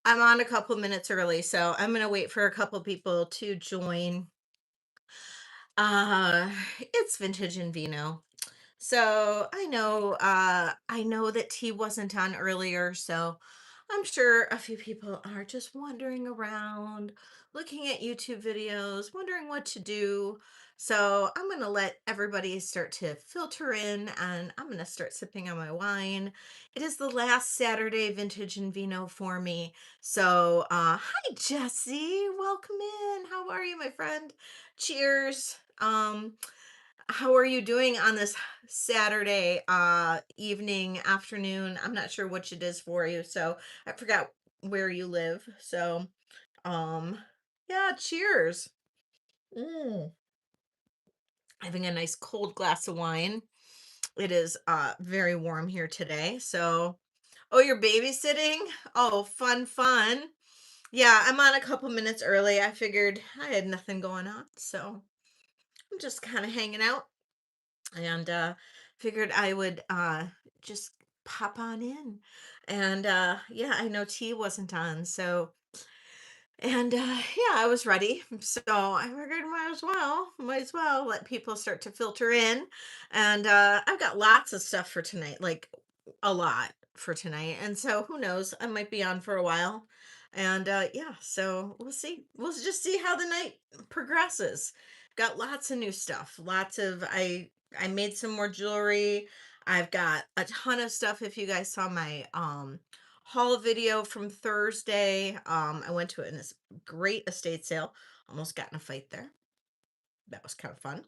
I'm on a couple minutes early, so I'm gonna wait for a couple people to join. Uh, it's Vintage and Vino. So I know that T wasn't on earlier, so I'm sure a few people are just wandering around, looking at YouTube videos, wondering what to do. So I'm gonna let everybody start to filter in and I'm gonna start sipping on my wine. It is the last Saturday Vintage and Vino for me. So hi Jesse, welcome in. How are you, my friend? Cheers. How are you doing on this Saturday evening, afternoon? I'm not sure which it is for you, so I forgot where you live. So, um yeah, cheers. Mm. Having a nice cold glass of wine. It is very warm here today. So, oh, you're babysitting? Oh, fun, fun. Yeah, I'm on a couple minutes early. I figured I had nothing going on, so I'm just kind of hanging out and figured I would just pop on in. And yeah, I know T wasn't on, so and yeah, I was ready. So I figured might as well let people start to filter in. And I've got lots of stuff for tonight, like a lot for tonight. And so who knows, I might be on for a while. And yeah, so we'll see. We'll just see how the night progresses. Got lots of new stuff. Lots of I made some more jewelry. I've got a ton of stuff. If you guys saw my haul video from Thursday, I went to a great estate sale. Almost got in a fight there. That was kind of fun.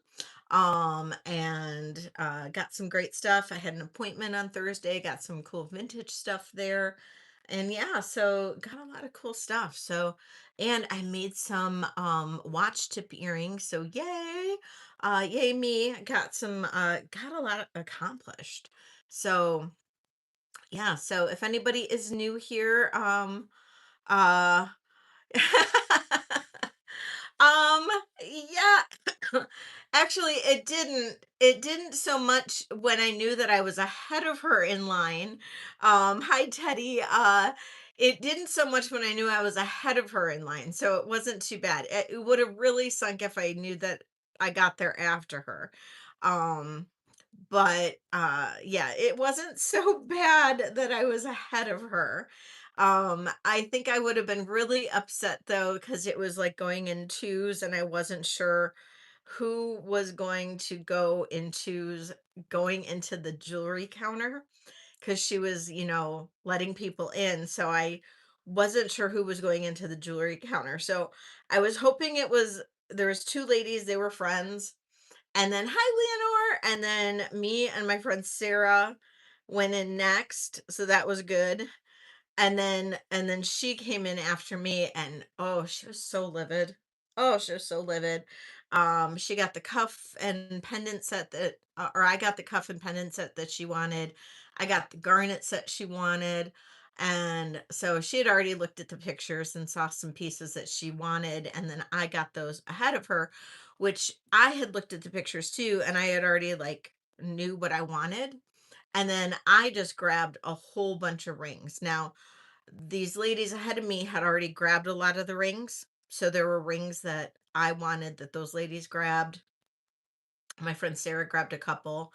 And got some great stuff. I had an appointment on Thursday, got some cool vintage stuff there. And yeah, so got a lot of cool stuff. So, and I made some watch tip earrings. So yay. Yay me. Got a lot accomplished. So yeah, so if anybody is new here, uh Um, yeah. Actually, it didn't so much when I knew that I was ahead of her in line. Hi Teddy. It didn't so much when I knew I was ahead of her in line, so it wasn't too bad. It would have really sunk if I knew that I got there after her. Um, but yeah, it wasn't so bad that I was ahead of her. I think I would have been really upset though because it was like going in twos and I wasn't sure who was going to go in twos going into the jewelry counter because she was, letting people in, so I wasn't sure who was going into the jewelry counter. So I was hoping it was there was two ladies, they were friends, and then, "Hi, Leonore," and then me and my friend Sarah went in next, so that was good. And then she came in after me, and, oh, she was so livid. Oh, she was so livid. She got the cuff and pendant set that or I got the cuff and pendant set that she wanted. I got the garnet set she wanted, and so she had already looked at the pictures and saw some pieces that she wanted, and then I got those ahead of her, which I had looked at the pictures too, and I had already, like, knew what I wanted, and then I just grabbed a whole bunch of rings. Now, these ladies ahead of me had already grabbed a lot of the rings, so there were rings that I wanted that those ladies grabbed. My friend Sarah grabbed a couple.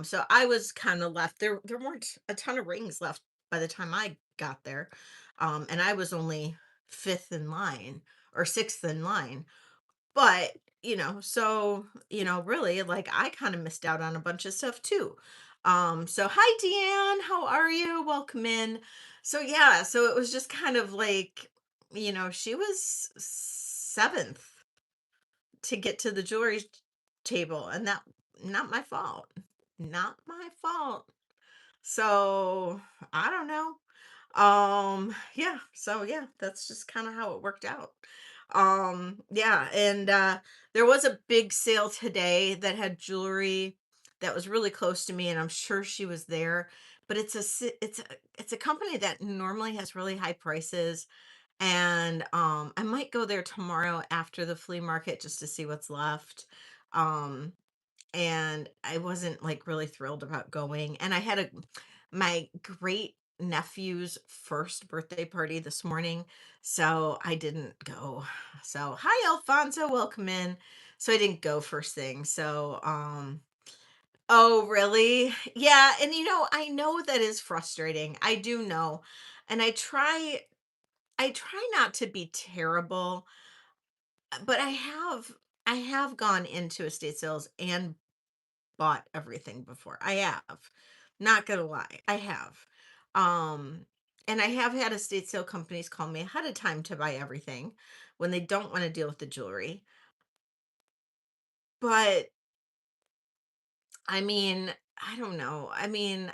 So I was kind of left. There weren't a ton of rings left by the time I got there. And I was only fifth in line or sixth in line. But, so, really, like, I kind of missed out on a bunch of stuff too. So hi Deanne, how are you? Welcome in. So yeah, so it was just kind of like, she was seventh to get to the jewelry table, and that not my fault. Not my fault. So I don't know. Yeah, so yeah, that's just kind of how it worked out. Yeah, and there was a big sale today that had jewelry that was really close to me, and I'm sure she was there. But it's a company that normally has really high prices, and I might go there tomorrow after the flea market just to see what's left. Um, and I wasn't like really thrilled about going, and I had a my great nephew's first birthday party this morning, so I didn't go. So, hi Alfonso, welcome in. So I didn't go first thing. So, oh, really? Yeah, and I know that is frustrating. I do know. And I try not to be terrible, but I have gone into estate sales and bought everything before. I have. Not gonna lie, I have. Um, and I have had estate sale companies call me ahead of time to buy everything when they don't want to deal with the jewelry. But I mean, I don't know. I mean,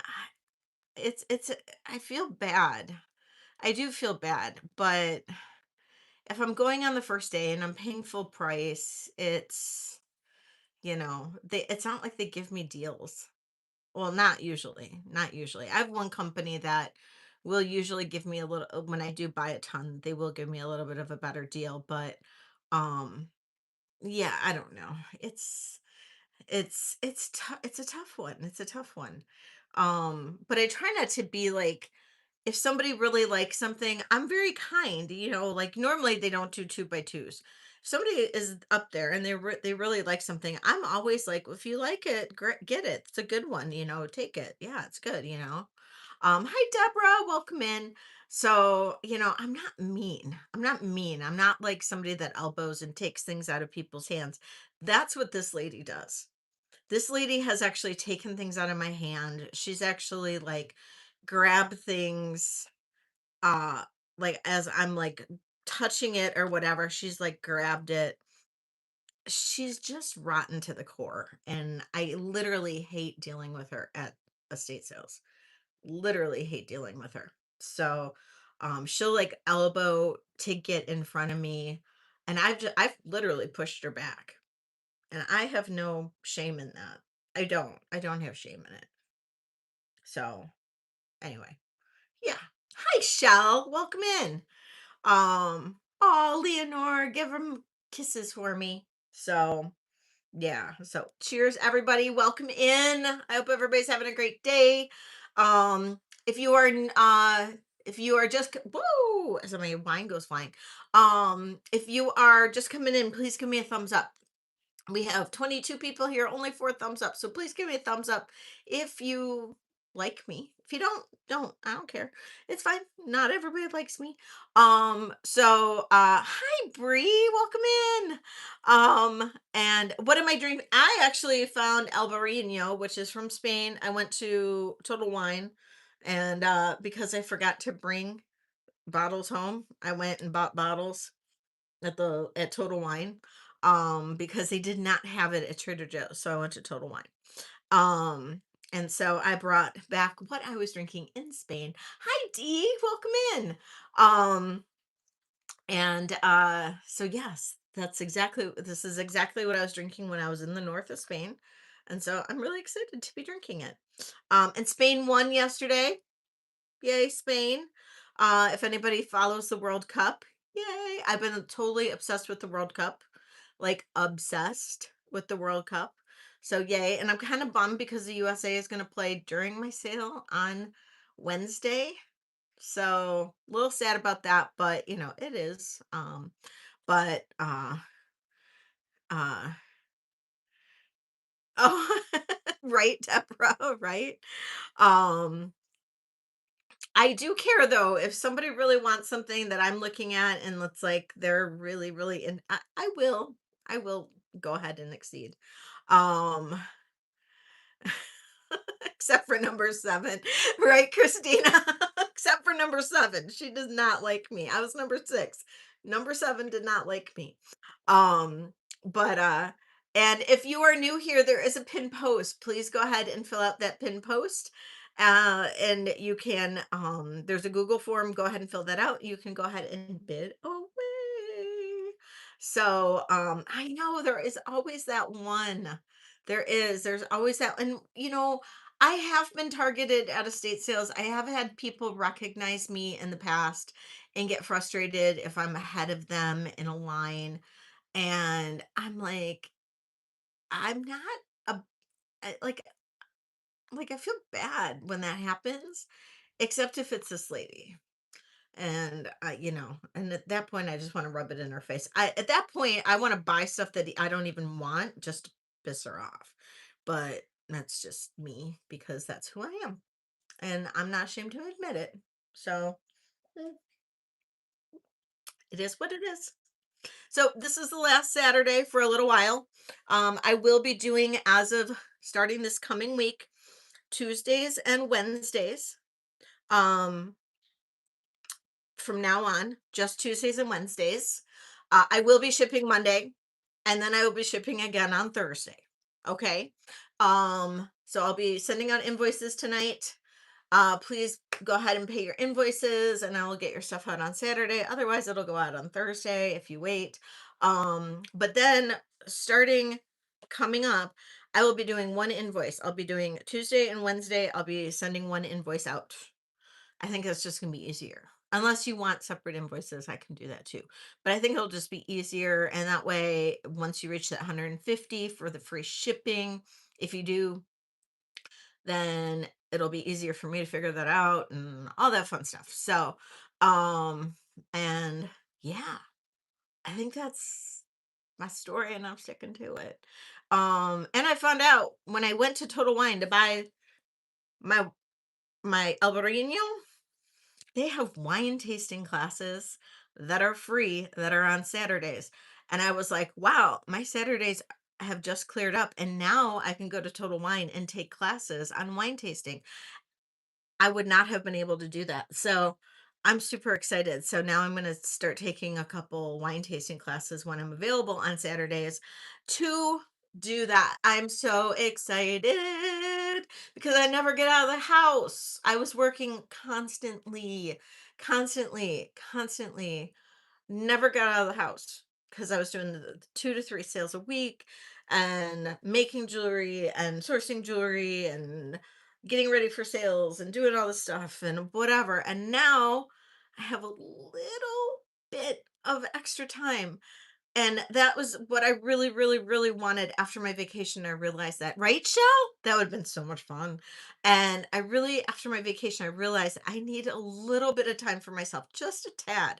I feel bad. I do feel bad, but if I'm going on the first day and I'm paying full price, it's not like they give me deals. Well, not usually, not usually. I have one company that will usually give me a little when I do buy a ton, they will give me a little bit of a better deal, but um yeah, I don't know. It's a tough one. It's a tough one. But I try not to be like if somebody really likes something, I'm very kind, like normally they don't do two by twos. If somebody is up there and they really like something, I'm always like, if you like it, great, get it. It's a good one, take it. Yeah, it's good. Hi Deborah, welcome in. So, I'm not mean. I'm not mean. I'm not like somebody that elbows and takes things out of people's hands. That's what this lady does. This lady has actually taken things out of my hand. She's actually like grabbed things uh like as I'm like touching it or whatever, she's like grabbed it. She's just rotten to the core and I literally hate dealing with her at estate sales. Literally hate dealing with her. So she'll like elbow to get in front of me and I've literally pushed her back. And I have no shame in that. I don't have shame in it. So anyway, yeah. Hi, Shell. Welcome in. Oh, Leonore, give him kisses for me. So yeah. So cheers, everybody. Welcome in. I hope everybody's having a great day. Um, if you are if you are just whoa, as my wine goes flying. If you are just coming in, please give me a thumbs up. We have 22 people here, only 4 thumbs up. So please give me a thumbs up if you like me. If you don't. I don't care. It's fine. Not everybody likes me. Hi Bree, welcome in. And what am I drinking? I actually found Albarino, which is from Spain. I went to Total Wine and because I forgot to bring bottles home, I went and bought bottles at Total Wine, because they did not have it at Trader Joe's, so I went to Total Wine. Um, and so I brought back what I was drinking in Spain. Hi Dee, welcome in. Um, and so yes, this is exactly what I was drinking when I was in the north of Spain. And so I'm really excited to be drinking it. And Spain won yesterday. Yay, Spain. If anybody follows the World Cup, yay. I've been totally obsessed with the World Cup, like obsessed with the World Cup. So yay. And I'm kind of bummed because the USA is going to play during my sale on Wednesday. So a little sad about that, but it is. But uh oh right, Deborah, right. Um I do care though, if somebody really wants something that I'm looking at and it's like they're really, really in I will go ahead and exceed. Um except for number 7, right, Christina? Except for number 7. She does not like me. I was number 6. Number 7 did not like me. Um, but and if you are new here, there is a pin post. Please go ahead and fill out that pin post. And you can there's a Google form. Go ahead and fill that out. You can go ahead and bid away. So I know there is always that one. There's always that. And I have been targeted at estate sales. I have had people recognize me in the past and get frustrated if I'm ahead of them in a line. And I'm like, I'm not a like I feel bad when that happens. except if it's this lady. And and at that point I just want to rub it in her face. At that point I want to buy stuff that I don't even want just to piss her off. But that's just me because that's who I am. And I'm not ashamed to admit it. So mm, it is what it is. So this is the last Saturday for a little while. I will be doing, as of starting this coming week, Tuesdays and Wednesdays. Um, from now on, just Tuesdays and Wednesdays. I will be shipping Monday, and then I will be shipping again on Thursday. Okay. So I'll be sending out invoices tonight. Please go ahead and pay your invoices, and I will get your stuff out on Saturday. Otherwise, it'll go out on Thursday if you wait. But then starting coming up, I will be doing one invoice. I'll be doing Tuesday and Wednesday. I'll be sending one invoice out. I think that's just gonna be easier. Unless you want separate invoices, I can do that too. But I think it'll just be easier. And that way, once you reach that 150 for the free shipping, if you do, then it'll be easier for me to figure that out and all that fun stuff. So, um, and yeah, I think that's my story and I'm sticking to it. And I found out when I went to Total Wine to buy my Albarino, they have wine tasting classes that are free that are on Saturdays. And I was like, wow, my Saturdays have just cleared up. And now I can go to Total Wine and take classes on wine tasting. I would not have been able to do that. So I'm super excited. So now I'm going to start taking a couple wine tasting classes when I'm available on Saturdays to do that. I'm so excited because I never get out of the house. I was working constantly, never got out of the house because I was doing the 2 to 3 sales a week and making jewelry and sourcing jewelry and getting ready for sales and doing all this stuff and whatever. And now I have a little bit of extra time, and that was what I really wanted after my vacation. I realized that, right, Shell? That would have been so much fun. And I really, after my vacation, I realized I need a little bit of time for myself, just a tad.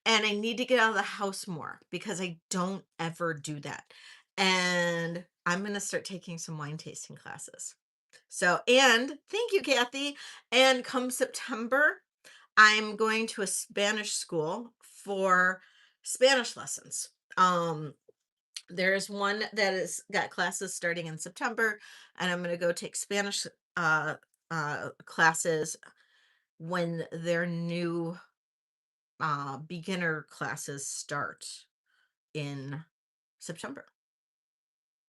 And I need to get out of the house more because I don't ever do that. And I'm going to start taking some wine tasting classes. So, and thank you, Kathy. And come September, I'm going to a Spanish school for Spanish lessons. Um, there's one that is got classes starting in September, and I'm going to go take Spanish classes when their new beginner classes start in September.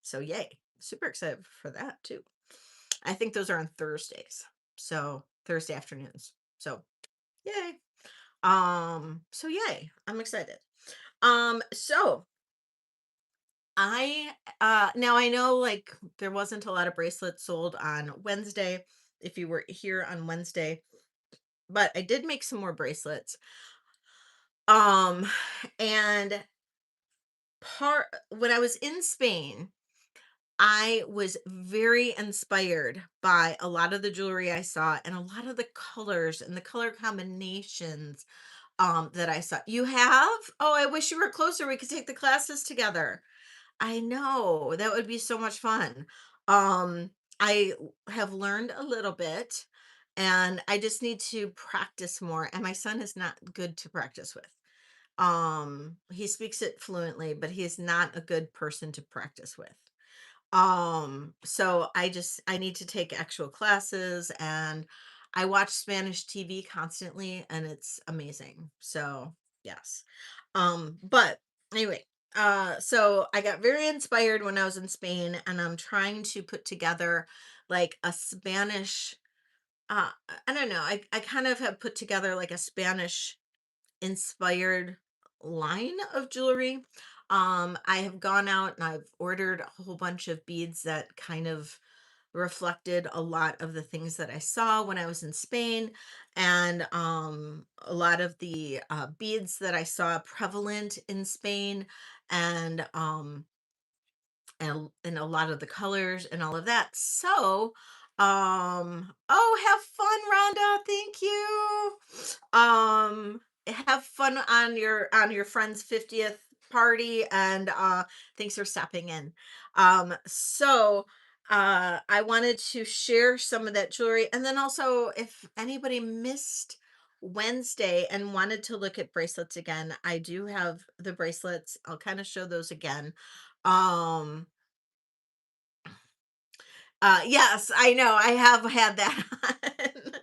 So yay, super excited for that too. I think those are on Thursdays. So Thursday afternoons. So yay. So yay, I'm excited. So I now I know, like, there wasn't a lot of bracelets sold on Wednesday if you were here on Wednesday, but I did make some more bracelets. Um and part when I was in Spain, I was very inspired by a lot of the jewelry I saw and a lot of the colors and the color combinations that I saw. You have? Oh, I wish you were closer. We could take the classes together. I know. That would be so much fun. Um I have learned a little bit and I just need to practice more, and my son is not good to practice with. He speaks it fluently, but he is not a good person to practice with. So I need to take actual classes, and I watch Spanish TV constantly and it's amazing. So, yes. But anyway, so I got very inspired when I was in Spain, and I'm trying to put together like a Spanish I don't know. I kind of have put together like a Spanish inspired line of jewelry. I have gone out and I've ordered a whole bunch of beads that kind of reflected a lot of the things that I saw when I was in Spain, and a lot of the beads that I saw prevalent in Spain, and and a lot of the colors and all of that. So Oh, have fun, Rhonda. Thank you. Have fun on your friend's 50th party, and thanks for stopping in. So I wanted to share some of that jewelry, and then also if anybody missed Wednesday and wanted to look at bracelets again, I do have the bracelets. I'll kind of show those again. Um yes, I know. I have had that on.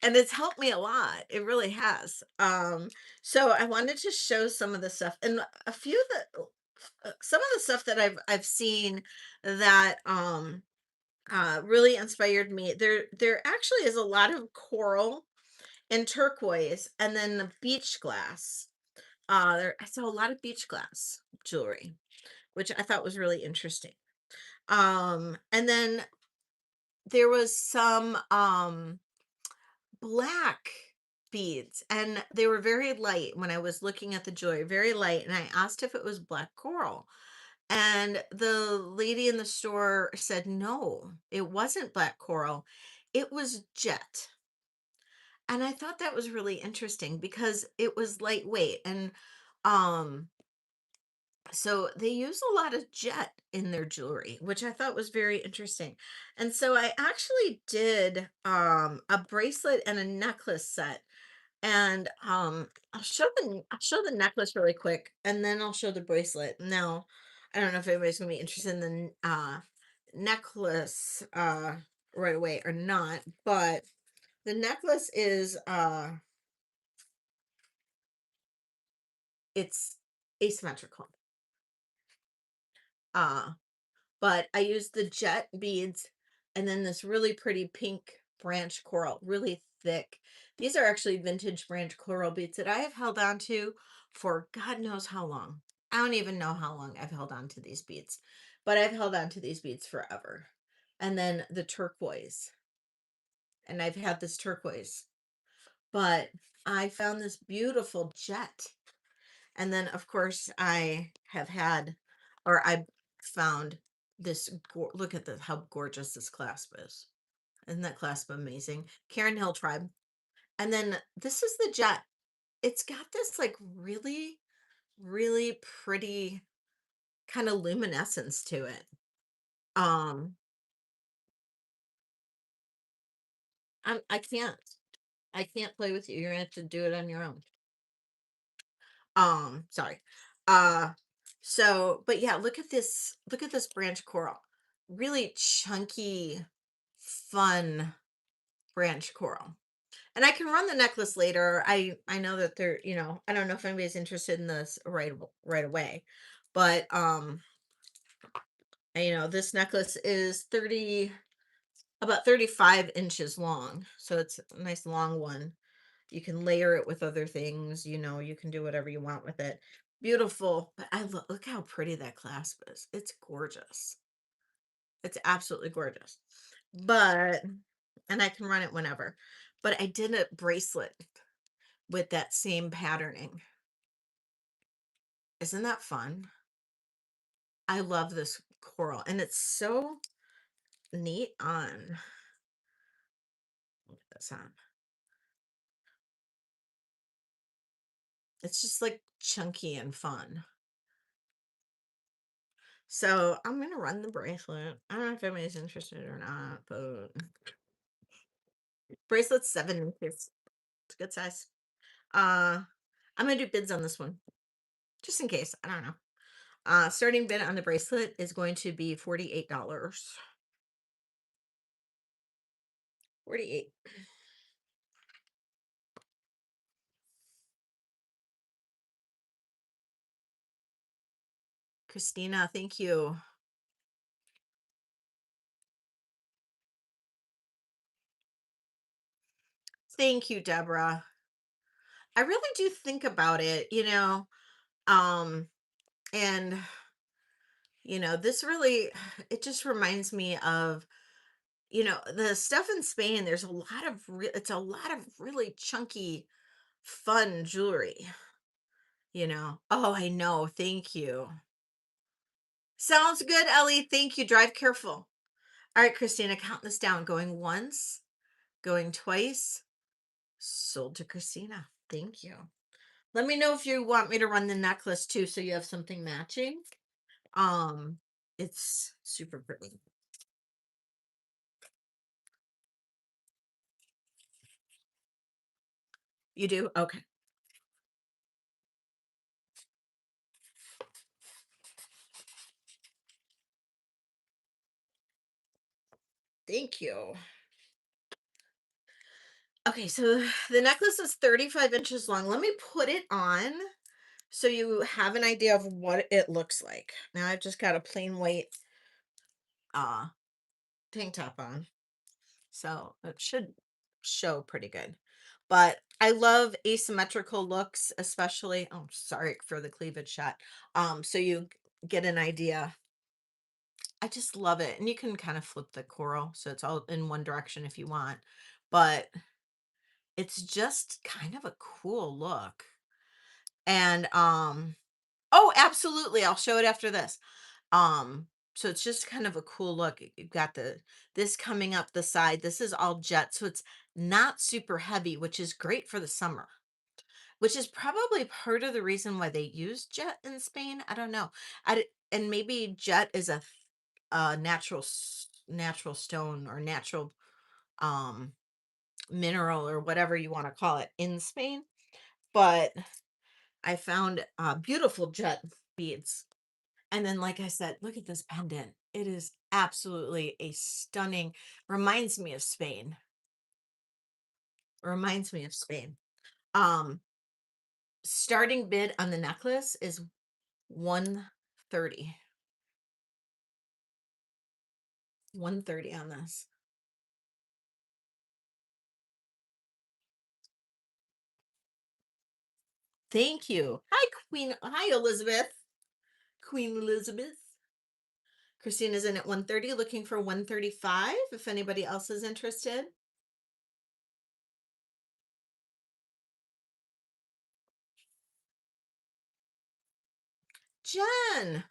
And it's helped me a lot. It really has. So I wanted to show some of the stuff and a few that some of the stuff that I've seen that really inspired me. There actually is a lot of coral and turquoise and then the beach glass. There I saw a lot of beach glass jewelry, which I thought was really interesting. And then there was some black beads, and they were very light when I was looking at the jewelry, very light, and I asked if it was black coral. And the lady in the store said no, it wasn't black coral. It was jet. And I thought that was really interesting because it was lightweight and um so they use a lot of jet in their jewelry, which I thought was very interesting. And so I actually did a bracelet and a necklace set. And I'll show the necklace really quick and then I'll show the bracelet. Now, I don't know if anybody's gonna be interested in the necklace right away or not, but the necklace is it's asymmetrical. Uh but I used the jet beads and then this really pretty pink branch coral, really thick. These are actually vintage branch coral beads that I have held on to for God knows how long. I don't even know how long I've held on to these beads, but I've held on to these beads forever. And then the turquoise, and I've had this turquoise, but I found this beautiful jet. And then, of course, I have had, or I found this. Look at this, how gorgeous this clasp is. Isn't that clasp amazing? Karen Hill Tribe. And then this is the jet. It's got this like really, really pretty kind of luminescence to it. Um, I can't. I can't play with you. You're gonna have to do it on your own. Sorry. Uh, so, but yeah, look at this branch coral. Really chunky, fun branch coral. And I can run the necklace later. I know that they're, I don't know if anybody's interested in this right away. But this necklace is 30 about 35 inches long. So it's a nice long one. You can layer it with other things, you can do whatever you want with it. Beautiful. But look how pretty that clasp is. It's gorgeous. It's absolutely gorgeous. But and I can run it whenever. But I did a bracelet with that same patterning. Isn't that fun? I love this coral and it's so neat on. Look at this on. It's just like chunky and fun. So I'm gonna run the bracelet. I don't know if anybody's interested or not, but bracelet's 7 inches. It's a good size. Uh I'm gonna do bids on this one. Just in case. I don't know. Starting bid on the bracelet is going to be $48. 48. Christina, thank you. Thank you, Deborah. I really do think about it, um, and this really it just reminds me of, the stuff in Spain. There's a lot of it's a lot of really chunky, fun jewelry. Oh, I know. Thank you. Sounds good, Ellie. Thank you. Drive careful. All right, Christina, count this down. Going once, going twice, sold to Christina. Thank you. Let me know if you want me to run the necklace too, so you have something matching. Um, it's super pretty. You do? Okay. Thank you. Okay, so the necklace is 35 inches long. Let me put it on so you have an idea of what it looks like. Now I've just got a plain white uh tank top on. So it should show pretty good. But I love asymmetrical looks, especially. Oh, sorry for the cleavage shot. So you get an idea. I just love it. And you can kind of flip the coral so it's all in one direction if you want. But it's just kind of a cool look. And oh, absolutely. I'll show it after this. Um, so it's just kind of a cool look. You've got this coming up the side. This is all jet, so it's not super heavy, which is great for the summer. Which is probably part of the reason why they use jet in Spain. I don't know. And maybe jet is a natural stone or natural um mineral or whatever you want to call it in Spain. But I found beautiful jet beads. And then, like I said, look at this pendant. It is absolutely a stunning, reminds me of Spain. Reminds me of Spain. Um, Starting bid on the necklace is 130. 130 on this. Thank you. Hi, Queen. Hi, Elizabeth. Queen Elizabeth. Christina's in at 130, looking for 135 if anybody else is interested. Jen.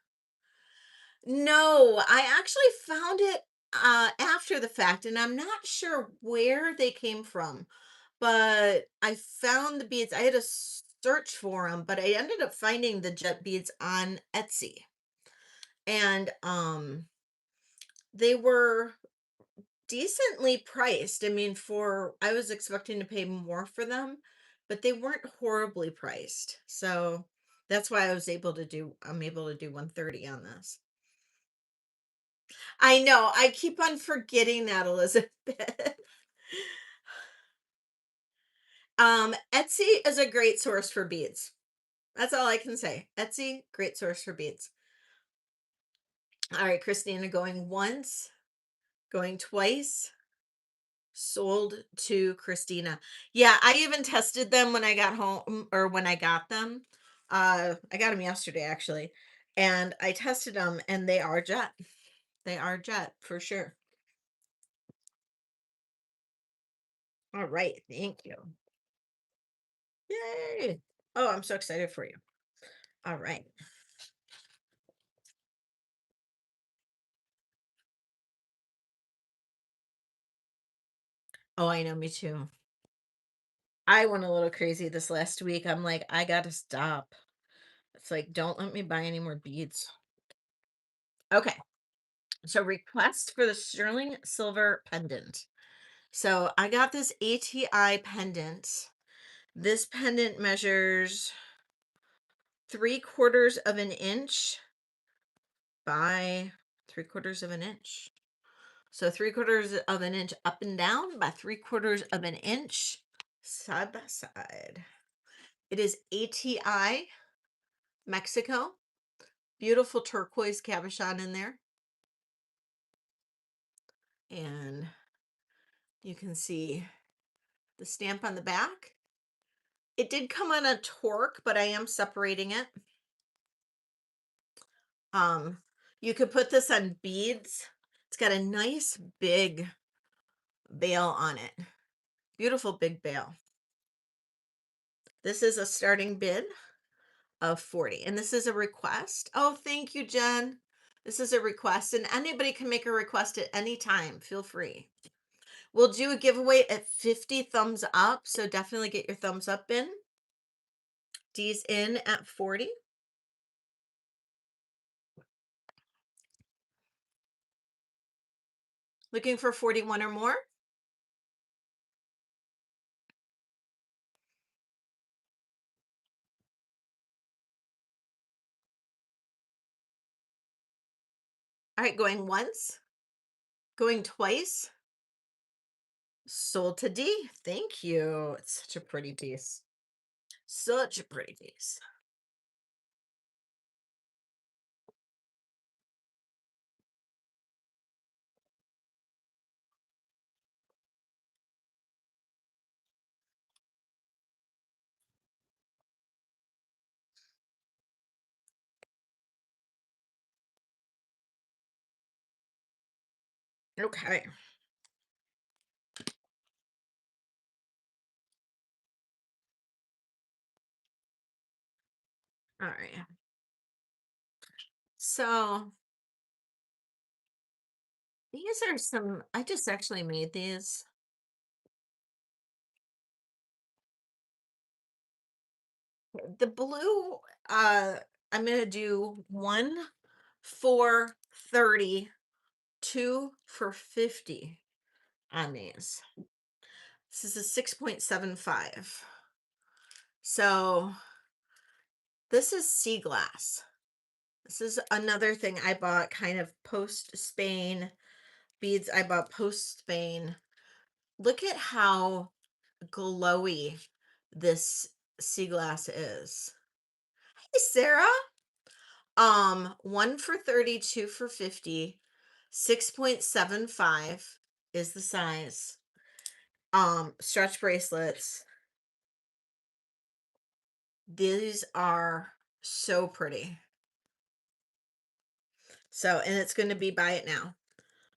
No, I actually found it after the fact, and I'm not sure where they came from, but I found the beads. I had to search for them, but I ended up finding the jet beads on Etsy. And they were decently priced. I mean, for I was expecting to pay more for them, but they weren't horribly priced. So that's why I'm able to do 130 on this. I know. I keep on forgetting that, Elizabeth. Etsy is a great source for beads. That's all I can say. Etsy, great source for beads. All right, Christina, going once, going twice, sold to Christina. Yeah, I even tested them when I got home or when I got them. I got them yesterday actually, and I tested them and they are jet. They are jet for sure. All right, thank you. Yay. Oh, I'm so excited for you. All right. Oh, I know, me too. I went a little crazy this last week. I'm like, I gotta stop. It's like, don't let me buy any more beads. Okay. So request for the sterling silver pendant. So I got this ATI pendant. This pendant measures 3/4 of an inch by 3/4 of an inch. So 3/4 of an inch up and down by 3/4 of an inch side by side. It is ATI Mexico. Beautiful turquoise cabochon in there. And you can see the stamp on the back. It did come on a torque, but I am separating it. Um, you could put this on beads. It's got a nice big bail on it. Beautiful big bail. This is a starting bid of 40. And this is a request. Oh, thank you, Jen. This is a request, and anybody can make a request at any time. Feel free. We'll do a giveaway at 50 thumbs up, so definitely get your thumbs up in. D's in at 40. Looking for 41 or more. All right, going once, going twice. Sold to D. Thank you. It's such a pretty piece. Such a pretty piece. Okay. All right. So these are some, I just actually made these. The blue, I'm gonna do one for 30, two for 50 on these. This is a 6.75. So this is sea glass. This is another thing I bought kind of post Spain. Beads I bought post Spain. Look at how glowy this sea glass is. Hey Sarah. One for 30, two for 50, 6.75 is the size. Stretch bracelets. These are so pretty. So, and it's going to be buy it now.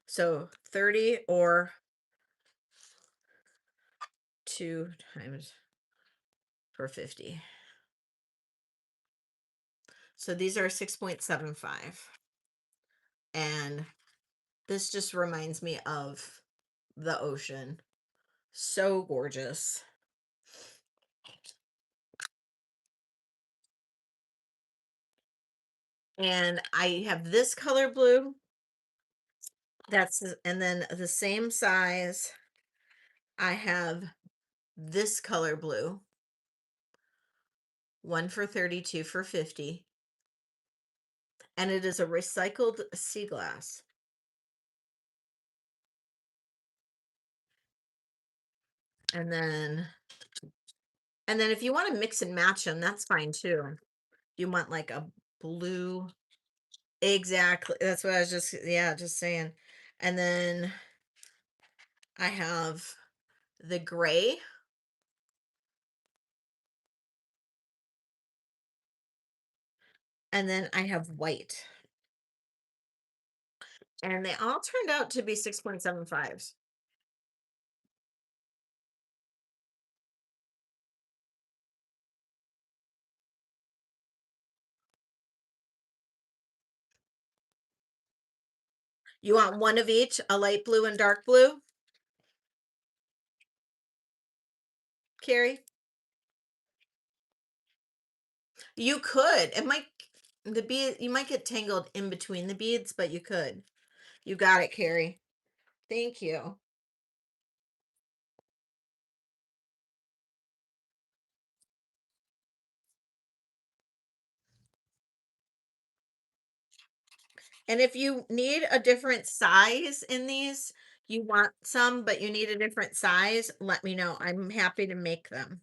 So 30 or 2 times for 50. So these are 6.75. And this just reminds me of the ocean. So gorgeous. And I have this color blue. And then the same size, I have this color blue. One for 30, two for 50. And it is a recycled sea glass. And then if you want to mix and match them, that's fine too. You want like a blue. Exactly. That's what I was just saying. And then I have the gray. And then I have white. And they all turned out to be 6.75s. You want one of each, a light blue and dark blue, Carrie? You could. It might the bead you might get tangled in between the beads, but you could. You got it, Carrie. Thank you. And if you need a different size in these, you want some, but you need a different size, let me know. I'm happy to make them.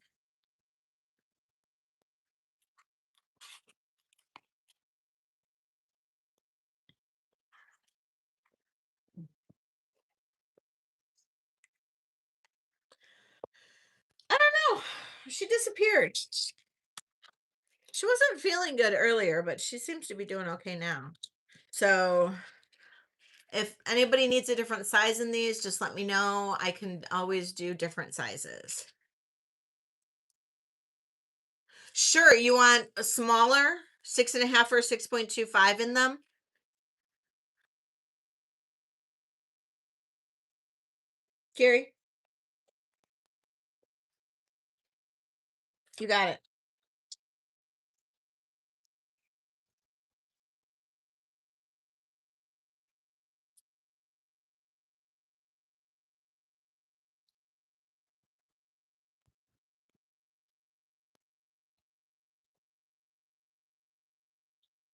I don't know. She disappeared. She wasn't feeling good earlier, but she seems to be doing okay now. So if anybody needs a different size in these, just let me know. I can always do different sizes. Sure, you want a smaller 6.5 or 6.25 in them? Gary, you got it.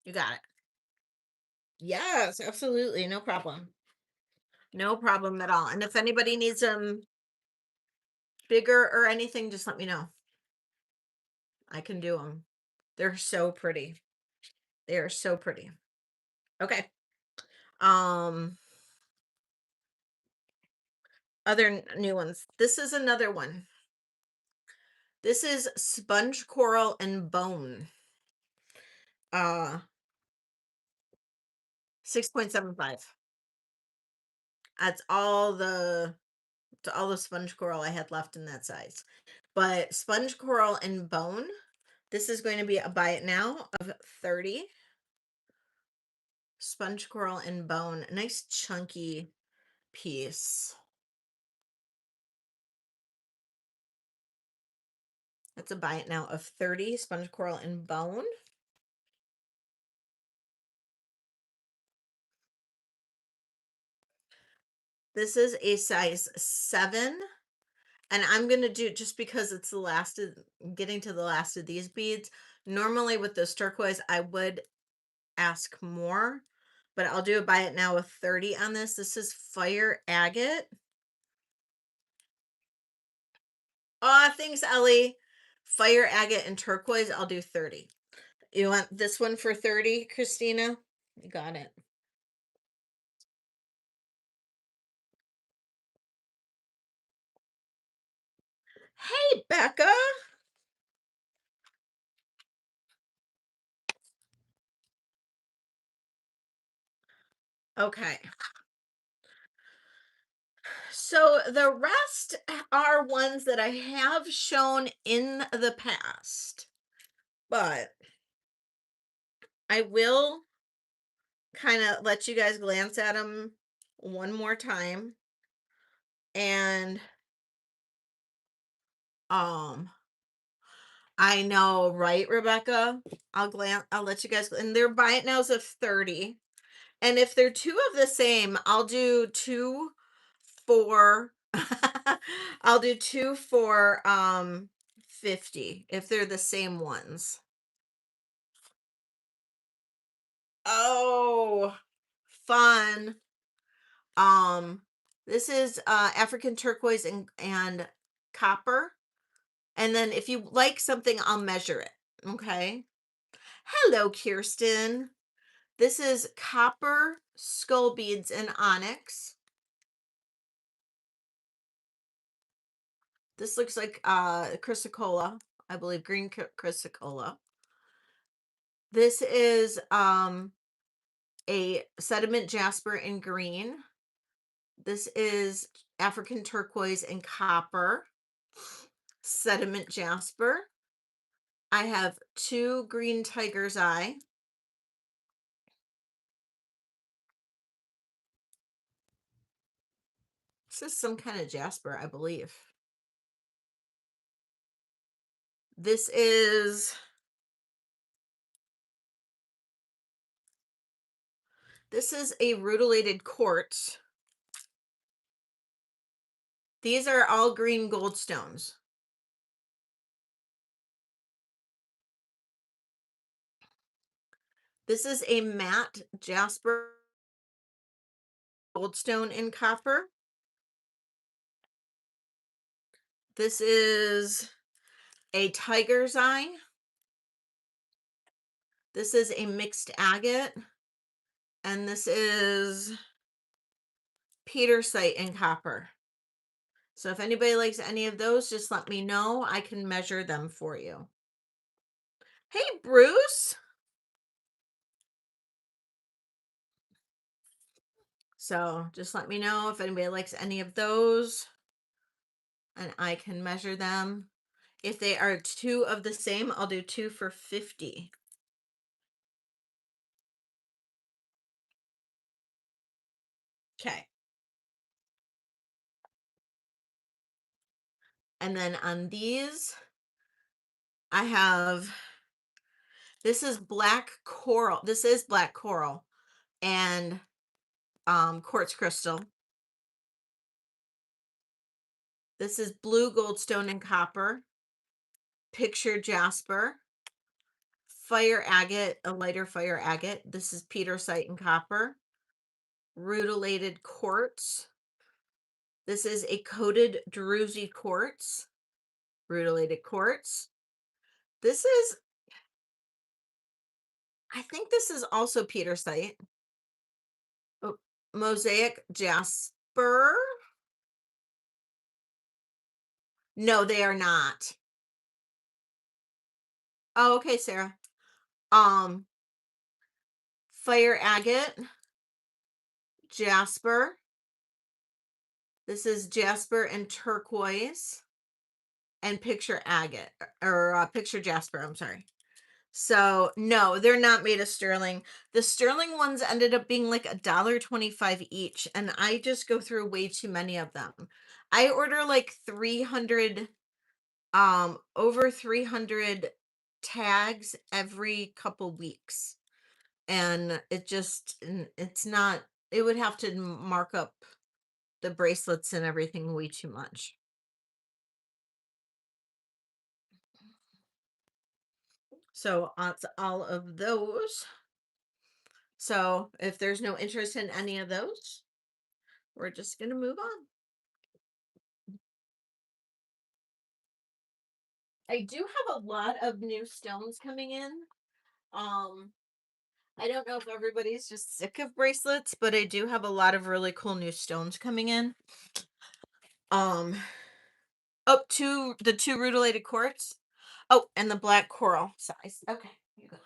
You got it. Yes, absolutely. No problem. No problem at all. And if anybody needs them bigger or anything, just let me know. I can do them. They're so pretty. They are so pretty. Okay. Um, other new ones. This is another one. This is sponge coral and bone. 6.75. That's all the sponge coral I had left in that size. But sponge coral and bone, this is going to be a buy it now of 30. Sponge coral and bone, a nice chunky piece. That's a buy it now of 30, sponge coral and bone. This is a size 7. And I'm going to do, just because it's the last of, getting to the last of these beads. Normally with this turquoise, I would ask more, but I'll do a buy it now with 30 on this. This is fire agate. Oh, thanks, Ellie. Fire agate and turquoise, I'll do 30. You want this one for 30, Christina? You got it. Hey, Becca. Okay. So the rest are ones that I have shown in the past, but I will kind of let you guys glance at them one more time. And um I know, right, Rebecca? I'll let you guys, and their buy it nows of 30. And if they're two of the same, I'll do two for I'll do two for 50 if they're the same ones. Oh, fun. Um, this is African turquoise and copper. And then if you like something, I'll measure it. Okay. Hello, Kirsten. This is copper skull beads and onyx. This looks like chrysocolla, I believe, green chrysocolla. This is a sediment jasper in green. This is African turquoise and copper. Sediment jasper. I have two green tiger's eye. This is some kind of jasper, I believe. This is a rutilated quartz. These are all green goldstones. This is a matte jasper goldstone in copper. This is a tiger's eye. This is a mixed agate. And this is petersite in copper. So if anybody likes any of those, just let me know. I can measure them for you. Hey, Bruce. So just let me know if anybody likes any of those and I can measure them. If they are two of the same, I'll do two for 50. Okay. And then on these, I have, this is black coral. This is black coral and quartz crystal. This is blue goldstone and copper, picture jasper, fire agate, a lighter fire agate. This is petersite and copper, rutilated quartz. This is a coated druzy quartz, rutilated quartz. This is, I think this is also petersite. Oh, mosaic jasper. No, they are not. Oh, okay, Sarah. Um, fire agate, jasper. This is jasper and turquoise and picture agate or picture jasper. I'm sorry. So no, they're not made of sterling. The sterling ones ended up being like $1.25 each, and I just go through way too many of them. I order like 300, over 300 tags every couple weeks, and it's not. It would have to mark up the bracelets and everything way too much. So that's all of those. So if there's no interest in any of those, we're just gonna move on. I do have a lot of new stones coming in. Um, I don't know if everybody's just sick of bracelets, but I do have a lot of really cool new stones coming in. Um, oh, the two rutilated quartz. Oh, and the black coral size. Okay, you go.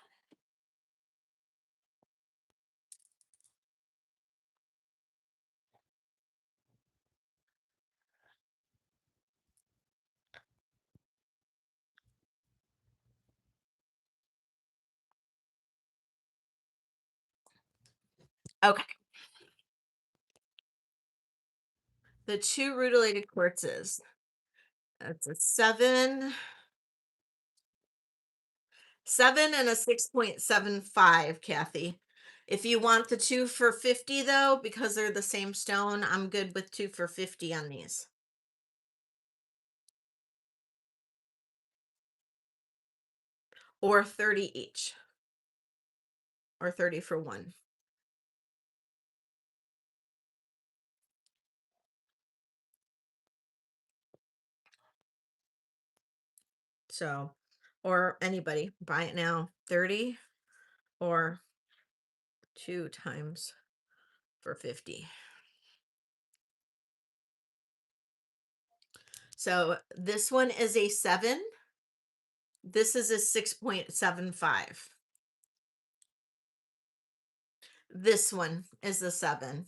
Okay, the two rutilated quartzes. That's a 7 and a 6.75, Kathy. If you want the two for 50 though, because they're the same stone, I'm good with two for 50 on these. Or 30 each. Or 30 for one. So, or anybody, buy it now. 30 or two times for 50. So this one is a 7. This is a 6.75. This one is a 7.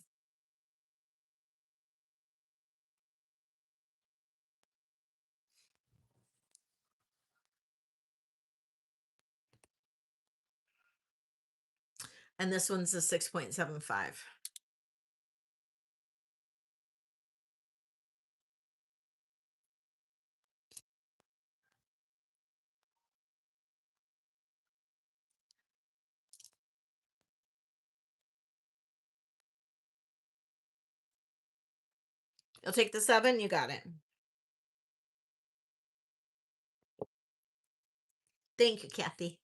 And this one's a 6.75. You'll take the 7, you got it. Thank you, Kathy.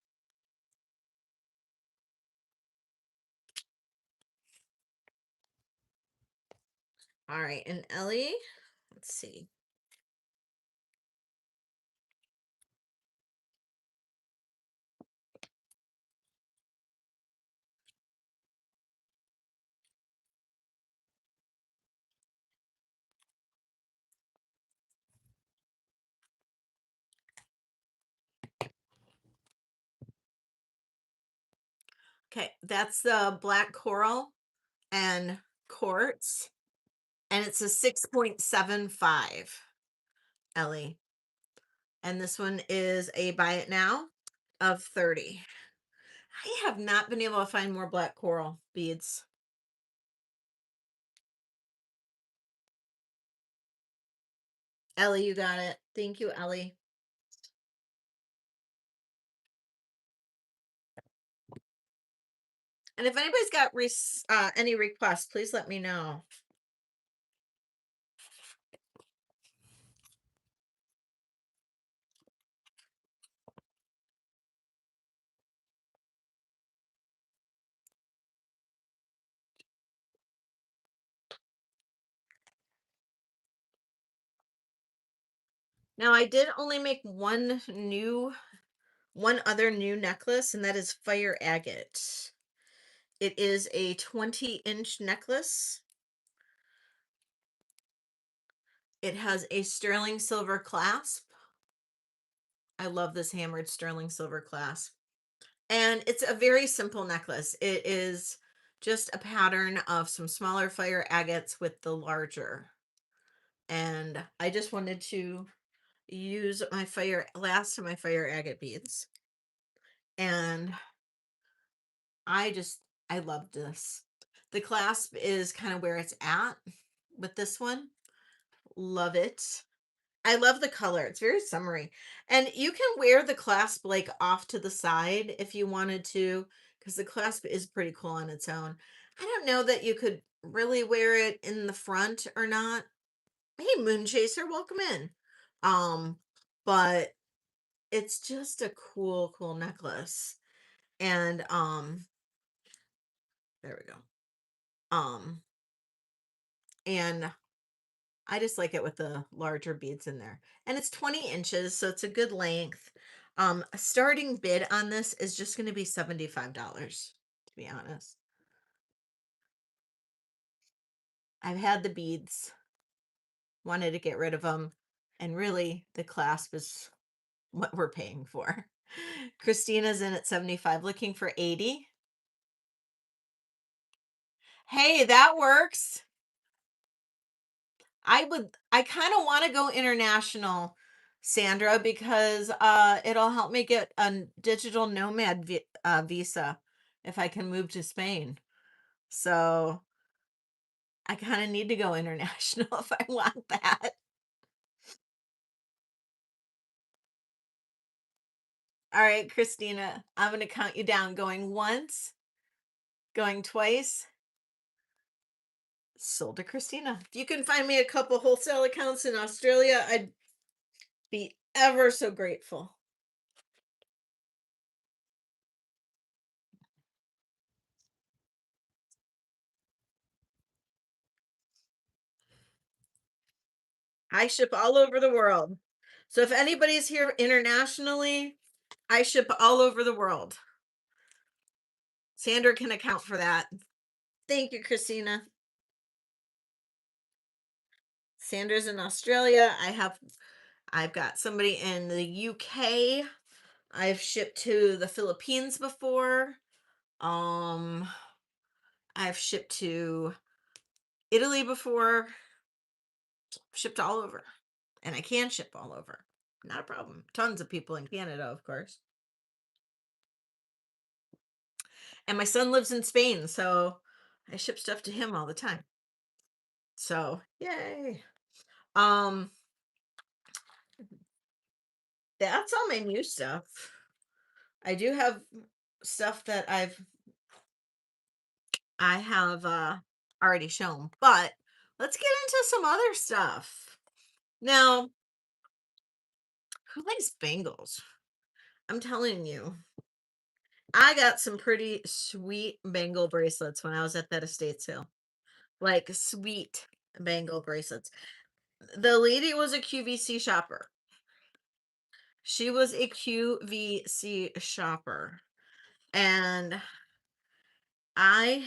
All right, and Ellie, let's see. Okay, that's the black coral and quartz, and it's a 6.75, Ellie. And this one is a buy it now of 30. I have not been able to find more black coral beads. Ellie, you got it. Thank you, Ellie. And if anybody's got any requests, please let me know. Now, I did only make one other new necklace, and that is fire agate. It is a 20-inch necklace. It has a sterling silver clasp. I love this hammered sterling silver clasp. And it's a very simple necklace. It is just a pattern of some smaller fire agates with the larger. And I just wanted to use my fire agate beads. And I love this. The clasp is kind of where it's at with this one. Love it. I love the color. It's very summery. And you can wear the clasp like off to the side if you wanted to, because the clasp is pretty cool on its own. I don't know that you could really wear it in the front or not. Hey, Moon Chaser, welcome in. Um, but it's just a cool necklace. And there we go. Um, and I just like it with the larger beads in there. And it's 20 inches, so it's a good length. A starting bid on this is just going to be $75, to be honest. I've had the beads, wanted to get rid of them, and really the clasp is what we're paying for. Christina's in at 75, looking for 80. Hey, that works. I kind of want to go international, Sandra, because it'll help me get a digital nomad visa if I can move to Spain. So I kind of need to go international if I want that. All right, Christina, I'm going to count you down, going once, going twice. Sold to Christina. If you can find me a couple wholesale accounts in Australia, I'd be ever so grateful. I ship all over the world. So if anybody's here internationally, I ship all over the world. Sandra can account for that. Thank you, Christina. Sandra's in Australia. I've got somebody in the UK. I've shipped to the Philippines before. Um, I've shipped to Italy before. Shipped all over. And I can ship all over. Not a problem. Tons of people in Canada, of course. And my son lives in Spain, so I ship stuff to him all the time. So, yay. Um, that's all my new stuff. I do have stuff that I have already shown, but let's get into some other stuff. Now, who likes bangles? I'm telling you, I got some pretty sweet bangle bracelets when I was at that estate sale. Like sweet bangle bracelets. The lady was a QVC shopper. She was a QVC shopper. And I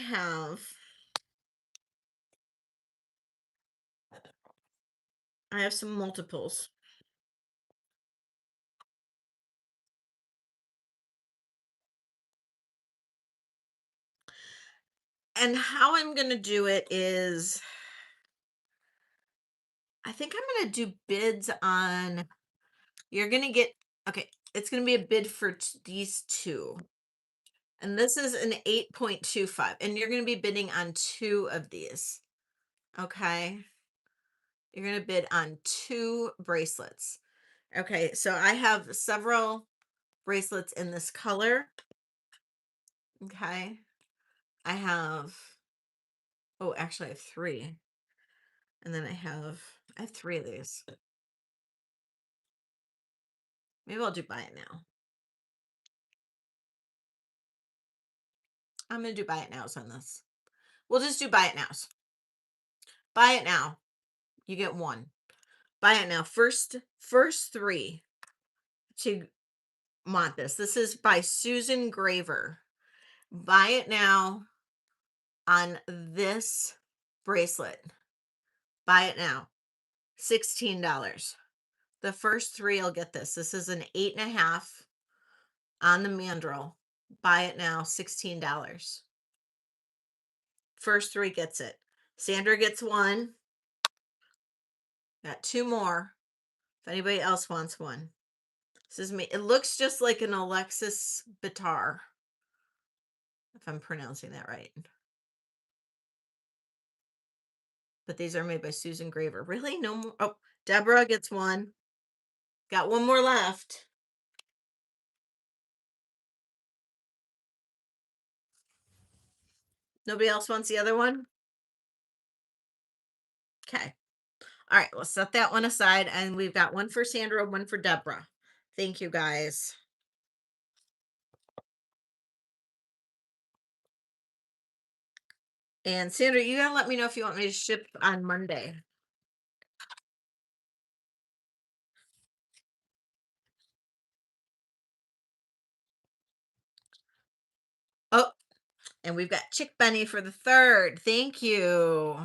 have some multiples. And how I'm going to do it is I think I'm going to do bids on you're going to get okay, it's going to be a bid for these two. And this is an 8.25 and you're going to be bidding on two of these. Okay? You're gonna bid on 2 bracelets. Okay, so I have several bracelets in this color. Okay. I have oh, actually I have 3. And then I have 3 of these. Maybe I'll do buy it now. I'm gonna do buy it nows on this. We'll just do buy it nows. Buy it now. You get 1. Buy it now. First 3 to want this. This is by Susan Graver. Buy it now on this bracelet. Buy it now. $16. The first 3 will get this. This is an 8.5 on the mandrel. Buy it now. $16. First 3 gets it. Sandra gets 1. Got 2 more. If anybody else wants one. This is me. It looks just like an Alexis Bitar, if I'm pronouncing that right. But these are made by Susan Graver. Really? No more? Oh, Deborah gets 1. Got 1 more left. Nobody else wants the other one? Okay. All right, we'll set that one aside. And we've got 1 for Sandra, 1 for Deborah. Thank you, guys. And Sandra, you gotta let me know if you want me to ship on Monday. Oh, and we've got Chick Benny for the 3rd. Thank you.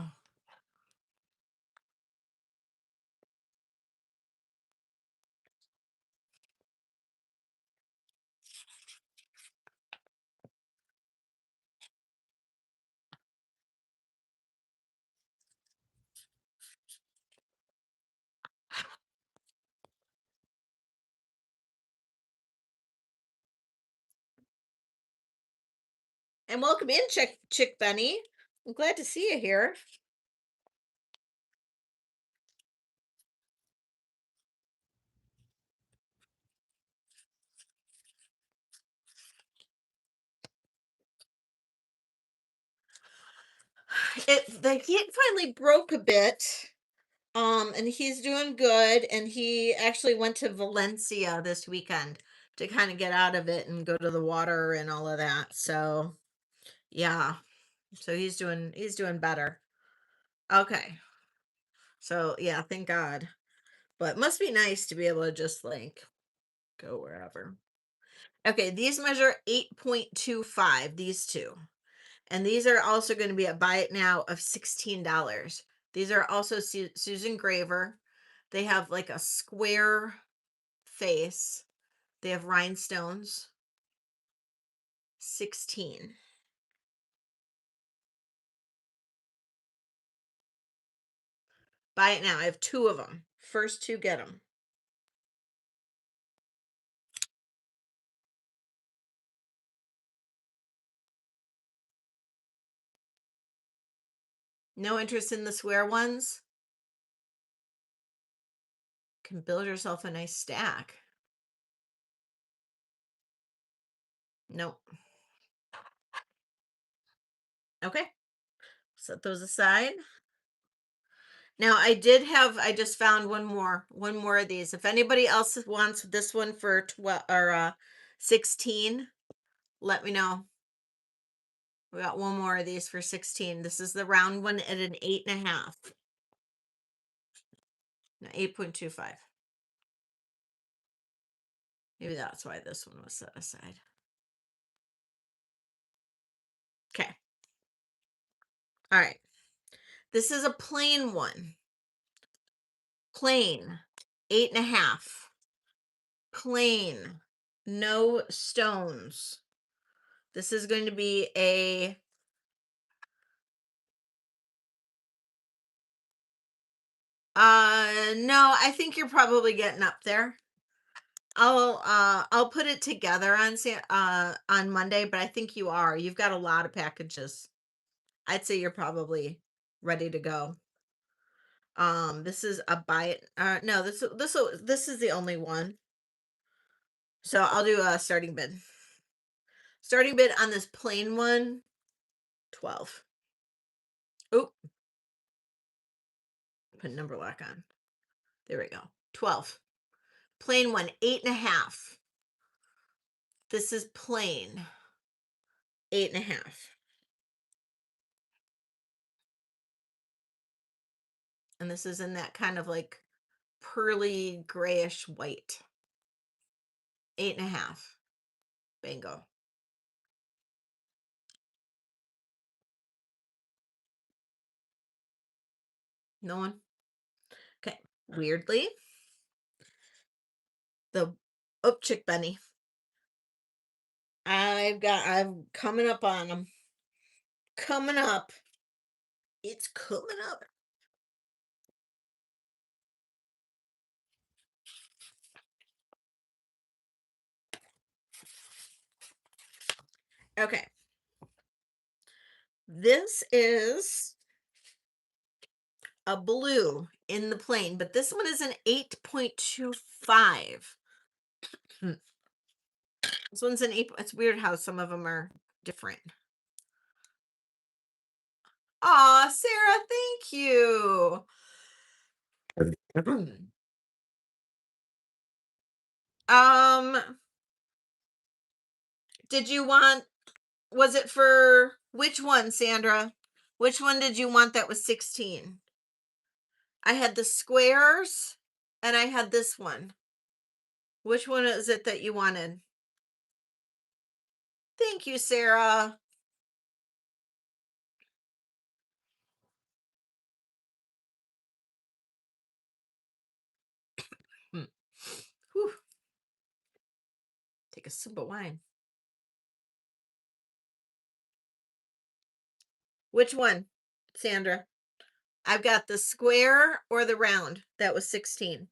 And welcome in, Chick Benny. I'm glad to see you here. The heat finally broke a bit. And he's doing good. And he actually went to Valencia this weekend to kind of get out of it and go to the water and all of that. So yeah. So he's doing better. Okay. So yeah, thank God. But it must be nice to be able to just like go wherever. Okay, these measure 8.25, these 2. And these are also going to be a buy it now of $16. These are also Susan Graver. They have like a square face. They have rhinestones. 16. Buy it now. I have 2 of them. First 2 get them. No interest in the square ones? Can build yourself a nice stack. Nope. Okay. Set those aside. Now I just found one more of these. If anybody else wants this one for 12 or 16, let me know. We got 1 more of these for 16. This is the round one at an 8.5. No, 8.25. Maybe that's why this one was set aside. Okay. All right. This is a plain one. Plain. 8.5. Plain. No stones. This is going to be a no, I think you're probably getting up there. I'll put it together on Monday, but I think you are. You've got a lot of packages. I'd say you're probably ready to go. This is a buy it. No, this is the only one. So I'll do a starting bid. Starting bid on this plain one, 12. Oh, put number lock on. There we go. 12. Plain one, 8.5. This is plain, 8.5. And this is in that kind of like pearly grayish white. 8.5. Bingo. No one? Okay. Weirdly, the Chick Benny. I'm coming up on them. Coming up. It's coming up. Okay. This is a blue in the plain, but this one is an 8.25. Hmm. This one's an 8. It's weird how some of them are different. Aw, Sarah, thank you. Um, did you want, was it for which one, Sandra? Which one did you want that was 16? I had the squares and I had this one. Which one is it that you wanted? Thank you, Sarah. Hmm. Whew. Take a sip of wine. Which one, Sandra? I've got the square or the round. That was 16.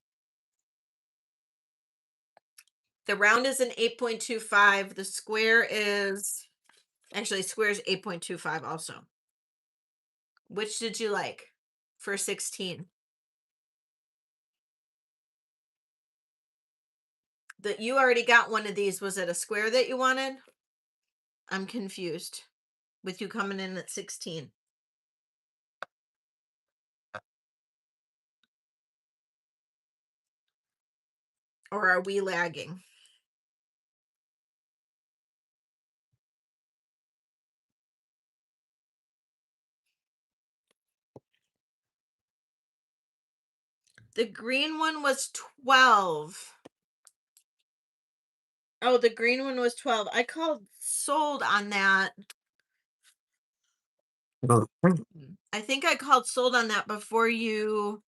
The round is an 8.25. The square is actually square is 8.25 also. Which did you like for 16? That you already got one of these. Was it a square that you wanted? I'm confused with you coming in at 16. Or are we lagging? The green one was 12. Oh, the green one was 12. I called sold on that. Oh. I think I called sold on that before you.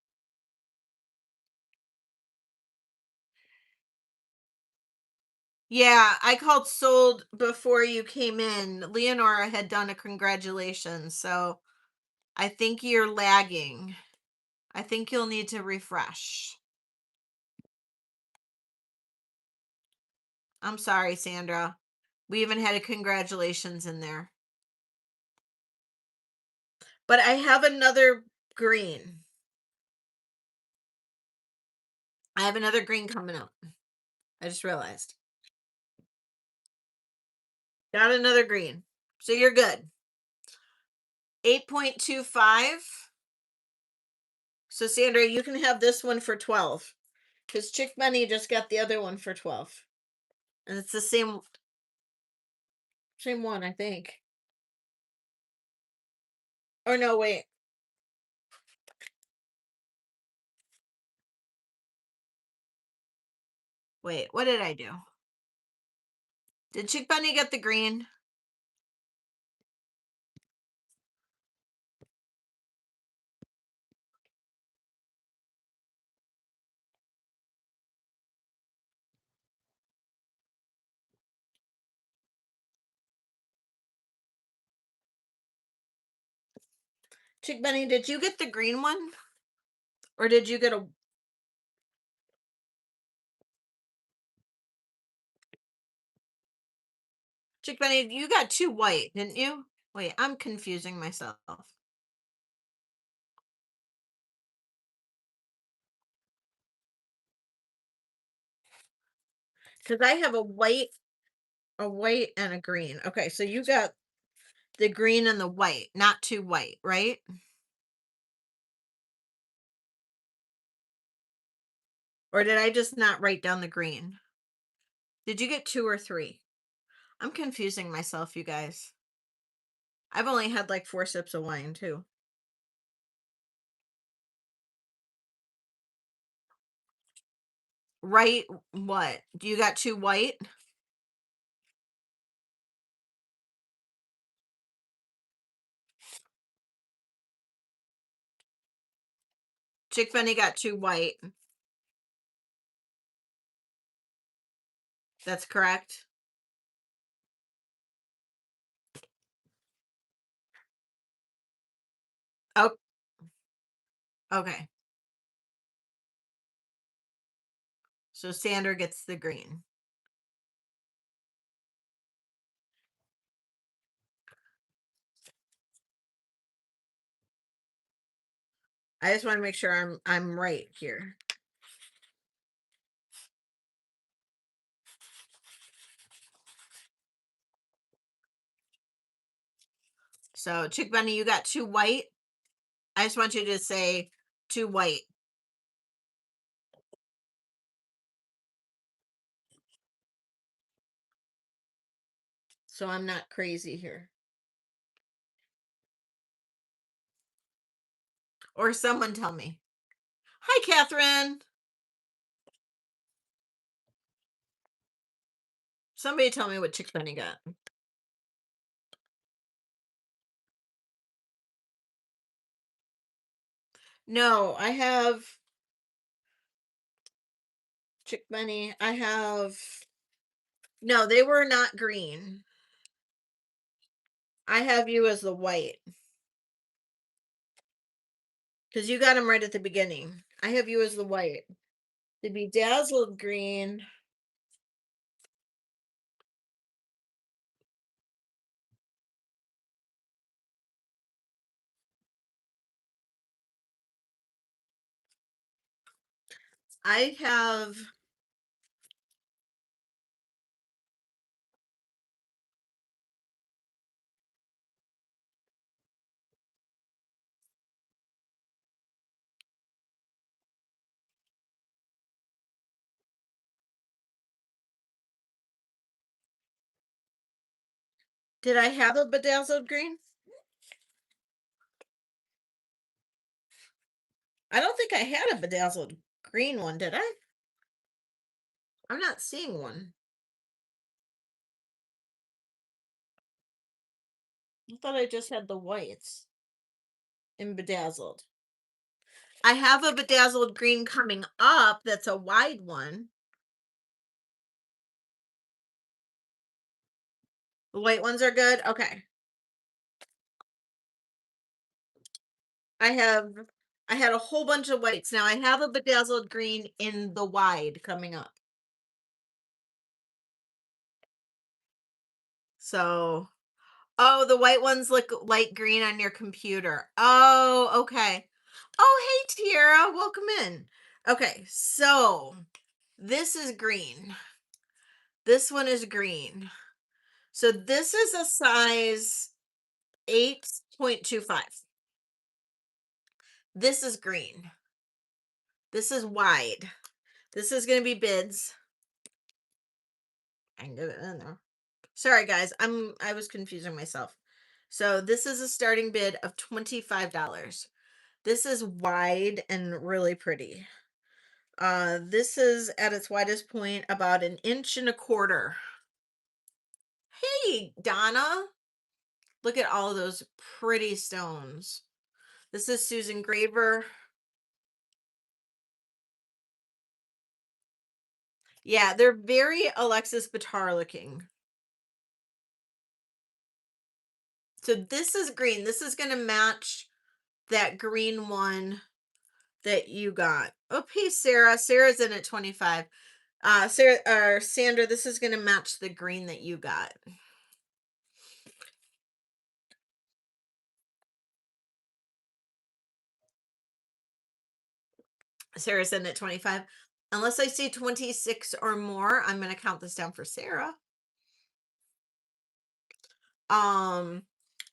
Yeah, I called sold before you came in. Leonora had done a congratulations, so I think you're lagging. I think you'll need to refresh. I'm sorry, Sandra. We even had a congratulations in there. But I have another green. I have another green coming up. I just realized. Got another green. So you're good. 8.25. So Sandra, you can have this one for 12. Because Chick Benny just got the other one for 12. And it's the same one, I think. Or no, wait. Wait, what did I do? Did Chick Benny get the green? Chick Benny, did you get the green one? Or did you get a... Chick Benny, you got two white, didn't you? Wait, I'm confusing myself. Because I have a white and a green. Okay, so you got the green and the white, not too white, right? Or did I just not write down the green? Did you get two or three? I'm confusing myself, you guys. I've only had like four sips of wine too. Right? What? Do you got two white? Chick Benny got two white. That's correct. Oh, okay. So Sandra gets the green. I just want to make sure I'm right here. So Chick Bunny, you got two white. I just want you to say two white. So I'm not crazy here. Or someone tell me. Hi, Catherine. Somebody tell me what Chick Bunny got. No, I have Chick Bunny. I have. No, they were not green. I have you as the white. Because you got them right at the beginning. I have you as the white. The bedazzled green. I have. Did I have a bedazzled green? I don't think I had a bedazzled green one, did I? I'm not seeing one. I thought I just had the whites in bedazzled. I have a bedazzled green coming up that's a wide one. The white ones are good. Okay. I have I had a whole bunch of whites. Now I have a bedazzled green in the wide coming up. So, oh, the white ones look light green on your computer. Oh, okay. Oh, hey Tiara, welcome in. Okay, so this is green. This one is green. So this is a size 8.25. This is green. This is wide. This is going to be bids. I can get it in there. Sorry guys, I was confusing myself. So this is a starting bid of $25. This is wide and really pretty. This is at its widest point about an inch and a quarter. Hey, Donna. Look at all those pretty stones. This is Susan Graver. Yeah, they're very Alexis Batar looking. So this is green. This is going to match that green one that you got. Oh, hey, Sarah. Sarah's in at 25. Sarah or Sandra, this is going to match the green that you got. Sarah's in at 25. Unless I see 26 or more, I'm gonna count this down for Sarah. Um,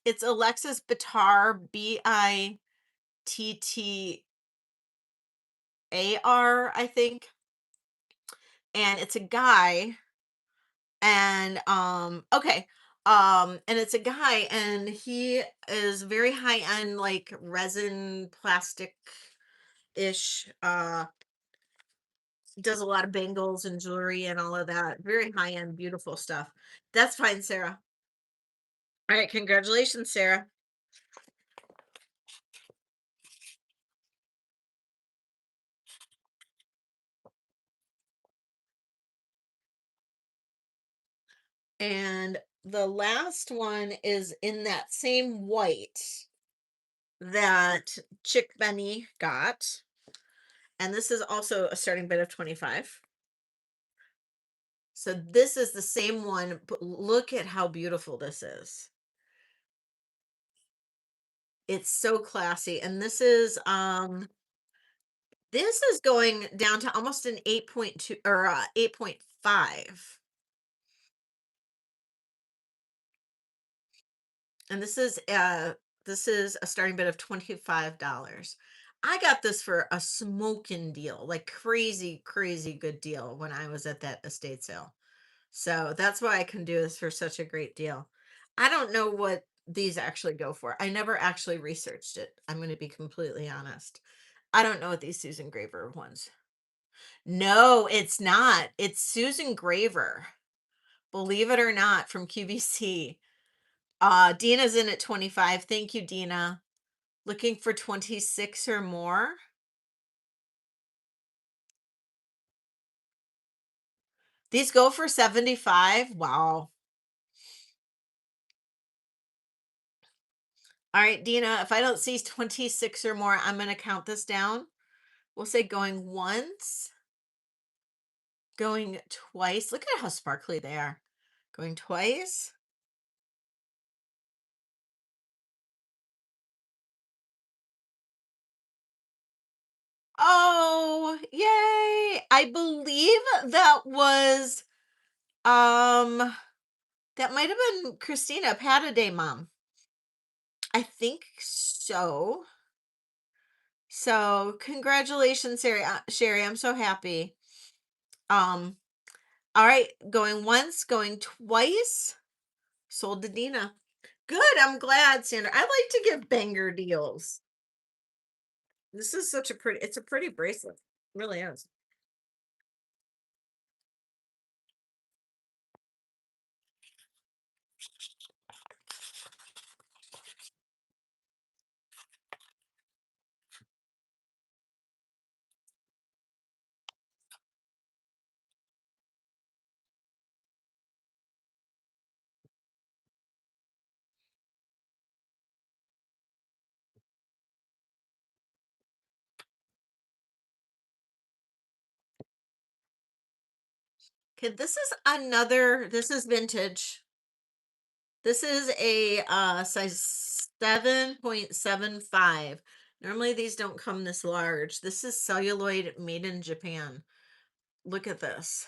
it's Alexis Bitar, Bittar, I think, and it's a guy, and and it's a guy, and he is very high end, like resin, plastic ish. Does a lot of bangles and jewelry and all of that. Very high end, beautiful stuff. That's fine, Sarah. All right, congratulations, Sarah. And the last one is in that same white that Chick Benny got. And this is also a starting bid of 25. So this is the same one, but look at how beautiful this is. It's so classy. And this is going down to almost an 8.2 or 8.5. And this is a starting bid of $25. I got this for a smoking deal, like crazy, crazy good deal when I was at that estate sale. So that's why I can do this for such a great deal. I don't know what these actually go for. I never actually researched it. I'm going to be completely honest. I don't know what these Susan Graver ones. No, it's not. It's Susan Graver. Believe it or not, from QVC. Dina's in at 25. Thank you, Dina. Looking for 26 or more. These go for 75. Wow. All right, Dina, if I don't see 26 or more, I'm going to count this down. We'll say going once, going twice. Look at how sparkly they are. Going twice. Oh, yay. I believe that was that might have been Christina, Pat a Day Mom. I think so. So congratulations, Sherry. I'm so happy. Um, all right, going once, going twice. Sold to Dina. Good. I'm glad, Sandra. I like to give banger deals. This is such a pretty, it's a pretty bracelet. It really is. Okay, this is vintage. This is a size 7.75. Normally these don't come this large. This is celluloid made in Japan. Look at this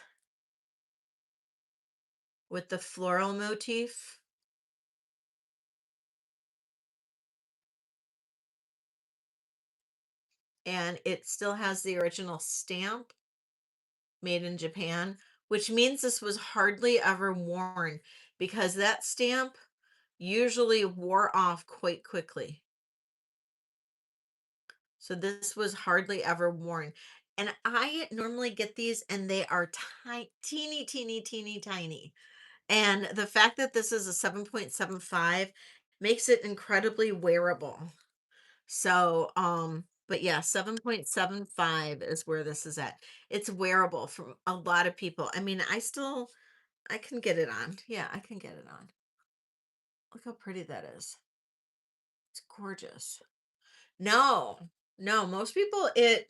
with the floral motif. And it still has the original stamp made in Japan, which means this was hardly ever worn because that stamp usually wore off quite quickly. So this was hardly ever worn. And I normally get these and they are teeny, teeny, teeny, tiny. And the fact that this is a 7.75 makes it incredibly wearable. So, but yeah, 7.75 is where this is at. It's wearable from a lot of people. I mean, I can get it on. Yeah, I can get it on. Look how pretty that is. It's gorgeous. No, no, most people it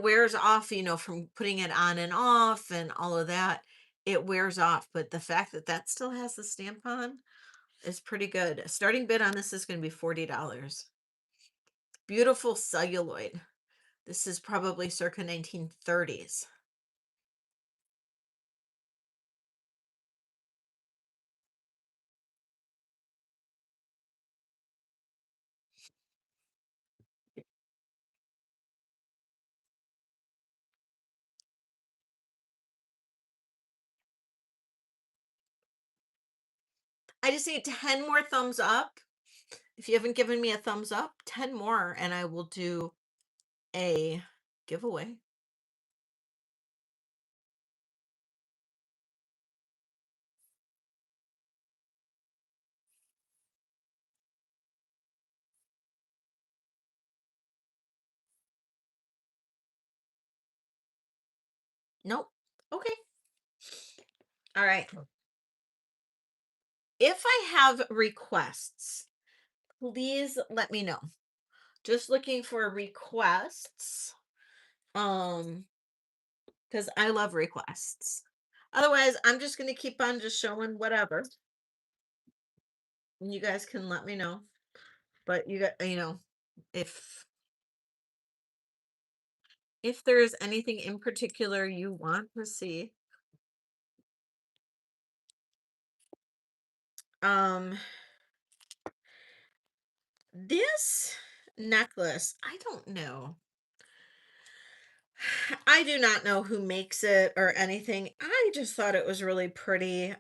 wears off, from putting it on and off and all of that. It wears off, but the fact that that still has the stamp on is pretty good. Starting bid on this is going to be $40. Beautiful celluloid. This is probably circa 1930s. I just need 10 more thumbs up. If you haven't given me a thumbs up, 10 more, and I will do a giveaway. Nope. Okay. All right. If I have requests, please let me know. Just looking for requests. Um, because I love requests. Otherwise, I'm just gonna keep on just showing whatever. And you guys can let me know. But you got, if there's anything in particular you want to see. Um, this necklace, I don't know. I do not know who makes it or anything. I just thought it was really pretty.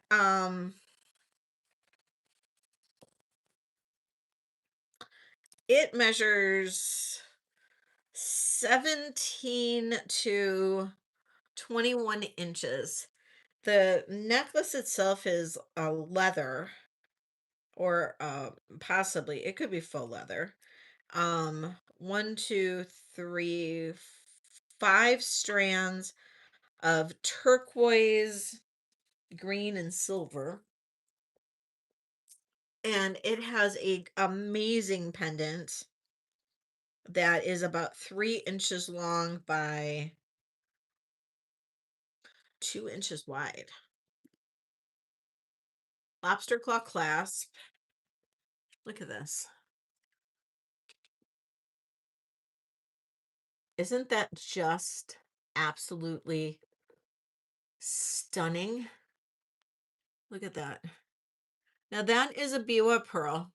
It measures 17 to 21 inches. The necklace itself is a leather, or possibly it could be faux leather. One, two, three, five strands of turquoise, green, and silver. And it has a amazing pendant that is about 3 inches long by 2 inches wide. Lobster claw clasp. Look at this. Isn't that just absolutely stunning? Look at that. Now that is a biwa pearl.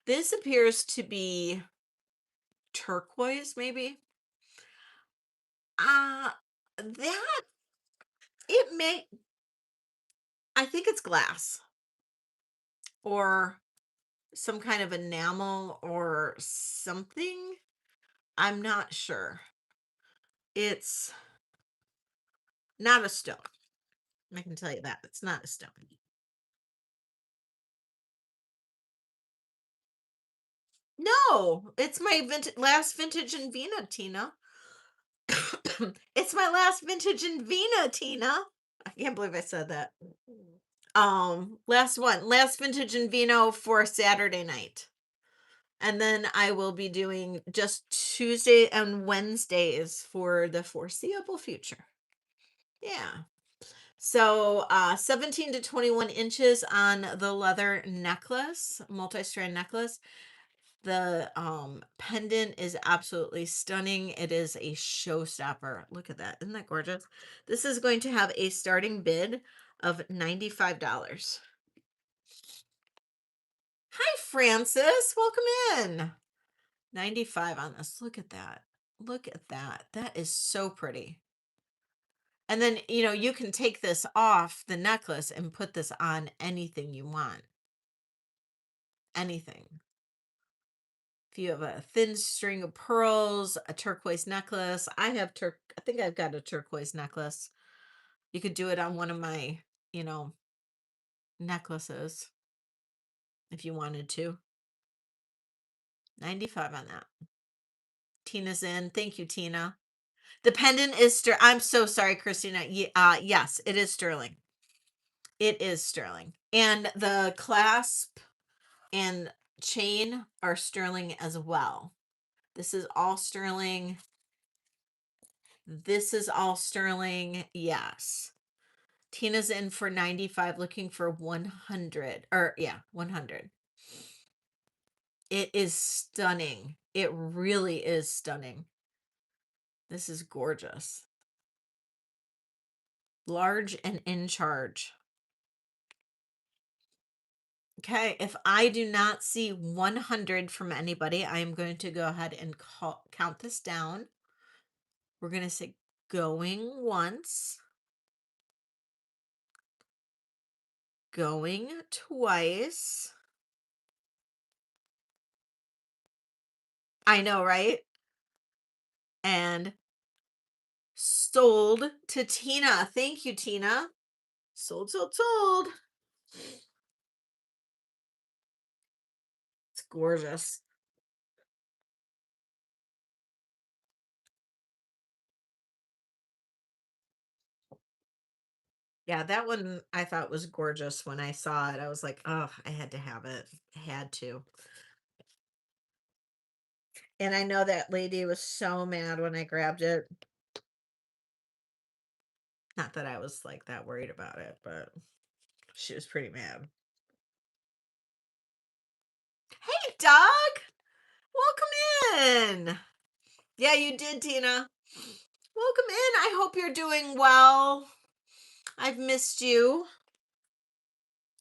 This appears to be turquoise, maybe. That it may, I think it's glass or some kind of enamel or something. I'm not sure. It's not a stone. I can tell you that. It's not a stone. No, it's my last vintage in Vina, Tina. It's my last vintage in Vina, Tina. I can't believe I said that. Last vintage in Vino for Saturday night. And then I will be doing just Tuesday and Wednesdays for the foreseeable future. Yeah. So 17 to 21 inches on the leather necklace, multi-strand necklace. The pendant is absolutely stunning. It is a showstopper. Look at that. Isn't that gorgeous? This is going to have a starting bid of $95. Hi, Francis. Welcome in. 95 on this. Look at that. Look at that. That is so pretty. And then, you can take this off the necklace and put this on anything you want. Anything. If you have a thin string of pearls, a turquoise necklace, I think I've got a turquoise necklace. You could do it on one of my, you know, necklaces if you wanted to. 95 on that. Tina's in. Thank you, Tina. The pendant is I'm so sorry, Christina. Yes, it is sterling. It is sterling. And the clasp and chain are sterling as well. This is all sterling. This is all sterling. Yes. Tina's in for 95, looking for 100. Or yeah, 100. It is stunning. It really is stunning. This is gorgeous. Large and in charge. Okay, if I do not see 100 from anybody, I am going to go ahead and count this down. We're going to say going once, going twice. I know, right? And sold to Tina. Thank you, Tina. Sold, sold, sold. It's gorgeous. Yeah, that one I thought was gorgeous when I saw it. I was like, oh, I had to have it. I had to. And I know that lady was so mad when I grabbed it. Not that I was like that worried about it, but she was pretty mad. Hey, Doug! Welcome in. Yeah, you did, Tina. Welcome in. I hope you're doing well. I've missed you.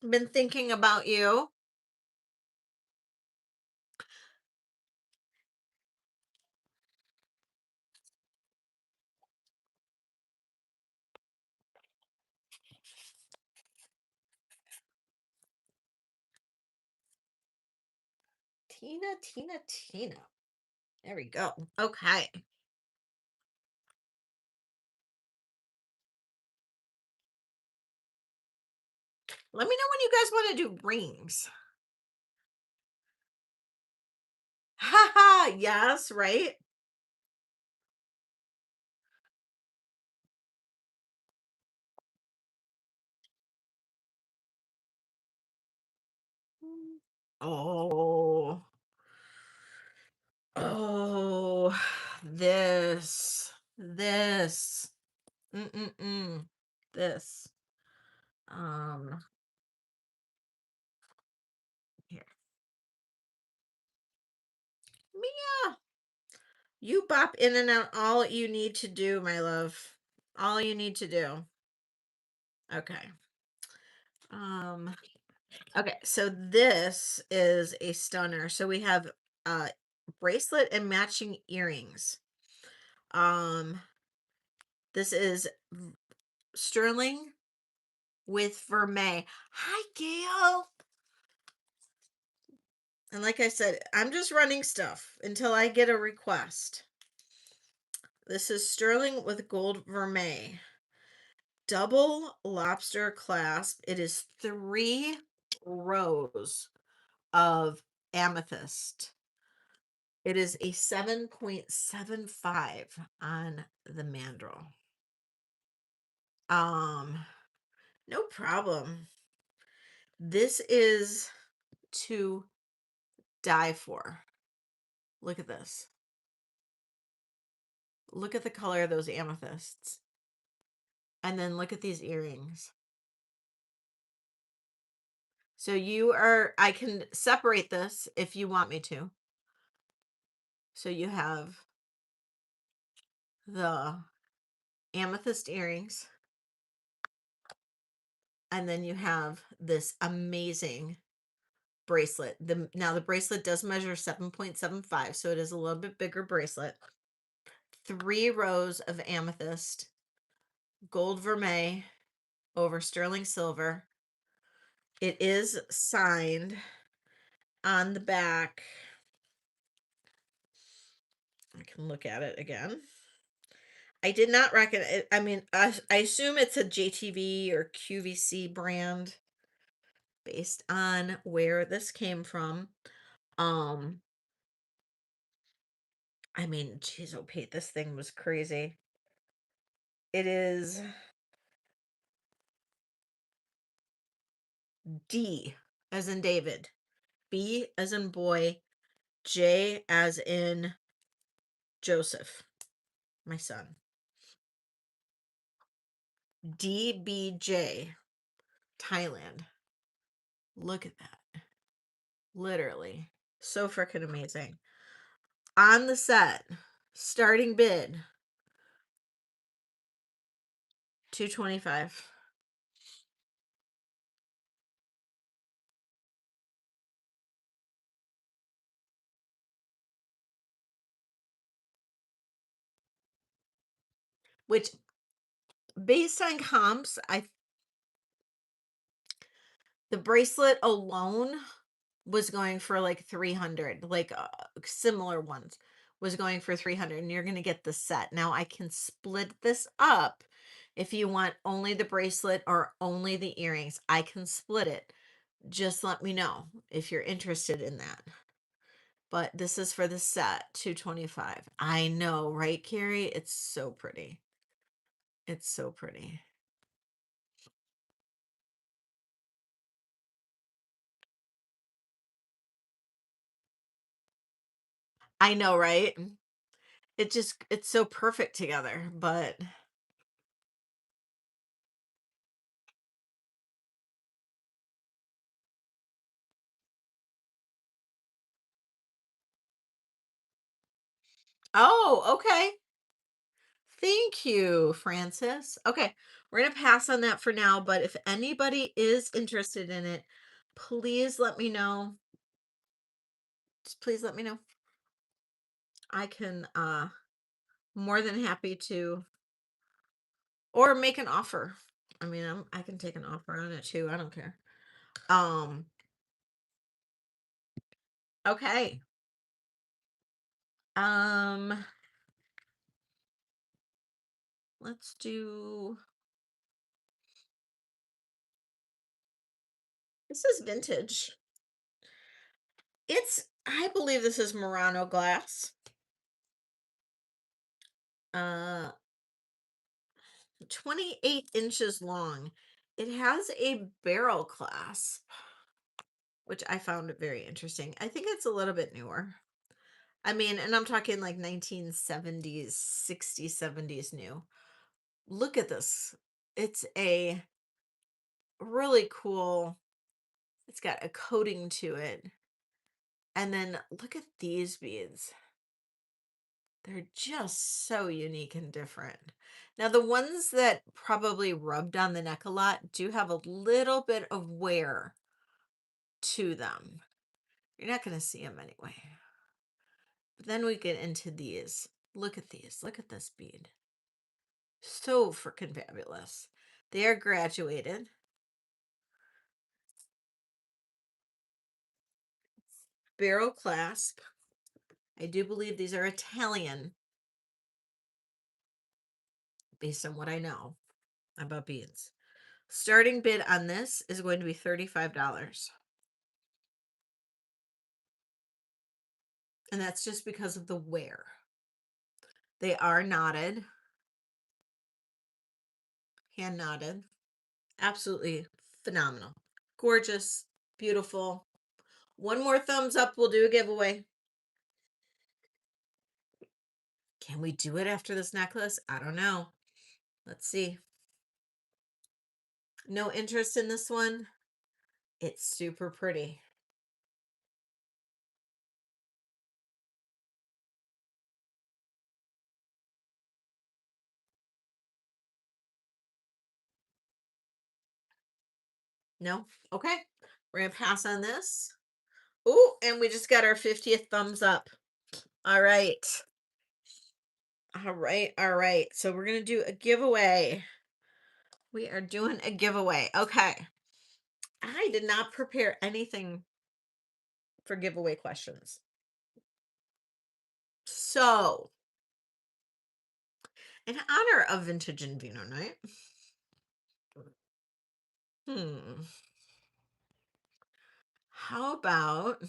Been thinking about you. Tina, Tina, Tina. There we go. Okay. Let me know when you guys want to do rings. Haha, yes, right? Oh, oh, this, mm-mm-mm, this, um, here. Mia, you bop in and out all you need to do, my love. All you need to do. Okay. Um, okay, so this is a stunner. So we have bracelet and matching earrings. Um, this is sterling with vermeil. Hi, Gail. And like I said, I'm just running stuff until I get a request. This is sterling with gold vermeil. Double lobster clasp. It is 3 rows of amethyst. It is a 7.75 on the mandrel. No problem. This is to die for. Look at this. Look at the color of those amethysts. And then look at these earrings. So I can separate this if you want me to. So you have the amethyst earrings. And then you have this amazing bracelet. Now the bracelet does measure 7.75, so it is a little bit bigger bracelet. 3 rows of amethyst, gold vermeil over sterling silver. It is signed on the back. I can look at it again. I did not recognize it. I mean, I assume it's a JTV or QVC brand based on where this came from. Um, I mean, geez, oh Pete, this thing was crazy. It is D as in David, B as in boy, J as in Joseph, my son. DBJ, Thailand. Look at that. Literally. So freaking amazing. On the set, starting bid 225. Which, based on comps, I the bracelet alone was going for like 300, like similar ones was going for 300, and you're going to get the set. Now I can split this up if you want only the bracelet or only the earrings. I can split it. Just let me know if you're interested in that. But this is for the set, 225. I know, right, Carrie? It's so pretty. It's so pretty. I know, right? It's so perfect together, but oh, okay. Thank you, Francis. Okay, we're gonna pass on that for now, but if anybody is interested in it, please let me know. Just please let me know. I can more than happy to, or make an offer. I mean, I can take an offer on it too. I don't care. Um, okay. Um, let's do, this is vintage. I believe this is Murano glass. Uh 28 inches long. It has a barrel clasp, which I found very interesting. I think it's a little bit newer. I mean, and I'm talking like 1970s, 60s, 70s new. Look at this. It's a really cool, it's got a coating to it. And then look at these beads. They're just so unique and different. Now, the ones that probably rubbed on the neck a lot do have a little bit of wear to them. You're not going to see them anyway. But then we get into these. Look at these. Look at this bead. So freaking fabulous. They are graduated. Barrel clasp. I do believe these are Italian based on what I know about beads. Starting bid on this is going to be $35. And that's just because of the wear. They are knotted, hand knotted. Absolutely phenomenal. Gorgeous, beautiful. One more thumbs up, we'll do a giveaway. Can we do it after this necklace? I don't know. Let's see. No interest in this one? It's super pretty. No? Okay. We're going to pass on this. Oh, and we just got our 50th thumbs up. All right. All right. All right. So we're going to do a giveaway. We are doing a giveaway. Okay. I did not prepare anything for giveaway questions. So, in honor of Vintage and Vino Night, hmm, how about,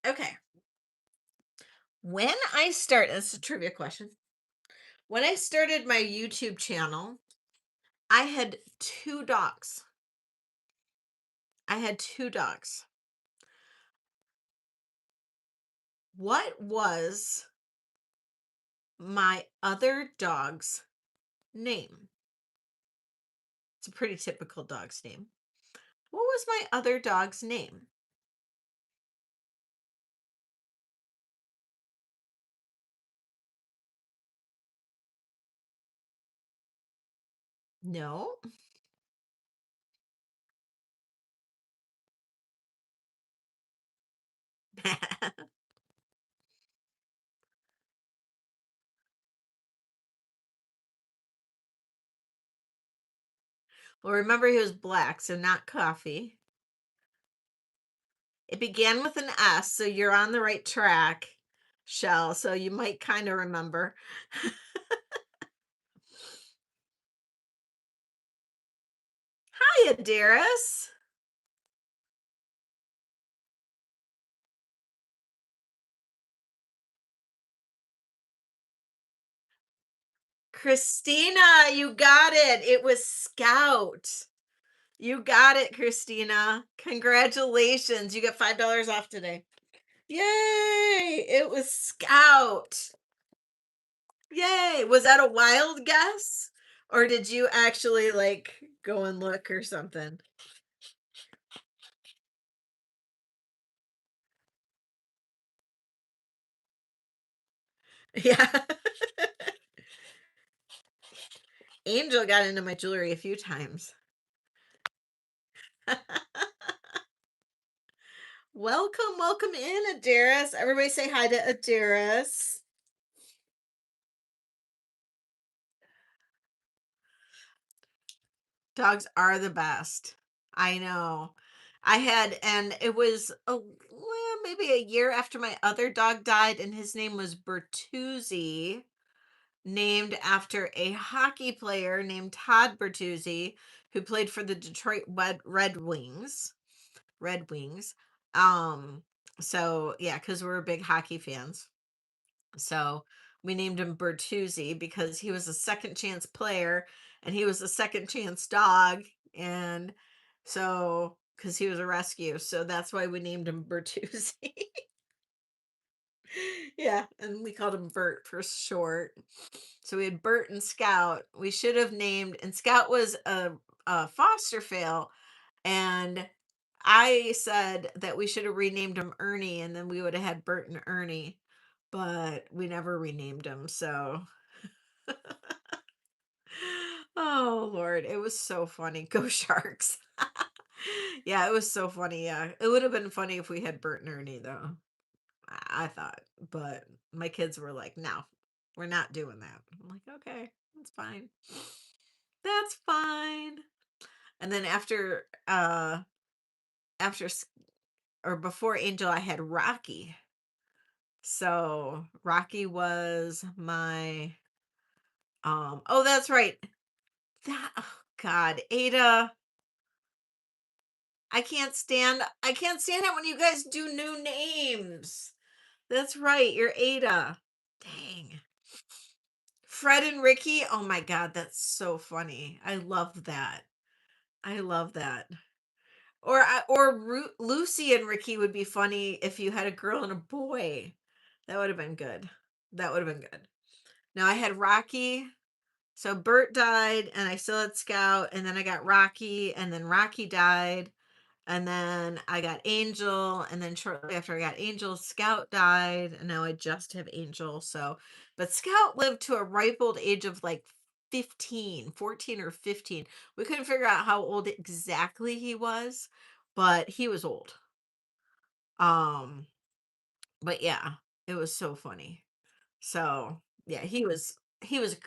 okay, when I start, this is a trivia question. When I started my YouTube channel, I had two dogs. I had two dogs. What was my other dog's name? It's a pretty typical dog's name. What was my other dog's name? No. Well, remember he was black, so not coffee. It began with an S, so you're on the right track, Shell. So you might kind of remember. Hiya, Darius. Christina, you got it. It was Scout. You got it, Christina. Congratulations. You get $5 off today. Yay! It was Scout. Yay! Was that a wild guess? Or did you actually like go and look or something? Yeah. Angel got into my jewelry a few times. Welcome, welcome in, Adaris. Everybody say hi to Adaris. Dogs are the best. I know. And it was maybe a year after my other dog died, and his name was Bertuzzi, named after a hockey player named Todd Bertuzzi, who played for the Detroit Red Wings. Red Wings. Um, so yeah, because we're big hockey fans. So we named him Bertuzzi because he was a second chance player and he was a second chance dog. And so, because he was a rescue. So that's why we named him Bertuzzi. Yeah. And we called him Bert for short. So we had Bert and Scout. We should have named, and Scout was a foster fail. And I said that we should have renamed him Ernie and then we would have had Bert and Ernie, but we never renamed him. So, oh Lord, it was so funny. Go Sharks. Yeah, it was so funny. Yeah, it would have been funny if we had Bert and Ernie, though. I thought, but my kids were like, no, we're not doing that. I'm like, okay, that's fine. That's fine. And then after or before Angel, I had Rocky. So Rocky was my oh, that's right. That, oh God, Ada. I can't stand it when you guys do new names. That's right, you're Ada. Dang. Fred and Ricky. Oh my God, that's so funny. I love that. I love that. Or Lucy and Ricky would be funny if you had a girl and a boy. That would have been good. That would have been good. Now I had Rocky. So Bert died, and I still had Scout, and then I got Rocky, and then Rocky died, and then I got Angel, and then shortly after I got Angel, Scout died, and now I just have Angel. So, but Scout lived to a ripe old age of like 15, 14 or 15. We couldn't figure out how old exactly he was, but he was old. Um, but yeah, it was so funny. So, yeah, he was a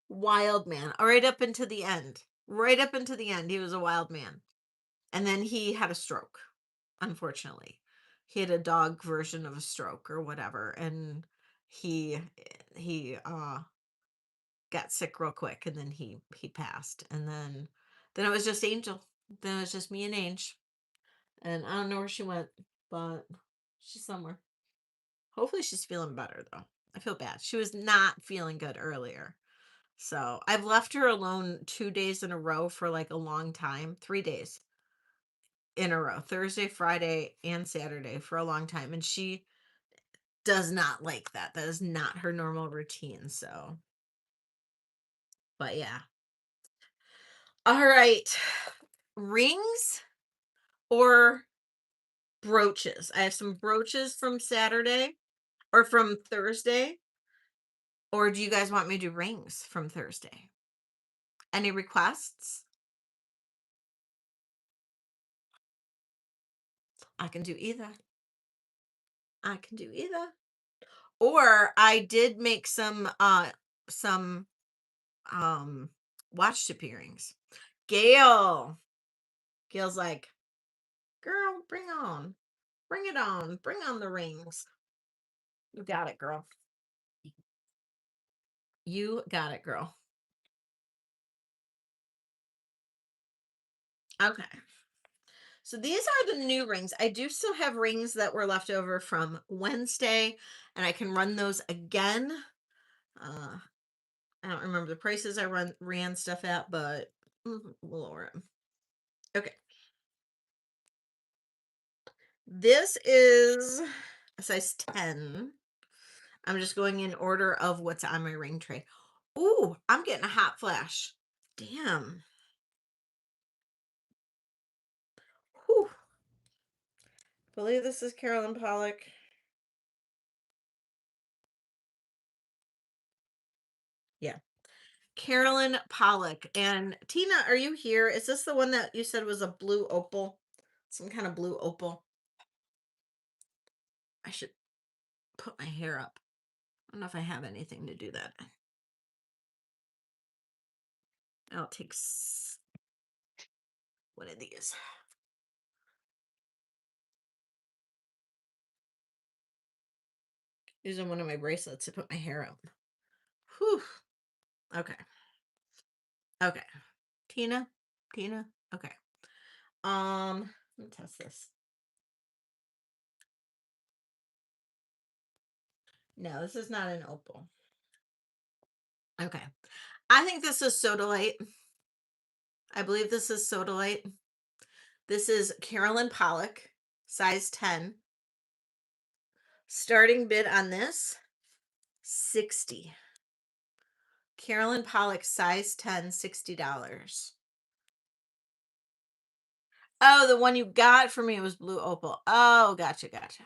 wild man. Right up into the end. Right up into the end, he was a wild man. And then he had a stroke, unfortunately. He had a dog version of a stroke or whatever, and he he got sick real quick, and then he passed. And then it was just Angel. Then it was just me and Ange. And I don't know where she went, but she's somewhere. Hopefully she's feeling better though. I feel bad. She was not feeling good earlier. So I've left her alone 2 days in a row for like a long time, 3 days in a row, Thursday, Friday, and Saturday for a long time. And she does not like that. That is not her normal routine. So, but yeah. All right. Rings or brooches? I have some brooches from Saturday or from Thursday. Or do you guys want me to do rings from Thursday? Any requests? I can do either. I can do either. Or I did make some um watch tip earrings. Gail. Gail's like, girl, bring on. Bring it on. Bring on the rings. You got it, girl. You got it, girl. Okay. So these are the new rings. I do still have rings that were left over from Wednesday, and I can run those again. Uh, I don't remember the prices I ran stuff at, but we'll lower them. Okay. This is a size 10. I'm just going in order of what's on my ring tray. Ooh, I'm getting a hot flash. Damn. Whew. Believe this is Carolyn Pollock. Yeah. Carolyn Pollock. And Tina, are you here? Is this the one that you said was a blue opal? Some kind of blue opal. I should put my hair up. I don't know if I have anything to do that. I'll take one of these. Using one of my bracelets to put my hair up. Whew. Okay. Okay. Tina? Tina? Okay. Let me test this. No, this is not an opal. Okay. I think this is sodalite. I believe this is sodalite. This is Carolyn Pollock, size 10. Starting bid on this, 60. Carolyn Pollock, size 10, $60. Oh, the one you got for me was blue opal. Oh, gotcha, gotcha.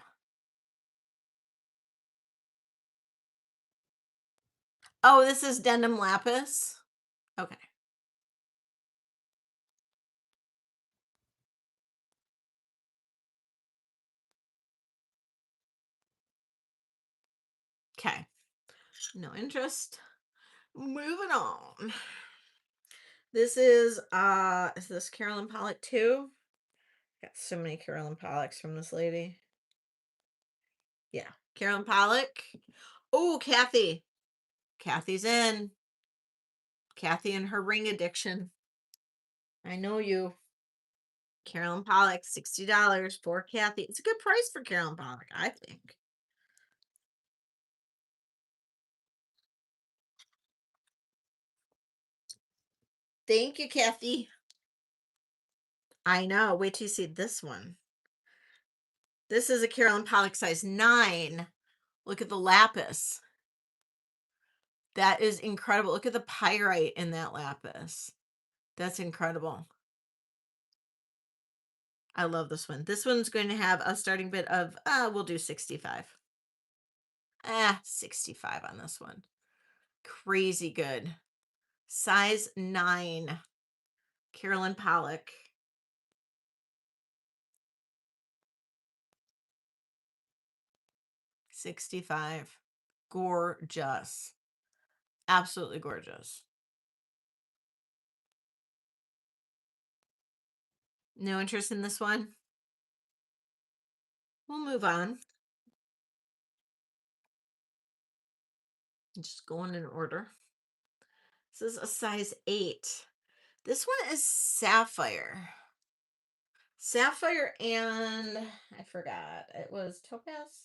Oh, this is denim lapis. Okay. Okay. No interest. Moving on. Is this Carolyn Pollock too? Got so many Carolyn Pollocks from this lady. Yeah. Carolyn Pollock. Oh, Kathy. Kathy's in. Kathy and her ring addiction. I know you. Carolyn Pollock, $60 for Kathy. It's a good price for Carolyn Pollock, I think. Thank you, Kathy. I know. Wait till you see this one. This is a Carolyn Pollock size 9. Look at the lapis. That is incredible. Look at the pyrite in that lapis. That's incredible. I love this one. This one's going to have a starting bid of, we'll do 65. 65 on this one. Crazy good. Size 9. Carolyn Pollock. $65. Gorgeous. Absolutely gorgeous. No interest in this one? We'll move on. Just going in order. This is a size 8. This one is sapphire. Sapphire and I forgot. It was topaz.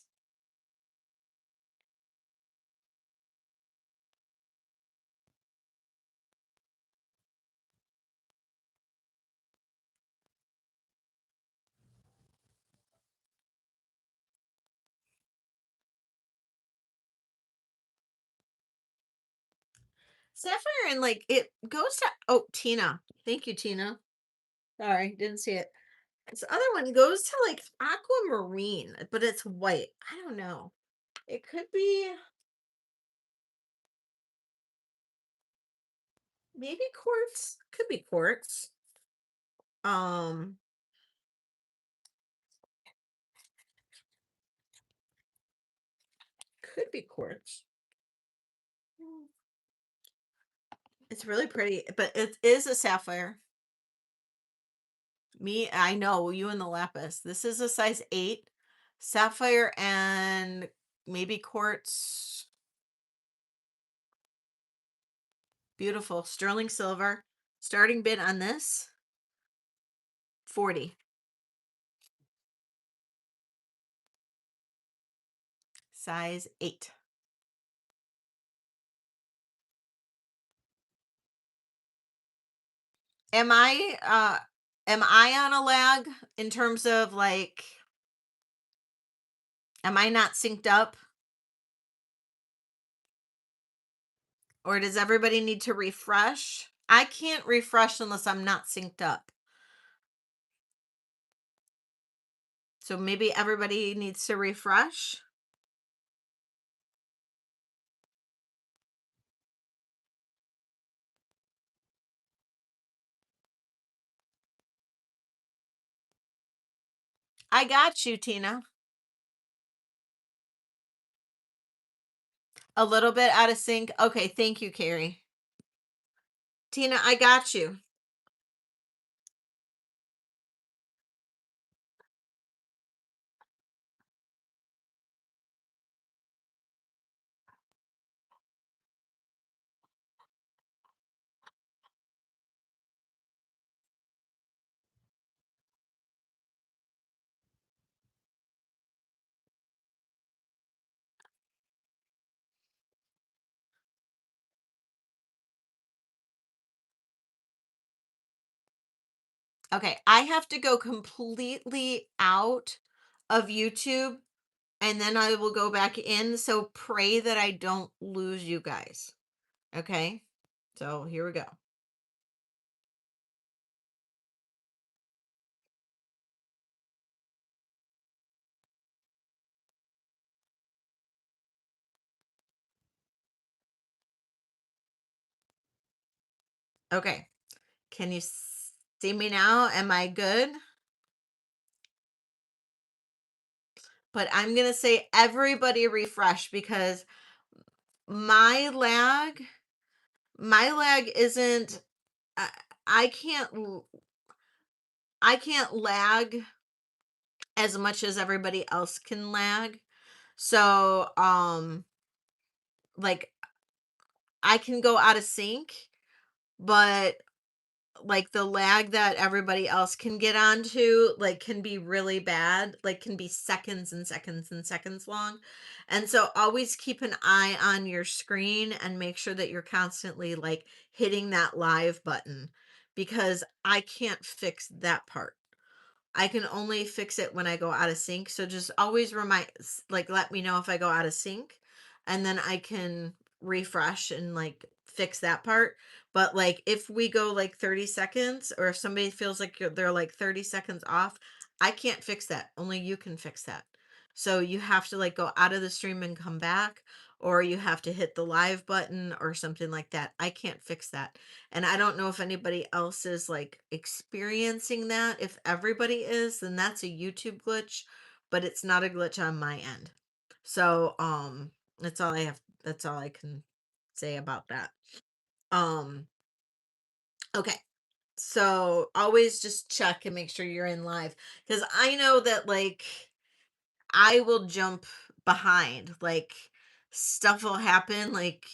Sapphire and like it goes to, oh, Tina. Thank you, Tina. Sorry, didn't see it. This other one goes to like aquamarine, but it's white. I don't know. It could be. Maybe quartz. Could be quartz. Um, could be quartz. Mm, it's really pretty, but it is a sapphire. I know you and the lapis. This is a size 8 sapphire and maybe quartz. Beautiful sterling silver. Starting bid on this 40. Size 8. Am I on a lag in terms of like am I not synced up or does everybody need to refresh? I can't refresh unless I'm not synced up. So maybe everybody needs to refresh. I got you, Tina. A little bit out of sync. Okay, thank you, Carrie. Tina, I got you. Okay, I have to go completely out of YouTube and then I will go back in. So pray that I don't lose you guys. Okay, so here we go. Okay, can you see me now? Am I good? But I'm going to say everybody refresh because my lag, my lag isn't, I, I can't, I can't lag as much as everybody else can lag. So, like I can go out of sync, but like the lag that everybody else can get onto like can be really bad, like can be seconds and seconds and seconds long. And so always keep an eye on your screen and make sure that you're constantly like hitting that live button because I can't fix that part. I can only fix it when I go out of sync. So just always like, let me know if I go out of sync and then I can refresh and like fix that part. But like, if we go like 30 seconds or if somebody feels like they're like 30 seconds off, I can't fix that. Only you can fix that. So you have to like go out of the stream and come back, or you have to hit the live button or something like that. I can't fix that. And I don't know if anybody else is like experiencing that. If everybody is, then that's a YouTube glitch, but it's not a glitch on my end. So, that's all I can say about that. Um, okay. So always just check and make sure you're in live because I know that like I will jump behind. Like stuff will happen, like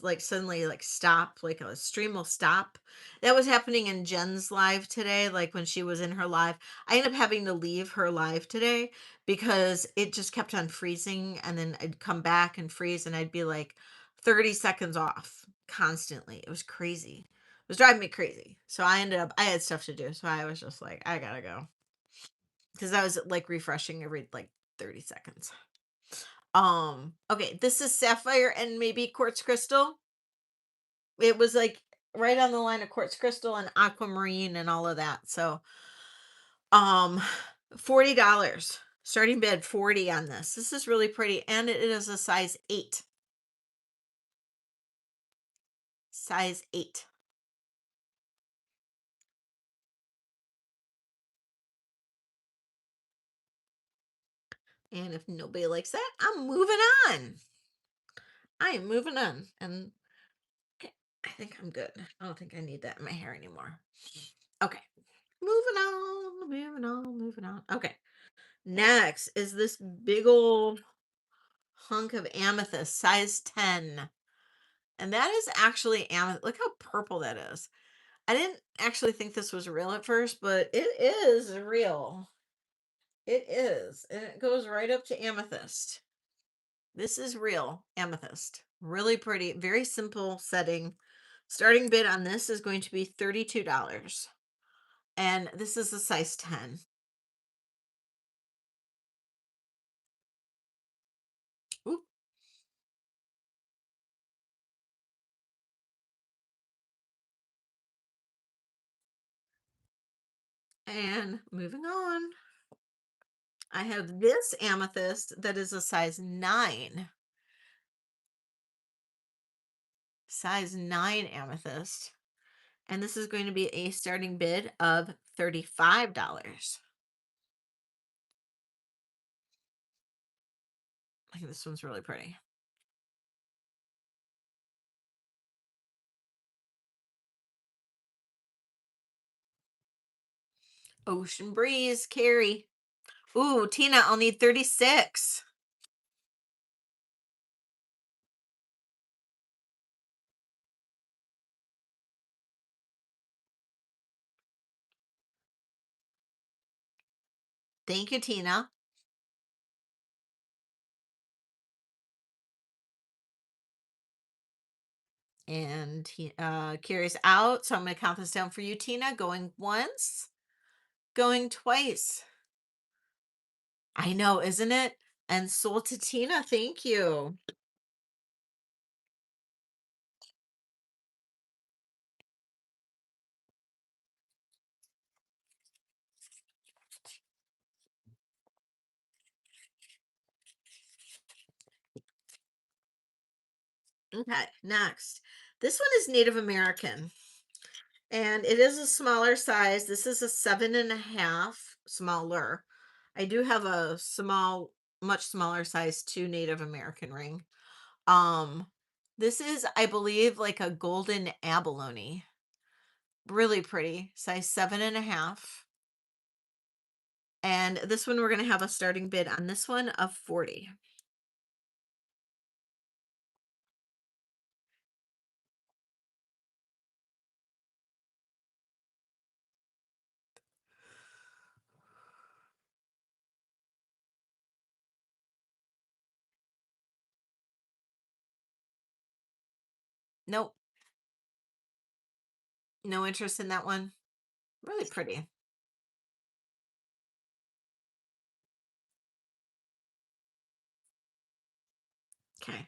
like suddenly like stop, like a stream will stop. That was happening in Jen's live today, like when she was in her live. I ended up having to leave her live today because it just kept on freezing and then I'd come back and freeze and I'd be like 30 seconds off constantly. It was crazy. It was driving me crazy. So I had stuff to do. So I was just like, I gotta go because I was like refreshing every like 30 seconds. Okay, this is sapphire and maybe quartz crystal. It was like right on the line of quartz crystal and aquamarine and all of that. So, um, $40. Starting bid 40 on this. This is really pretty and it is a size 8. Size 8. And if nobody likes that, I'm moving on. I am moving on. And okay, I think I'm good. I don't think I need that in my hair anymore. Okay. Moving on, moving on, moving on. Okay. Next is this big old hunk of amethyst, size 10. And that is actually amethyst. Look how purple that is. I didn't actually think this was real at first, but it is real. It is. And it goes right up to amethyst. This is real amethyst. Really pretty, very simple setting. Starting bid on this is going to be $32. And this is a size 10. Ooh, and moving on. I have this amethyst that is a size 9. Size 9 amethyst. And this is going to be a starting bid of $35. I think this one's really pretty. Ocean breeze, Carrie. Ooh, Tina, I'll need 36. Thank you, Tina. And Carrie's out. So I'm going to count this down for you, Tina. Going once, going twice. I know, isn't it? And sold to Tina. Thank you. Okay, next. This one is Native American. And it is a smaller size. This is a 7.5, smaller. I do have a small, much smaller size 2 Native American ring. Um, this is, I believe, like a golden abalone. Really pretty, size 7.5. And this one, we're gonna have a starting bid on this one of 40. Nope, no interest in that one. Really pretty. Okay.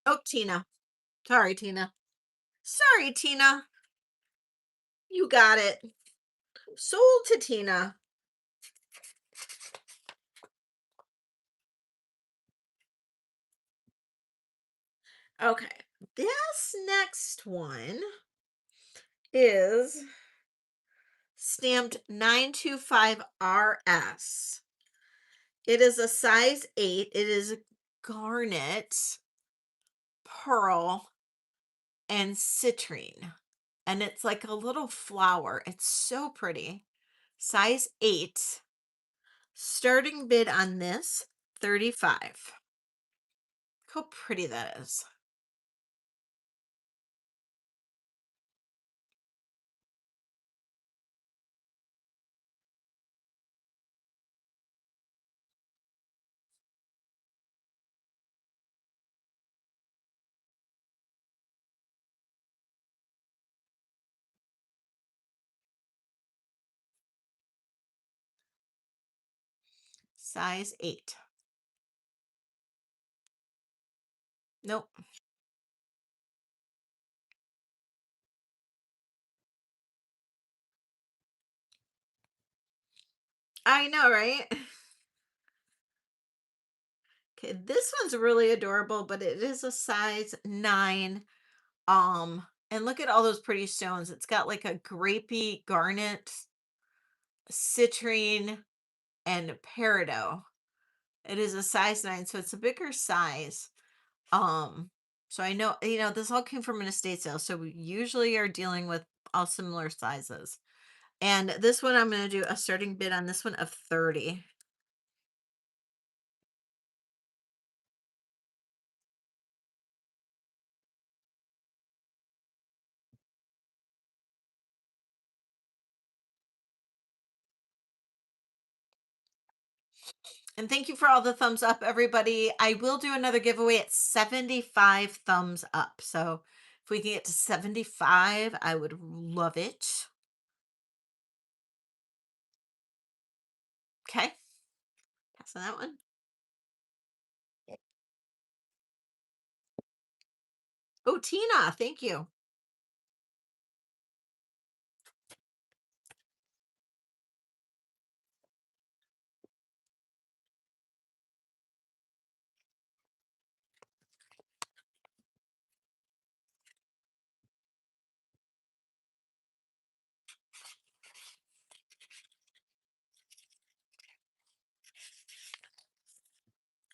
Oh, Tina. Sorry, Tina. Sorry, Tina. You got it. Sold to Tina. Okay. This next one is stamped 925RS. It is a size 8. It is garnet, pearl, and citrine. And it's like a little flower. It's so pretty. Size 8. Starting bid on this, 35. How pretty that is. Size 8. Nope. I know, right? Okay, this one's really adorable, but it is a size 9. And look at all those pretty stones. It's got like a grapey garnet, citrine, and peridot. It is a size 9, so it's a bigger size. Um, so I know, this all came from an estate sale, so we usually are dealing with all similar sizes. And this one, I'm gonna do a starting bid on this one of 30. And thank you for all the thumbs up, everybody. I will do another giveaway at 75 thumbs up. So if we can get to 75, I would love it. Okay, pass on that one. Oh, Tina, thank you.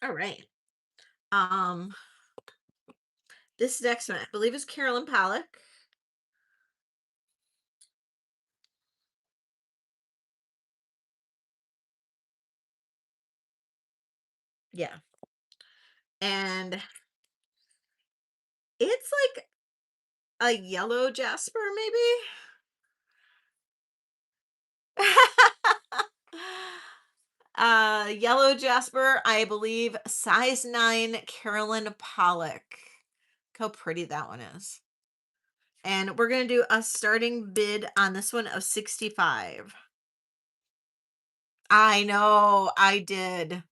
All right. Um, this next one, I believe, is Carolyn Pollock. Yeah. And it's like a yellow jasper, maybe? Yellow jasper, I believe, size 9, Carolyn Pollock. Look how pretty that one is. And we're gonna do a starting bid on this one of 65. I know, I did.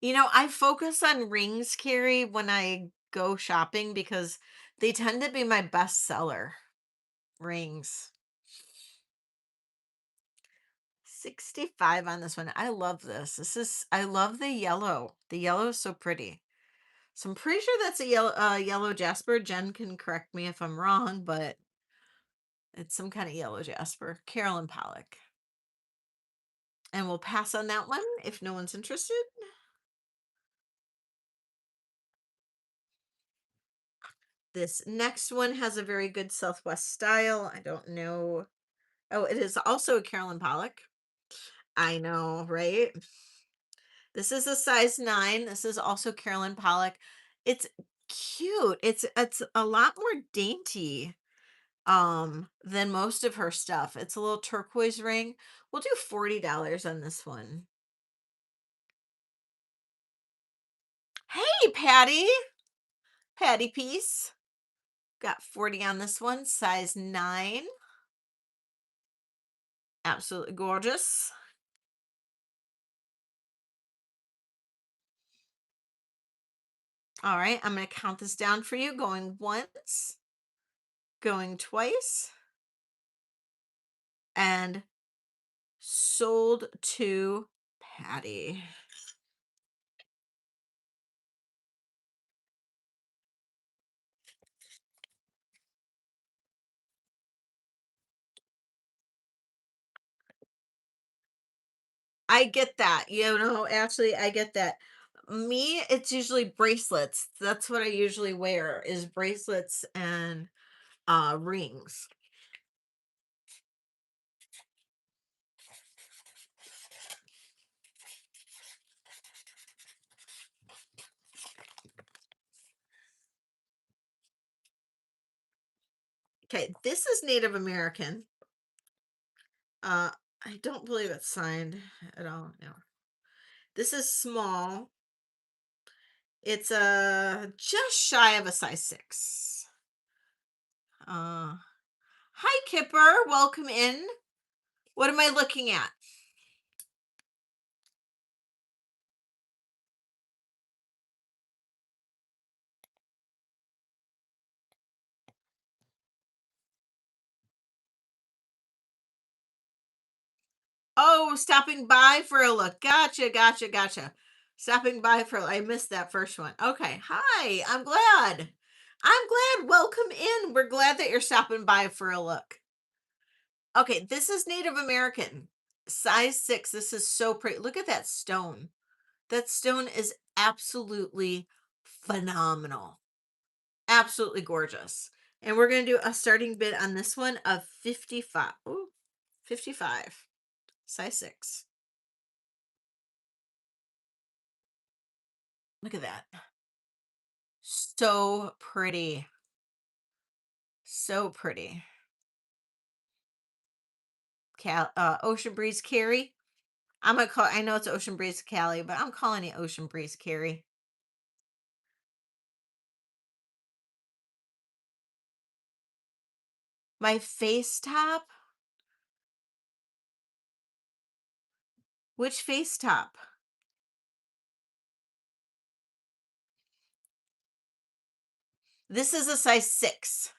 I focus on rings, Carrie, when I go shopping because they tend to be my best seller. Rings. 65 on this one. I love this. I love the yellow. The yellow is so pretty. So I'm pretty sure that's a yellow jasper. Jen can correct me if I'm wrong, but it's some kind of yellow jasper. Carolyn Pollock. And we'll pass on that one if no one's interested. This next one has a very good Southwest style. I don't know. Oh, it is also a Carolyn Pollock. I know, right? This is a size 9. This is also Carolyn Pollock. It's cute. It's a lot more dainty than most of her stuff. It's a little turquoise ring. We'll do $40 on this one. Hey, Patty. Patty piece. Got 40 on this one, size 9. Absolutely gorgeous. All right, I'm going to count this down for you. Going once, going twice, and sold to Patty. I get that. Actually, I get that. Me, it's usually bracelets. That's what I usually wear is bracelets and rings. Okay, this is Native American. Uh I don't believe it's signed at all. No. This is small. It's just shy of a size 6. Uh Hi Kipper, welcome in. What am I looking at? Oh, stopping by for a look. Gotcha, gotcha, gotcha. Stopping by for I missed that first one. Okay. Hi. I'm glad. I'm glad. Welcome in. we're glad that you're stopping by for a look. Okay, this is Native American. Size 6. This is so pretty. Look at that stone. That stone is absolutely phenomenal. Absolutely gorgeous. And we're going to do a starting bid on this one of 55. Ooh, 55. Size 6. Look at that. So pretty. So pretty. Ocean Breeze Carry. I'm gonna call. I know it's Ocean Breeze Cali, but I'm calling it Ocean Breeze Carry. My face top. Which face top? This is a size 6.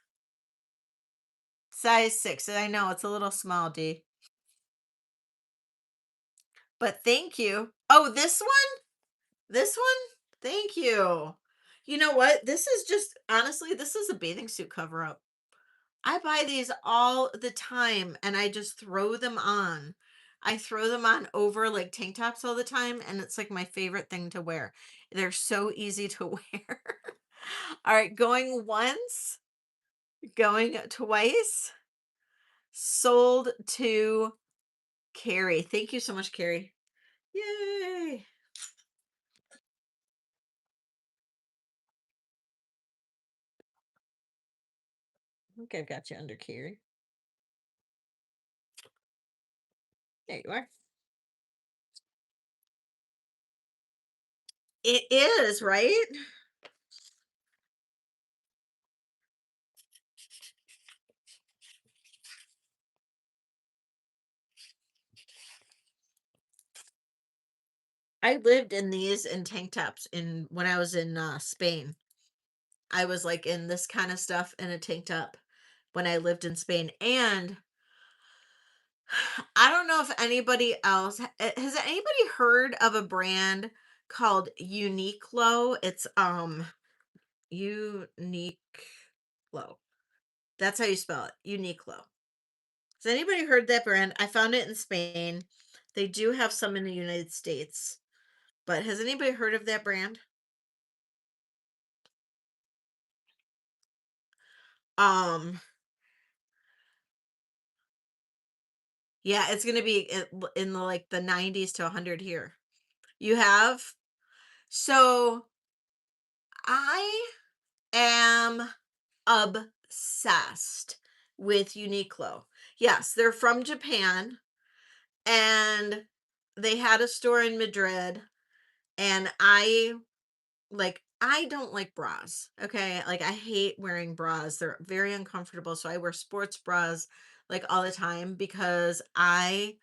Size 6. And I know it's a little small, D. But thank you. Oh, this one? This one? Thank you. You know what? This is just honestly, this is a bathing suit cover up. I buy these all the time and I just throw them on. I throw them on over like tank tops all the time, and it's like my favorite thing to wear. They're so easy to wear. All right, going once, going twice, sold to Carrie. Thank you so much, Carrie. Yay. I think I've got you under Carrie. There you are. It is, right? I lived in these in tank tops in when I was in Spain. I was like in this kind of stuff in a tank top when I lived in Spain. And I don't know if anybody else has anybody heard of a brand called Uniqlo? It's Uniqlo. That's how you spell it. Uniqlo. Has anybody heard that brand? I found it in Spain. They do have some in the United States. But has anybody heard of that brand? Um, yeah, it's gonna be in the like the 90s to 100 here. You have? So I am obsessed with Uniqlo. Yes, they're from Japan and they had a store in Madrid, and I don't like bras. Okay? Like I hate wearing bras. They're very uncomfortable, so I wear sports bras like all the time because I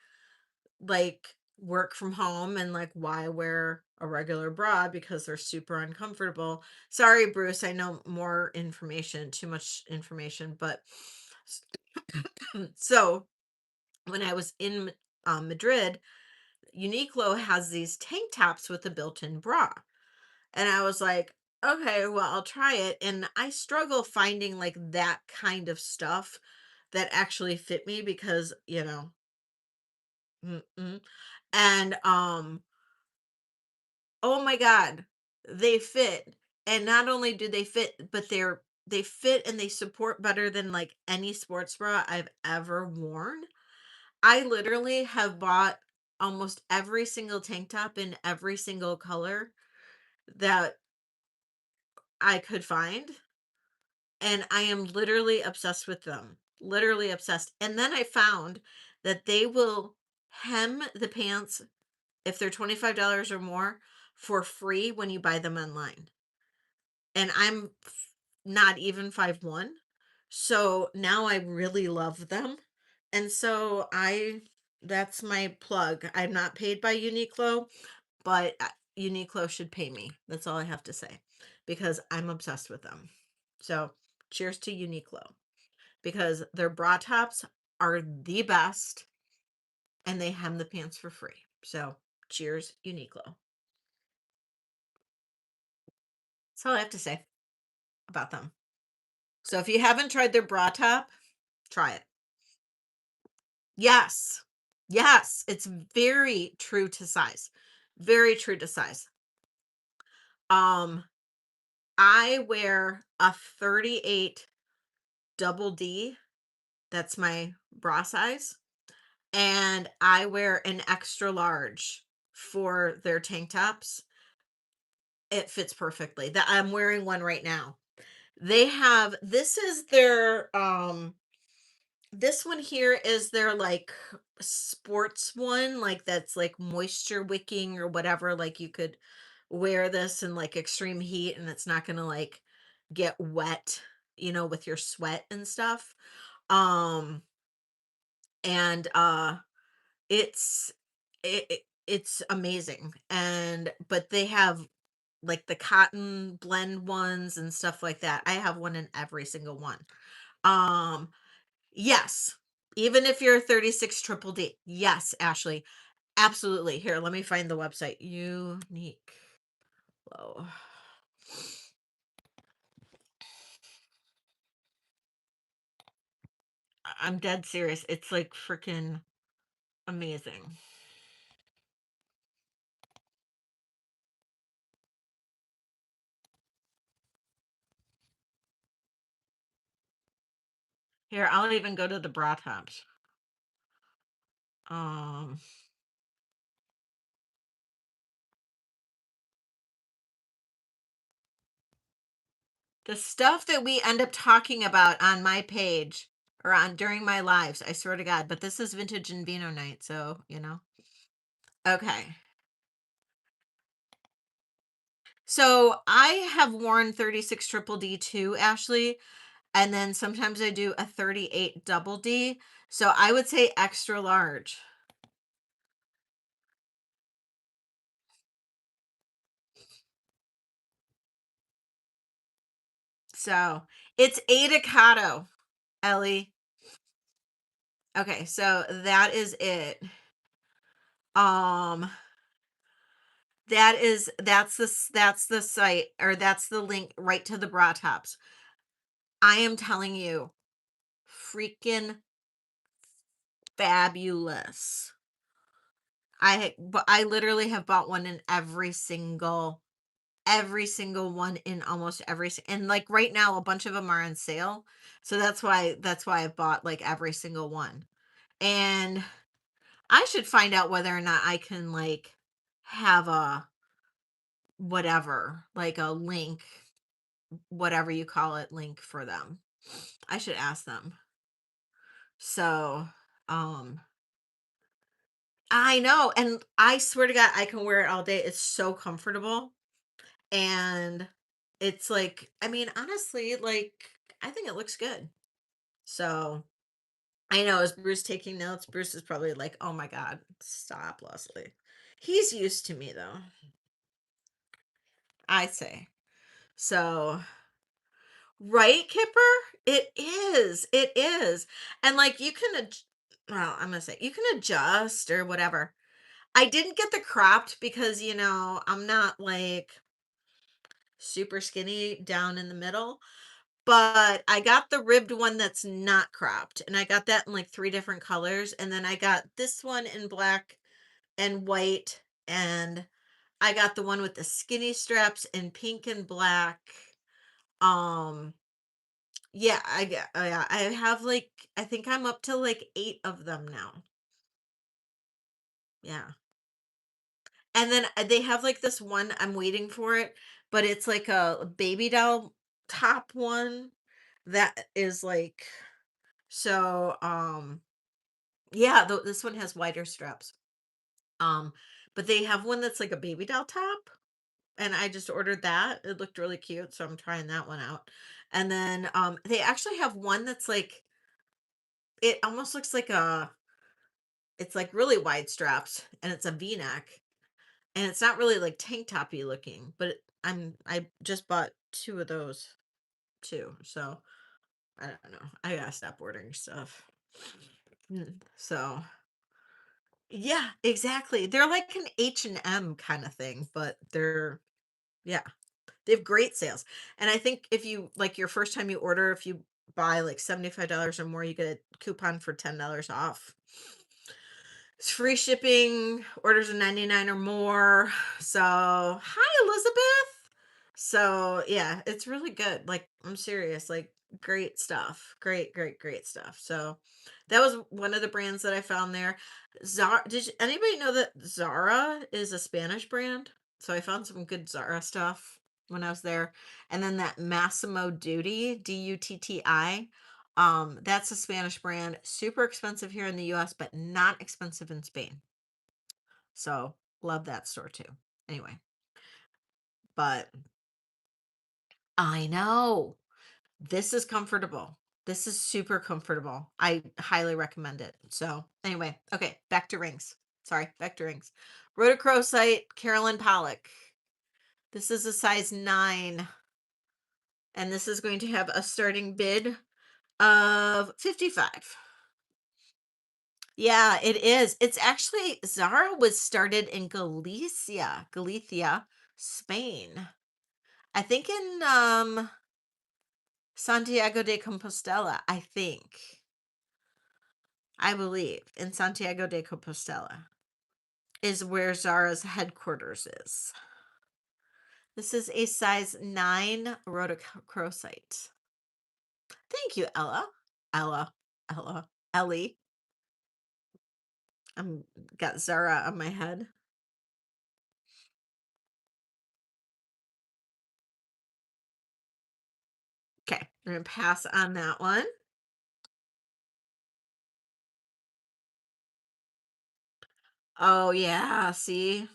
like work from home, and like why wear a regular bra because they're super uncomfortable. Sorry, Bruce, I know more information, too much information, but so when I was in Madrid, Uniqlo has these tank tops with a built-in bra. And I was like, okay, well, I'll try it. And I struggle finding like that kind of stuff that actually fit me because, mm-mm. And oh my God, they fit. And not only do they fit, but they fit and they support better than like any sports bra I've ever worn. I literally have bought almost every single tank top in every single color that I could find. And I am literally obsessed with them. Literally obsessed. And then I found that they will hem the pants if they're $25 or more for free when you buy them online. And not even 5'1". So now I really love them. And so that's my plug. I'm not paid by Uniqlo, but Uniqlo should pay me. That's all I have to say because I'm obsessed with them. So cheers to Uniqlo because their bra tops are the best and they hem the pants for free. So cheers, Uniqlo. That's all I have to say about them. So if you haven't tried their bra top, try it. Yes. Yes, it's very true to size. Very true to size. Um, I wear a 38 double D. That's my bra size. And I wear an extra large for their tank tops. It fits perfectly. That I'm wearing one right now. They have this is their this one here is their like sports one, like that's like moisture wicking or whatever. Like you could wear this in like extreme heat and it's not gonna like get wet, with your sweat and stuff. Um and it's it's amazing. And but they have like the cotton blend ones and stuff like that. I have one in every single one. Um yes. Even if you're 36 triple D. Yes, Ashley. Absolutely. Here, let me find the website. Unique. Low. I'm dead serious. It's like freaking amazing. Here, I'll even go to the bra tops. Um, the stuff that we end up talking about on my page or on during my lives, I swear to God, but this is vintage and Vino night, so. Okay. So I have worn 36 triple D too, Ashley, and then sometimes I do a 38 double D. So I would say extra large. So it's avocado, Ellie. Okay, so that is it. Um, that's the site or that's the link right to the bra tops. I am telling you, freaking fabulous. But I literally have bought one in every single one in almost and like right now a bunch of them are on sale. So that's why I bought like every single one. And I should find out whether or not I can like have a whatever, like a link, whatever you call it, link for them. I should ask them. So, um I know, and I swear to God I can wear it all day. It's so comfortable. And it's like, I mean, honestly, like I think it looks good. So, I know, is Bruce taking notes? Bruce is probably like, "Oh my God, stop, Leslie." He's used to me though, I say. So, right, Kipper? It is. And like you can well, I'm gonna say you can adjust or whatever. I didn't get the cropped because I'm not like super skinny down in the middle. But I got the ribbed one that's not cropped, and I got that in, like, 3 different colors, and then I got this one in black and white, and I got the one with the skinny straps in pink and black. Um, yeah, yeah, I have, like I think I'm up to, like, 8 of them now. Yeah. And then, they have, like, this one I'm waiting for it, but it's like a baby doll top one that is, like so, yeah, this one has wider straps. Um, but they have one that's like a baby doll top, and I just ordered that. It looked really cute, so I'm trying that one out. And then they actually have one that's like it almost looks like it's like really wide straps and it's a V-neck and it's not really like tank toppy looking, but I just bought two of those too. So I don't know. I gotta stop ordering stuff. So yeah, exactly. They're like an H&M kind of thing, but they're yeah. They have great sales. And I think if you like your first time you order, if you buy like $75 or more, you get a coupon for $10 off. It's free shipping, orders of 99 or more. So, hi, Elizabeth. So, yeah, it's really good. Like, I'm serious. Like, great stuff. Great, great, great stuff. So, that was one of the brands that I found there. Zara, anybody know that Zara is a Spanish brand? So, I found some good Zara stuff when I was there. And then that Massimo Dutti, Dutti, that's a Spanish brand, super expensive here in the US, but not expensive in Spain. So, love that store too. Anyway, but I know this is comfortable. This is super comfortable. I highly recommend it. So, anyway, okay, back to rings. Sorry, back to rings. Rhodochrosite, Carolyn Pollock. This is a size 9, and this is going to have a starting bid of 55. Yeah, it is. It's actually Zara was started in Galicia, Spain. I think in Santiago de Compostela, I think. I believe in Santiago de Compostela is where Zara's headquarters is. This is a size 9 rhodochrosite. Thank you, Ella. Ella. Ella. Ellie. I'm got Zara on my head. Okay, I'm gonna pass on that one. Oh yeah, see?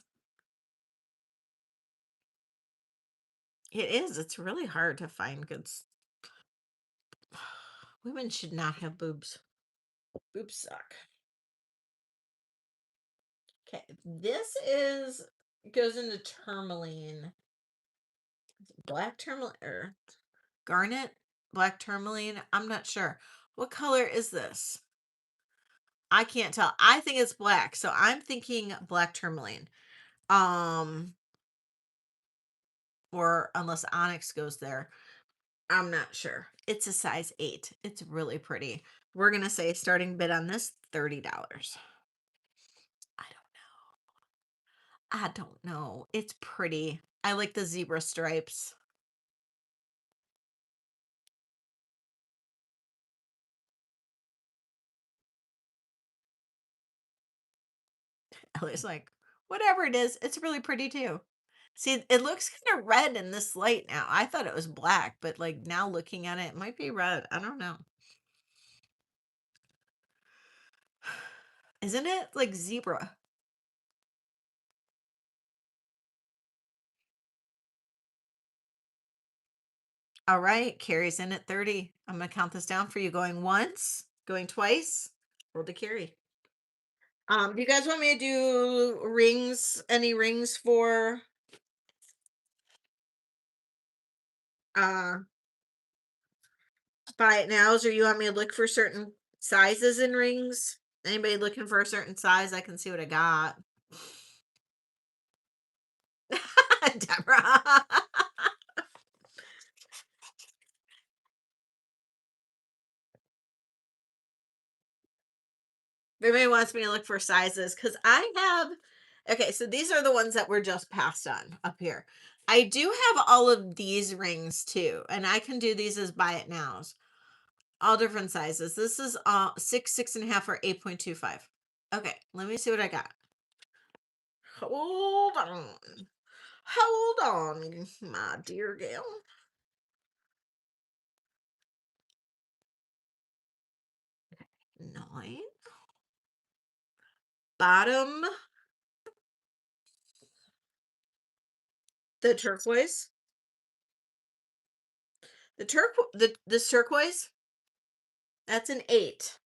It is. It's really hard to find women should not have boobs. Boobs suck. Okay, this is goes into tourmaline. Black tourmaline or garnet? Black tourmaline? I'm not sure. What color is this? I can't tell. I think it's black, so I'm thinking black tourmaline. Um, or unless onyx goes there. I'm not sure. It's a size 8. It's really pretty. We're gonna say starting bid on this $30. I I don't know. It's pretty. I like the zebra stripes. Ellie's like, whatever it is, it's really pretty too. See, it looks kind of red in this light now. I thought it was black, but like now looking at it, it might be red. I don't know. Isn't it like zebra? All right, Carrie's in at 30. I'm gonna count this down for you. Going once, going twice. Roll to Carrie. Do you guys want me to do rings? Any rings for uh buy it nows, or you want me to look for certain sizes in rings? Anybody looking for a certain size? I can see what I got. Deborah. Everybody wants me to look for sizes because I have. Okay, so these are the ones that were just passed on up here. I do have all of these rings too, and I can do these as buy it nows. All different sizes. This is 6, 6.5, or 8.25. Okay, let me see what I got. Hold on. Hold on, my dear gal. Nine. Bottom, the turquoise. This turquoise, that's an 8.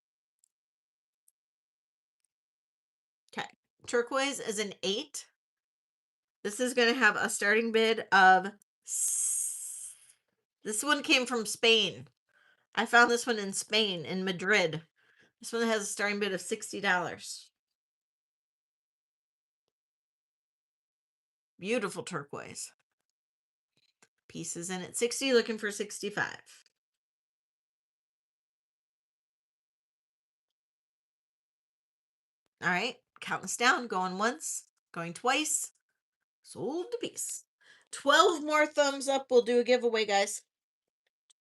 Okay. Turquoise is an 8. This is going to have a starting bid of this one came from Spain. I found this one in Spain, in Madrid. This one has a starting bid of $60. Beautiful turquoise. Pieces in at 60, looking for 65. All right, count us down. Going once, going twice. Sold a piece. 12 more thumbs up. We'll do a giveaway, guys.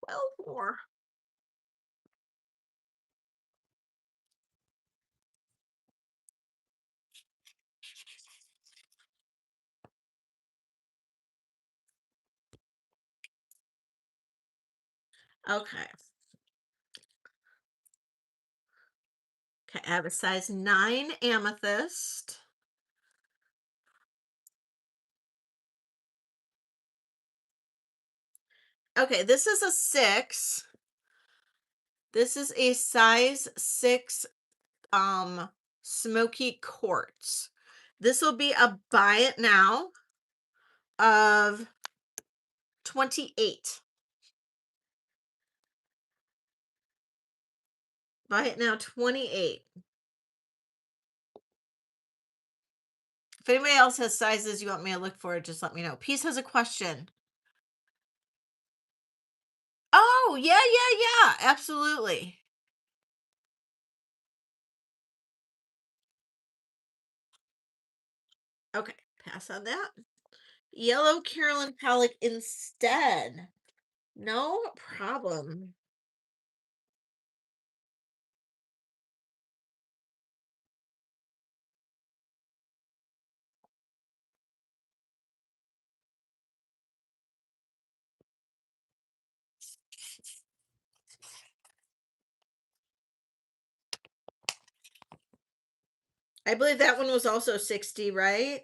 12 more. Okay. Okay, I have a size 9 amethyst. Okay, this is a 6. This is a size 6 smoky quartz. This will be a buy it now of 28. Buy it now 28. If anybody else has sizes you want me to look for, just let me know. Peace has a question. Oh, yeah, yeah, yeah. Absolutely. Okay, pass on that. Yellow Carolyn Pollock instead. No problem. I believe that one was also 60, right?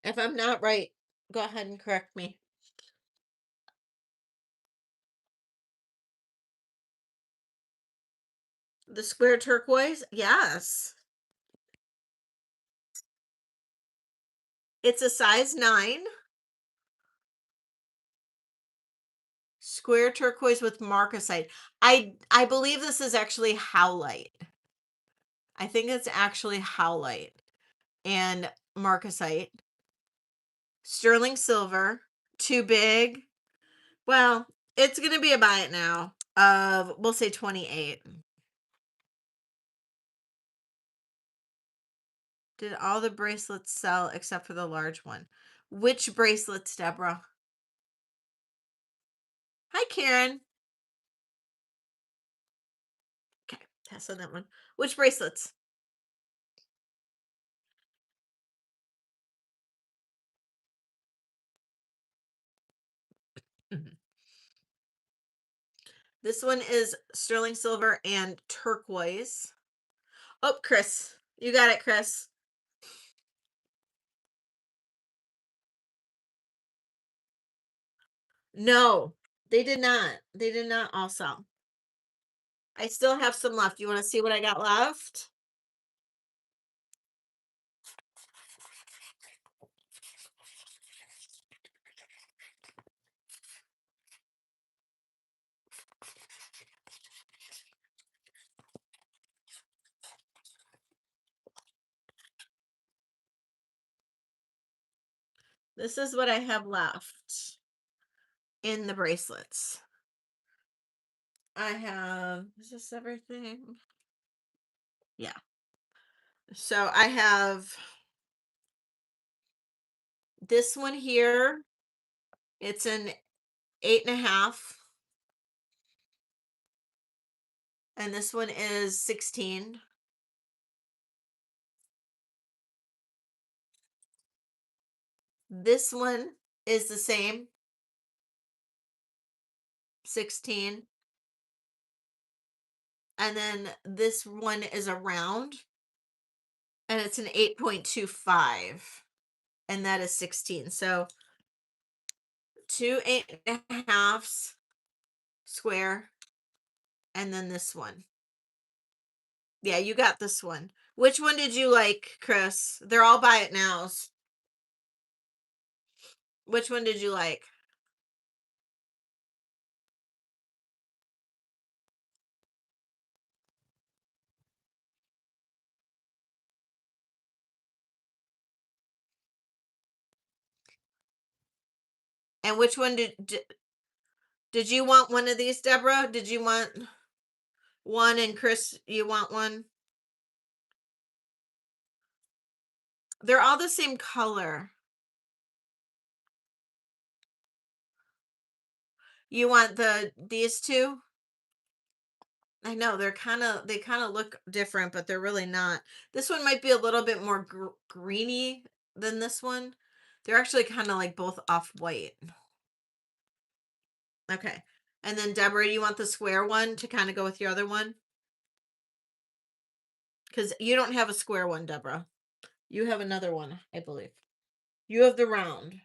If I'm not right, go ahead and correct me. The square turquoise? Yes. It's a size 9. Square turquoise with marcasite. I believe this is actually howlite. I think it's actually howlite and marcasite. Sterling silver. Too big. Well, it's gonna be a buy it now of, we'll say, 28. Did all the bracelets sell except for the large one? Which bracelets, Deborah? Hi, Karen. Okay, pass on that one. Which bracelets? Mhm. This one is sterling silver and turquoise. Oh, Chris. You got it, Chris. No, they did not. They did not all sell. I still have some left. You want to see what I got left? This is what I have left in the bracelets. I have, is this everything? Yeah. So I have this one here. It's an 8.5. And this one is 16. This one is the same, 16. And then this one is a round and it's an 8.25. And that is 16. So 2 8.5s square. And then this one. Yeah, you got this one. Which one did you like, Chris? They're all buy it nows. Which one did you like? And which one did you want one of these, Deborah? Did you want one, and Chris, you want one? They're all the same color. You want these two? I know they kind of look different, but they're really not. This one might be a little bit more greeny than this one. They're actually kind of like both off white. Okay. And then Deborah, you want the square one to kind of go with your other one? Because you don't have a square one, Deborah. You have another one, I believe. You have the round,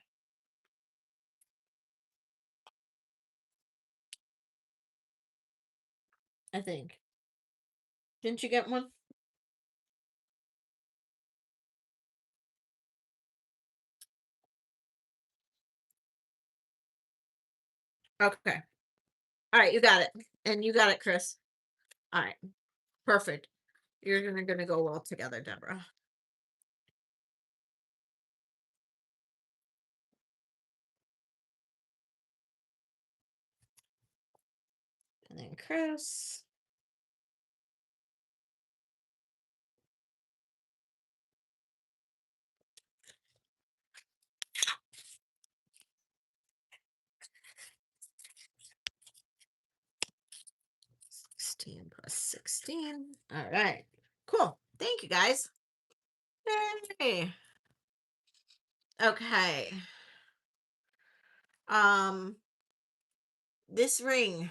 I think. Didn't you get one? Okay. All right, you got it. And you got it, Chris. All right. Perfect. You're gonna go well together, Deborah. And then Chris. 16 plus 16. All right. Cool. Thank you guys. Yay. Okay. Um, this ring,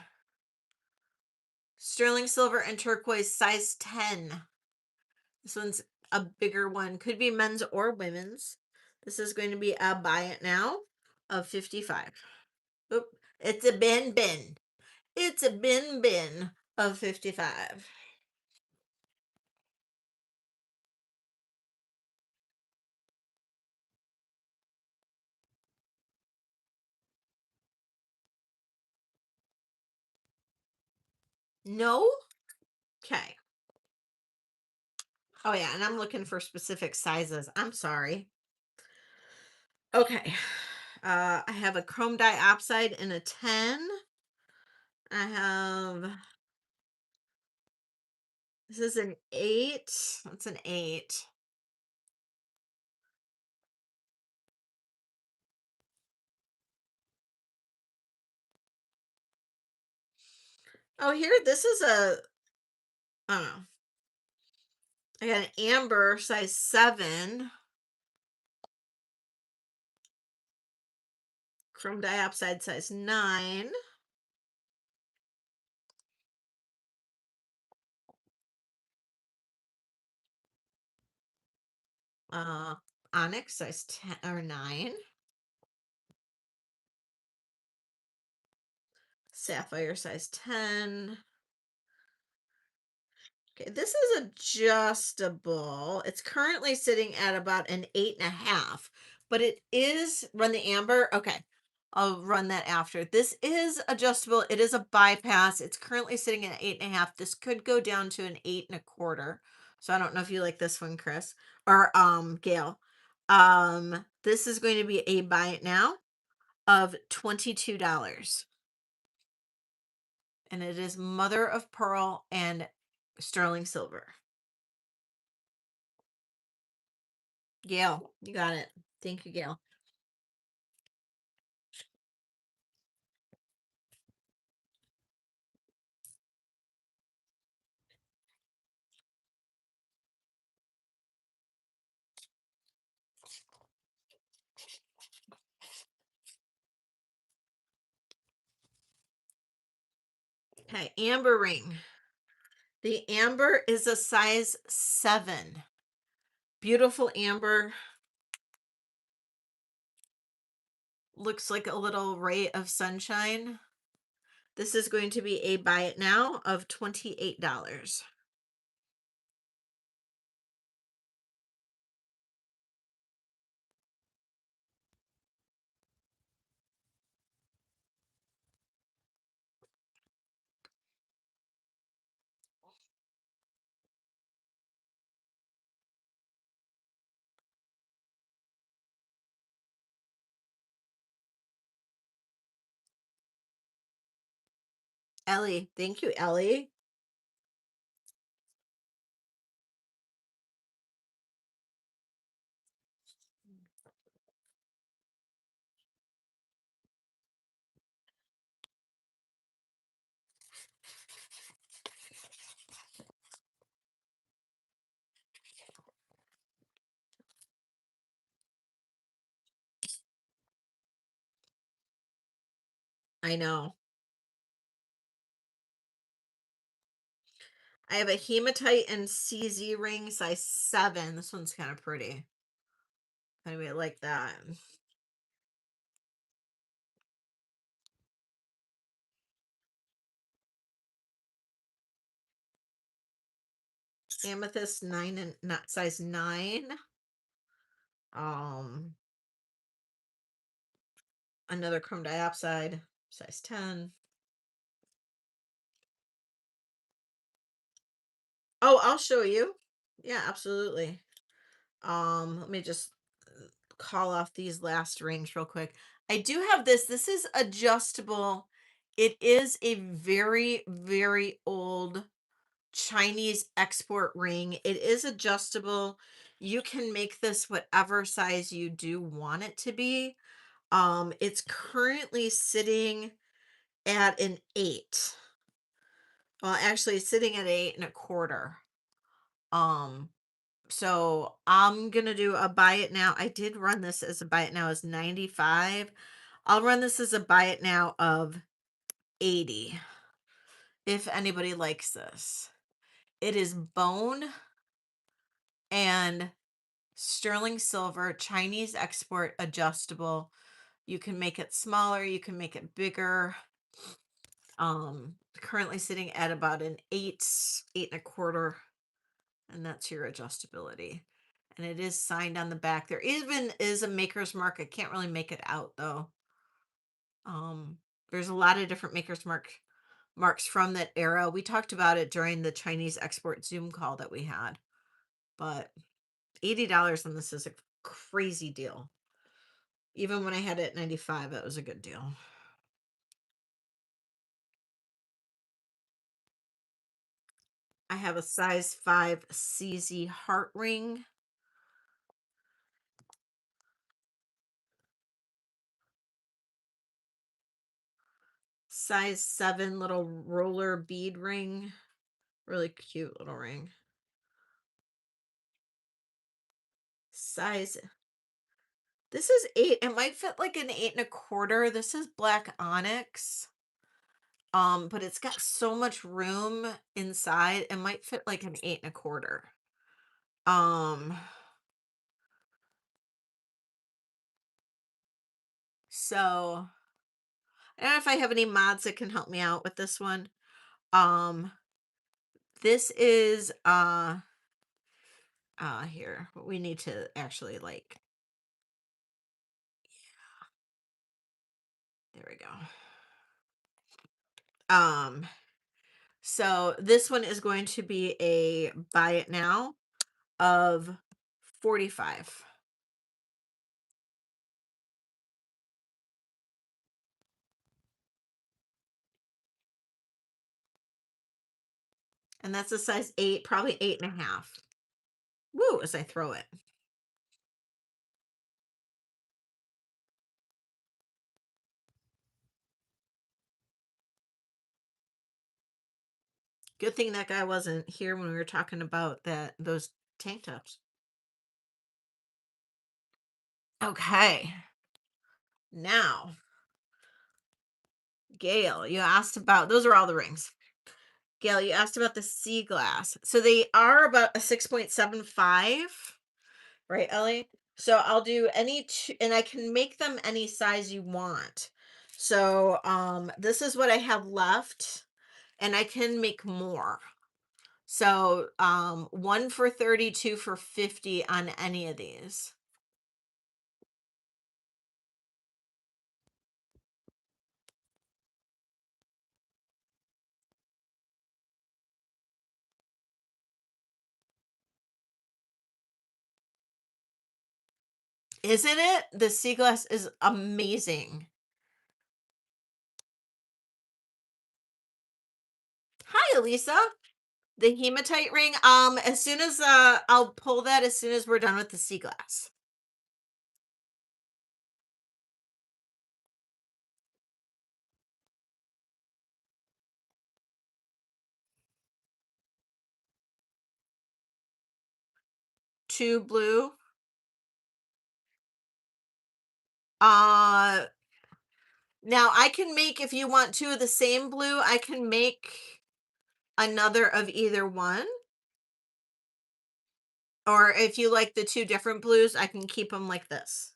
sterling silver and turquoise, size 10. This one's a bigger one. Could be men's or women's. This is going to be a buy it now of 55. Oop. It's a bin. It's a bin of 55. No? Okay. Oh yeah, and I'm looking for specific sizes. I'm sorry. Okay. I have a chrome diopside in a 10. I have, this is an 8. That's an 8. Oh, here, this is a, I don't know. I got an amber size 7. Chrome diopside size 9. Uh, onyx size 10 or 9. Sapphire size 10. Okay, this is adjustable. It's currently sitting at about an 8.5, but it is run the amber. Okay, I'll run that after. This is adjustable. It is a bypass. It's currently sitting at 8.5. This could go down to an 8.25. So I don't know if you like this one, Chris or Gail. This is going to be a buy it now of $22. And it is mother of pearl and sterling silver. Gail, you got it. Thank you, Gail. Okay, amber ring. The amber is a size 7. Beautiful amber. Looks like a little ray of sunshine. This is going to be a buy it now of $28. Ellie. Thank you, Ellie. I know. I have a hematite and CZ ring, size 7. This one's kind of pretty. Anyway, I like that. Amethyst 9 and not size 9. Um, Another chrome diopside, size 10. Oh, I'll show you. Yeah, absolutely. Let me just call off these last rings real quick. I do have this. This is adjustable. It is a very, very old Chinese export ring. It is adjustable. You can make this whatever size you do want it to be. It's currently sitting at an 8. Well, actually it's sitting at 8 1/4. Um, so I'm gonna do a buy it now. I did run this as a buy it now as 95. I'll run this as a buy it now of 80 if anybody likes this. It is bone and sterling silver, Chinese export, adjustable. You can make it smaller, you can make it bigger. Currently sitting at about an 8, 8 1/4, and that's your adjustability. And it is signed on the back. There even is a maker's mark. I can't really make it out though. Um, there's a lot of different marks from that era. We talked about it during the Chinese export Zoom call that we had, but $80 on this is a crazy deal. Even when I had it at 95, it was a good deal. I have a size 5 CZ heart ring. Size 7 little roller bead ring. Really cute little ring. Size, this is 8. It might fit like an 8 1/4. This is black onyx. But it's got so much room inside. It might fit like an 8 1/4. Um, so I don't know if I have any mods that can help me out with this one. Um, this is here. We need to actually like, there we go. Um, so this one is going to be a buy it now of 45. And that's a size 8, probably 8 1/2. Woo, as I throw it. Good thing that guy wasn't here when we were talking about those tank tops. Okay. Now, Gail, you asked about, those are all the rings. Gail, you asked about the sea glass. So they are about a 6.75, right, Ellie? So I'll do any two, and I can make them any size you want. So this is what I have left, and I can make more. So, 1 for 30, 2 for 50 on any of these. Isn't it? The sea glass is amazing. Hi, Elisa. The hematite ring. As soon as I'll pull that as soon as we're done with the sea glass. Two blue. Uh Now I can make, if you want two of the same blue, I can make another of either one. Or if you like the two different blues, I can keep them like this.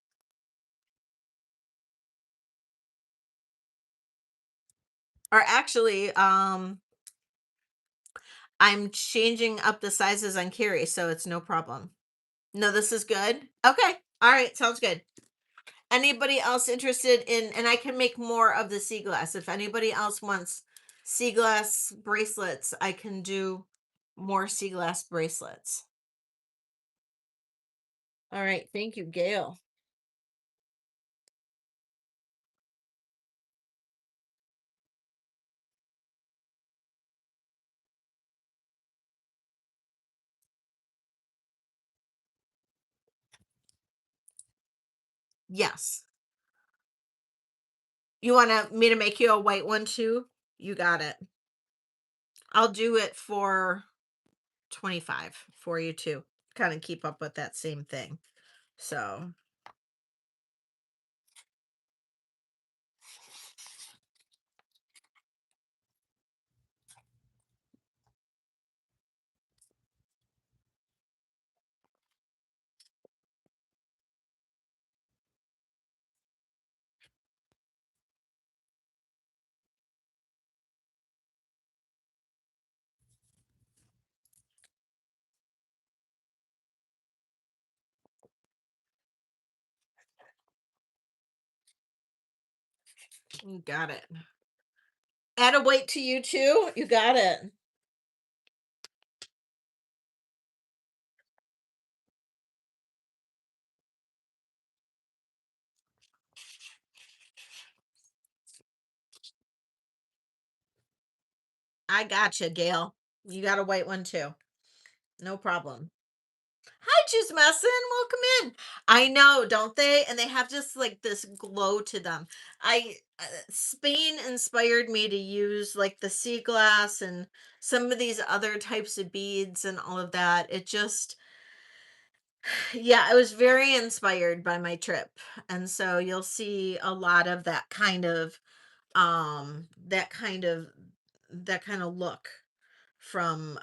Or actually, I'm changing up the sizes on Carrie, so it's no problem. No, this is good. Okay. All right. Sounds good. Anybody else interested in, and I can make more of the sea glass. If anybody else wants sea glass bracelets, I can do more sea glass bracelets. All right. Thank you, Gail. Yes. You want me to make you a white one too? You got it. I'll do it for 25 for you too. Kind of keep up with that same thing. So, you got it. Add a white to you too. You got it. I gotcha, Gail. You got a white one too. No problem. Hi, Juice Messin. Welcome in. I know, don't they? And they have just like this glow to them. Spain inspired me to use like the sea glass and some of these other types of beads and all of that. It just, yeah, I was very inspired by my trip. And so you'll see a lot of um, that kind of, that kind of look from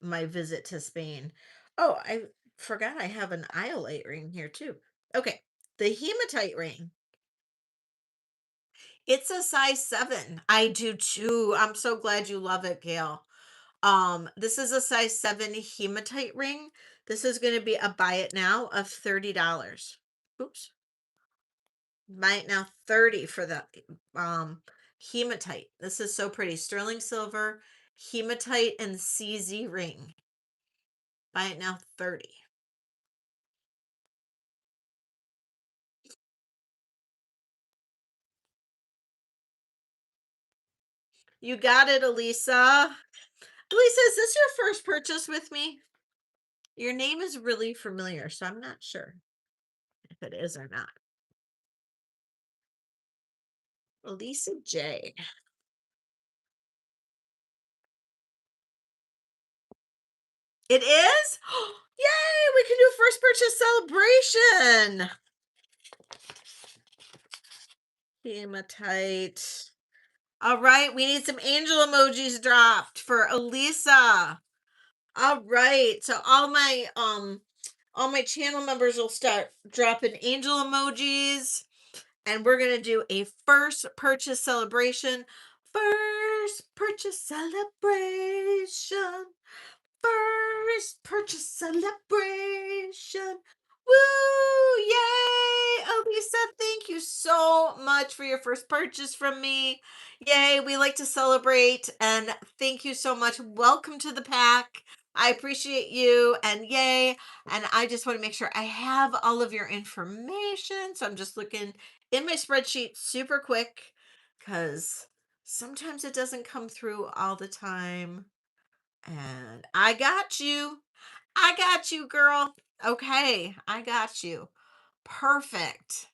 my visit to Spain. Oh, I forgot I have an iolite ring here too. Okay, the hematite ring. It's a size 7. I do too. I'm so glad you love it, Gail. This is a size 7 hematite ring. This is going to be a buy it now of $30. Oops. Buy it now 30 for the hematite. This is so pretty. Sterling silver, hematite and CZ ring. Buy it now 30. You got it, Elisa. Elisa, is this your first purchase with me? Your name is really familiar, so I'm not sure if it is or not. Elisa J. It is? Yay! We can do first purchase celebration. Hematite. All right, we need some angel emojis dropped for Elisa. All right, so all my channel members will start dropping angel emojis, and we're gonna do a first purchase celebration. First purchase celebration. First purchase celebration. Woo! Yay! Elisa, thank you so much for your first purchase from me. Yay! We like to celebrate, and thank you so much. Welcome to the pack. I appreciate you, and yay. And I just want to make sure I have all of your information. So I'm just looking in my spreadsheet super quick because Sometimes it doesn't come through all the time. And I got you. I got you, girl. Okay, I got you. Perfect.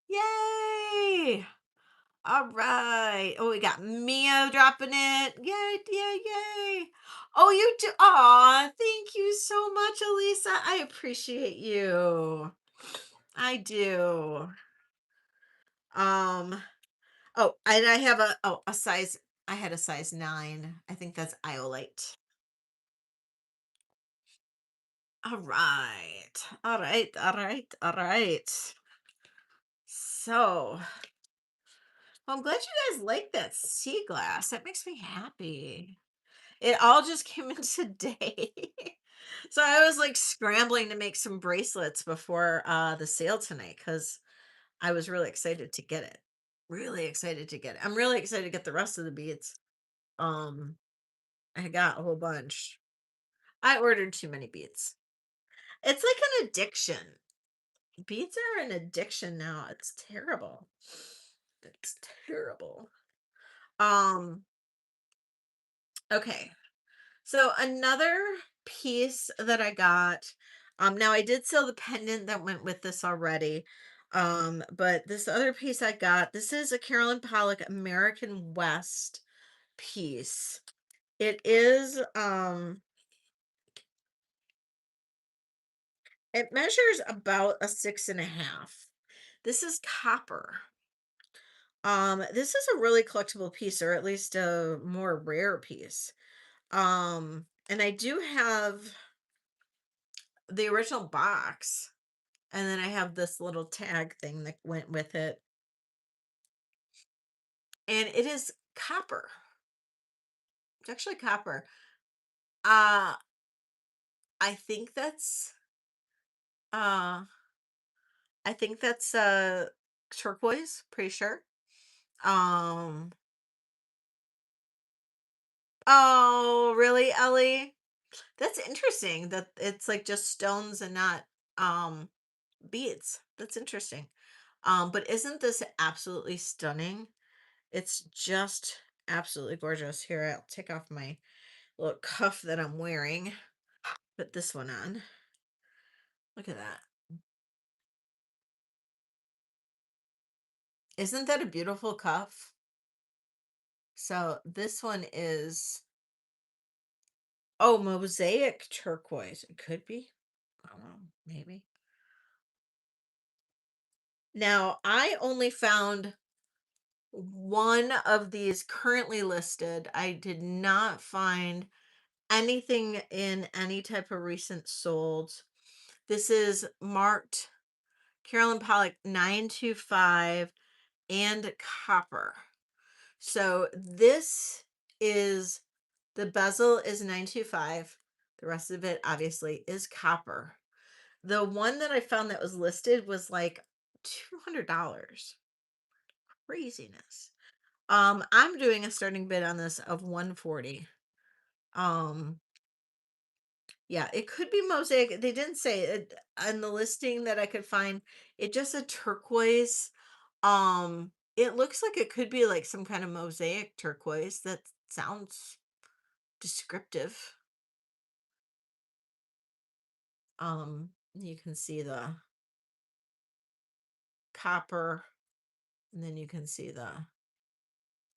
Yay! All right. Oh, we got Mio dropping it. Yay, yay, yay. Oh, you do. Aw, thank you so much, Elisa. I appreciate you. I do. Um, oh, and I have a size, I had a size 9. I think that's Iolite. All right. All right. All right. All right. So, well, I'm glad you guys like that sea glass. That makes me happy. It all just came in today. So I was like scrambling to make some bracelets before the sale tonight because I was really excited to get it. Really excited to get it. I'm really excited to get the rest of the beads. Um, I got a whole bunch. I ordered too many beads. It's like an addiction. Beads are an addiction now. It's terrible. It's terrible. Um, okay. So another piece that I got, now I did sell the pendant that went with this already. But this other piece I got, this is a Carolyn Pollock American West piece. It is, it measures about a 6.5. This is copper. This is a really collectible piece, or at least a more rare piece. And I do have the original box, and then I have this little tag thing that went with it, and it is copper. It's actually copper. Uh, I think that's uh turquoise, pretty sure. Um, oh, really, Ellie? That's interesting that it's like just stones and not um beads. That's interesting. But isn't this absolutely stunning? It's just absolutely gorgeous. Here, I'll take off my little cuff that I'm wearing. Put this one on. Look at that. Isn't that a beautiful cuff? So this one is, oh, mosaic turquoise. It could be. I don't know, maybe. Now, I only found one of these currently listed. I did not find anything in any type of recent solds. This is marked Carolyn Pollock 925 and copper. So this is, the bezel is 925. The rest of it obviously is copper. The one that I found that was listed was like $200. Craziness. I'm doing a starting bid on this of 140. Um, yeah, it could be mosaic. They didn't say it on the listing that I could find. It just said turquoise. It looks like it could be like some kind of mosaic turquoise. That sounds descriptive. You can see the copper, and then you can see the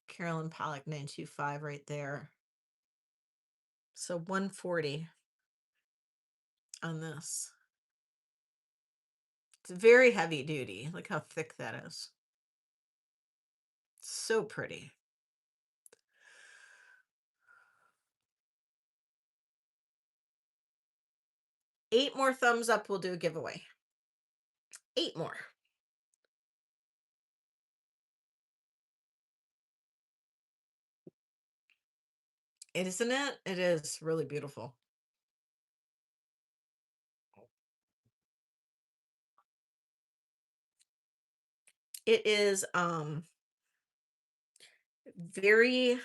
Carolyn Pollock 925 right there. So 140 on this. It's very heavy duty. Look how thick that is. So pretty. 8 more thumbs up, we'll do a giveaway. 8 more. Isn't it? It is really beautiful. It is very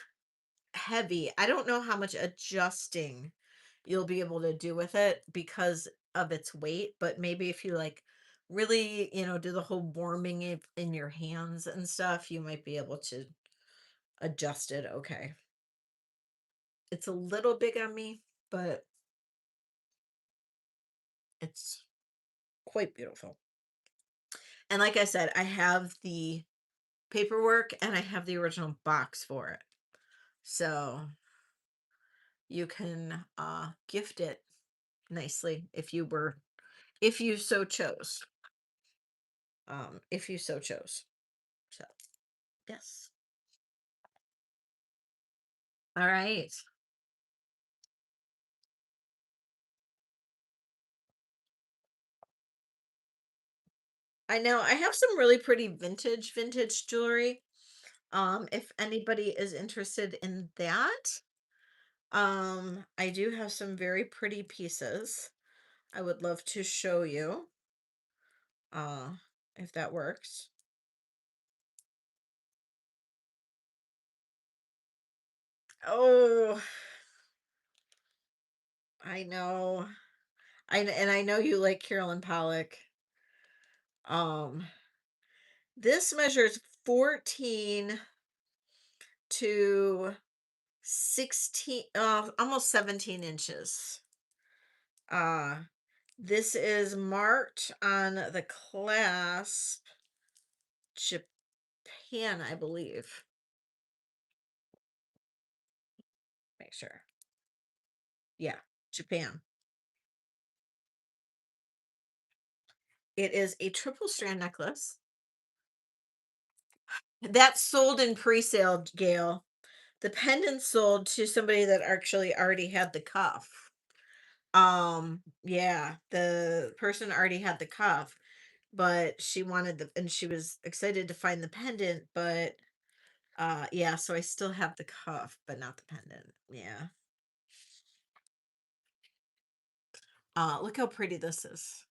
heavy. I don't know how much adjusting you'll be able to do with it because of its weight, but maybe if you like really, do the whole warming it in your hands and stuff, you might be able to adjusted okay. It's a little big on me, but it's quite beautiful. And like I said, I have the paperwork and I have the original box for it. So you can gift it nicely if you so chose. If you so chose. So yes. All right. I know I have some really pretty vintage jewelry. If anybody is interested in that, I do have some very pretty pieces. I would love to show you, uh, if that works. Oh, I know. And I know you like Carolyn Pollock. Um, this measures 14 to 16, almost 17 inches. Uh, this is marked on the clasp Japan, I believe. Make sure. Yeah, Japan. It is a triple strand necklace that sold in pre-sale, Gail. The pendant sold to somebody that actually already had the cuff. Yeah, the person already had the cuff, but she wanted and she was excited to find the pendant, but yeah, so I still have the cuff, but not the pendant. Yeah. Look how pretty this is.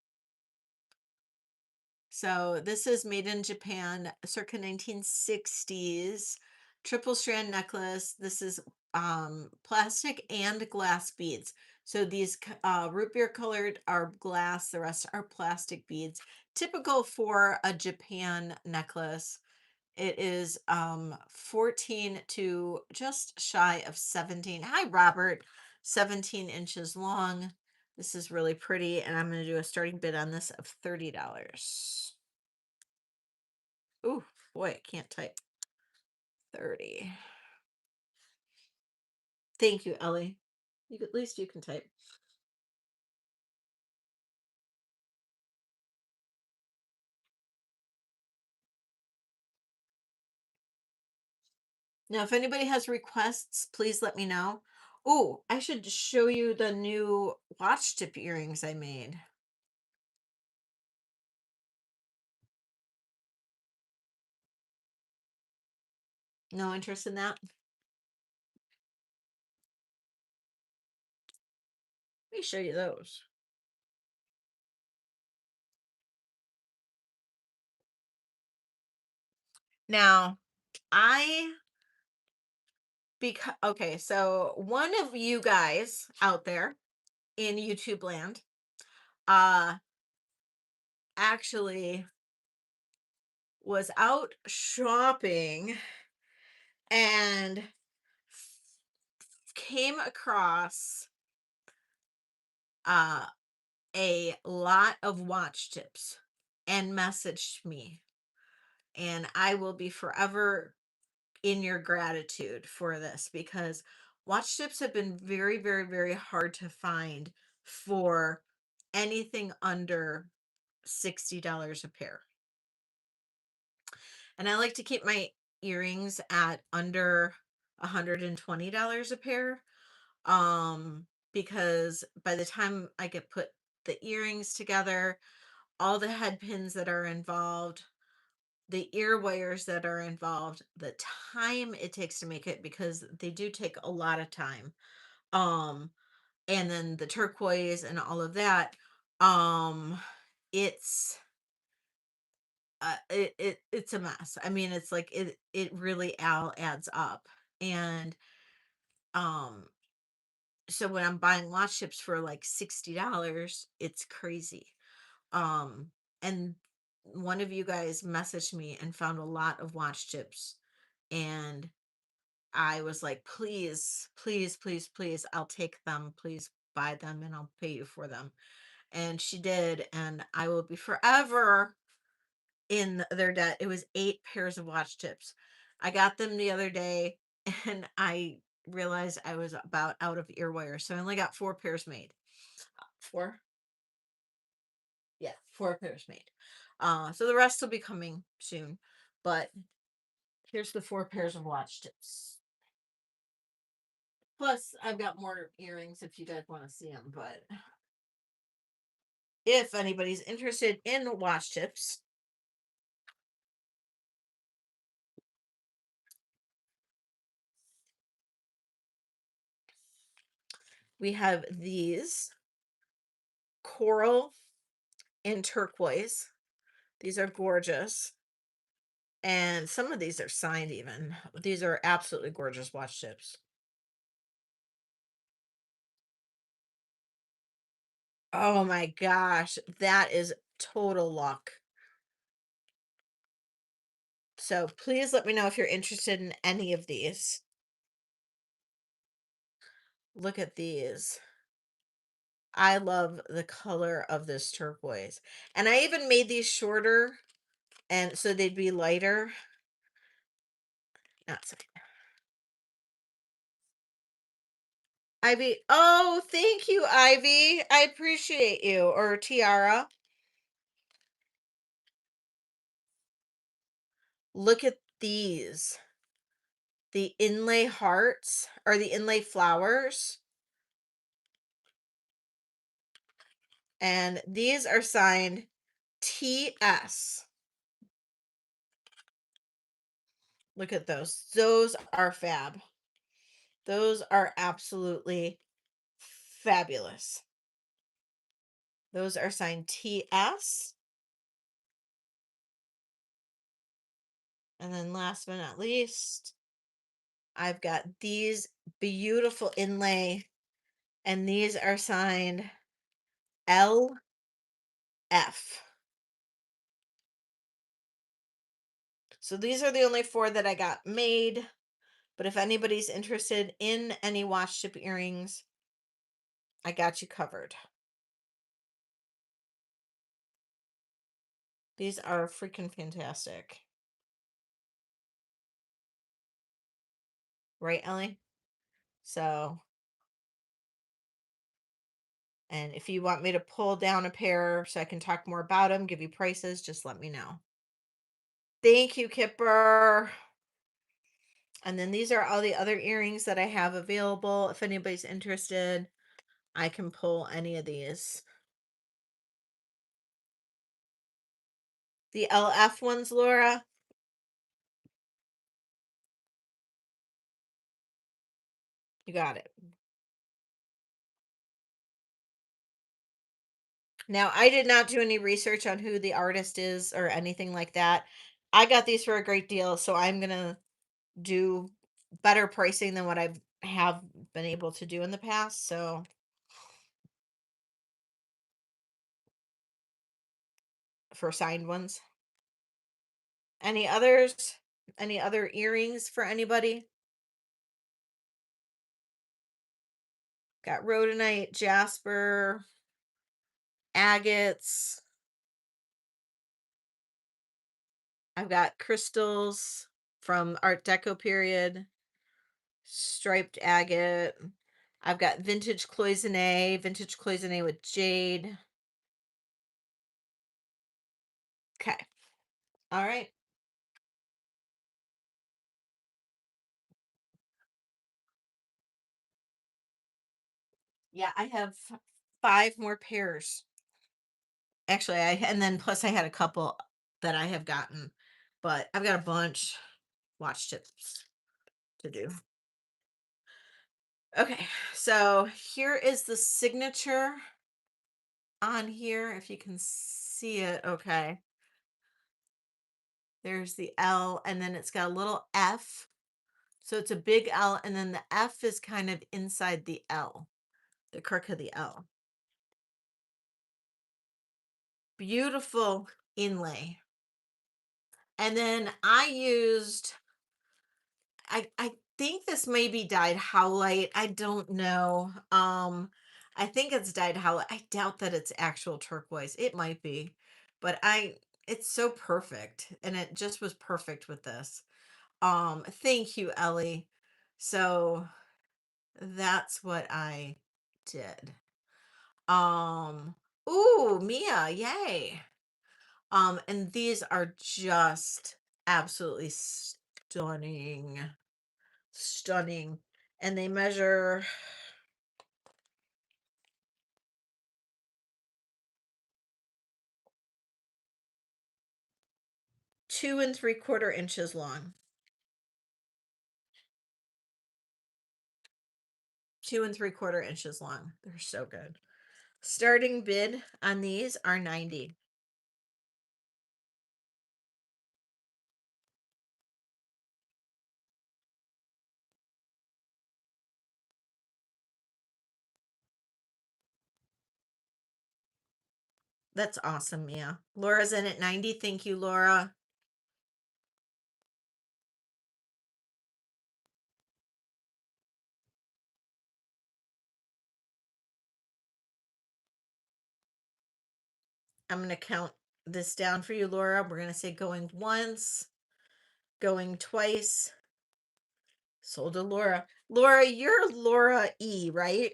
So this is made in Japan, circa 1960s, triple strand necklace. This is plastic and glass beads. So these root beer colored are glass, the rest are plastic beads. Typical for a Japan necklace. It is 14 to just shy of 17. Hi, Robert. 17 inches long. This is really pretty, and I'm going to do a starting bid on this of $30. Ooh, boy, I can't type. 30. Thank you, Ellie. At least you can type. Now, if anybody has requests, please let me know. Oh, I should show you the new watch tip earrings I made. No interest in that? Let me show you those. Now, I because okay, so one of you guys out there in YouTube land uh actually was out shopping and came across uh a lot of watch tips and messaged me, and I will be forever in your gratitude for this because watch tips have been very, very, very hard to find for anything under $60 a pair. And I like to keep my earrings at under $120 a pair. Because by the time I get put the earrings together, all the head pins that are involved, the ear wires that are involved, the time it takes to make it, because they do take a lot of time. Um, and then the turquoise and all of that. Um, it's it's a mess. I mean, it's like it really all adds up. And um, so when I'm buying watch chips for like $60, it's crazy. Um, and one of you guys messaged me and found a lot of watch chips, and I was like, please, please, please, please, I'll take them. Please buy them and I'll pay you for them. And she did. And I will be forever in their debt. It was 8 pairs of watch tips. I got them the other day and I realized I was about out of ear wire. So I only got 4 pairs made. Four? Yeah, 4 pairs made. So the rest will be coming soon. But here's the 4 pairs of watch tips. Plus, I've got more earrings if you guys want to see them. But if anybody's interested in watch tips, we have these coral and turquoise. These are gorgeous. And some of these are signed even. These are absolutely gorgeous watch tips. Oh my gosh, that is total luck. So please let me know if you're interested in any of these. Look at these. I love the color of this turquoise. And I even made these shorter and so they'd be lighter. Not so Ivy. Oh, thank you, Ivy. I appreciate you. Or Tiara. Look at these. The inlay hearts or the inlay flowers. And these are signed TS. Look at those. Those are fab. Those are absolutely fabulous. Those are signed TS. And then last but not least, I've got these beautiful inlay, and these are signed LF. So these are the only 4 that I got made. But if anybody's interested in any watch chip earrings, I got you covered. These are freaking fantastic. Right, Ellie? So, and if you want me to pull down a pair so I can talk more about them, give you prices, just let me know. Thank you, Kipper. And then these are all the other earrings that I have available. If anybody's interested, I can pull any of these. The LF ones, Laura. You got it. Now, I did not do any research on who the artist is or anything like that. I got these for a great deal, so I'm going to do better pricing than what I've have been able to do in the past. So for signed ones. Any others? Any other earrings for anybody? Got rhodonite, jasper, agates. I've got crystals from Art Deco period, striped agate. I've got vintage cloisonne with jade. Okay. All right. Yeah, I have 5 more pairs. Actually, and then plus I had a couple that I have gotten, but I've got a bunch watch tips to do. Okay, so here is the signature on here. If you can see it, okay. There's the L, and then it's got a little F. So it's a big L, and then the F is kind of inside the L, the crook of the L. Beautiful inlay. And then I used, I think this may be dyed howlite. I don't know. I think it's dyed howlite. I doubt that it's actual turquoise. It might be, but it's so perfect, and it just was perfect with this. Thank you, Ellie. So that's what I did. Um, ooh, Mia, yay. And these are just absolutely stunning. Stunning. And they measure 2 3/4 inches long. 2 3/4 inches long. They're so good. Starting bid on these are 90. That's awesome, Mia. Laura's in at 90. Thank you, Laura. I'm going to count this down for you, Laura. We're going to say going once, going twice. Sold to Laura. Laura, you're Laura E, right?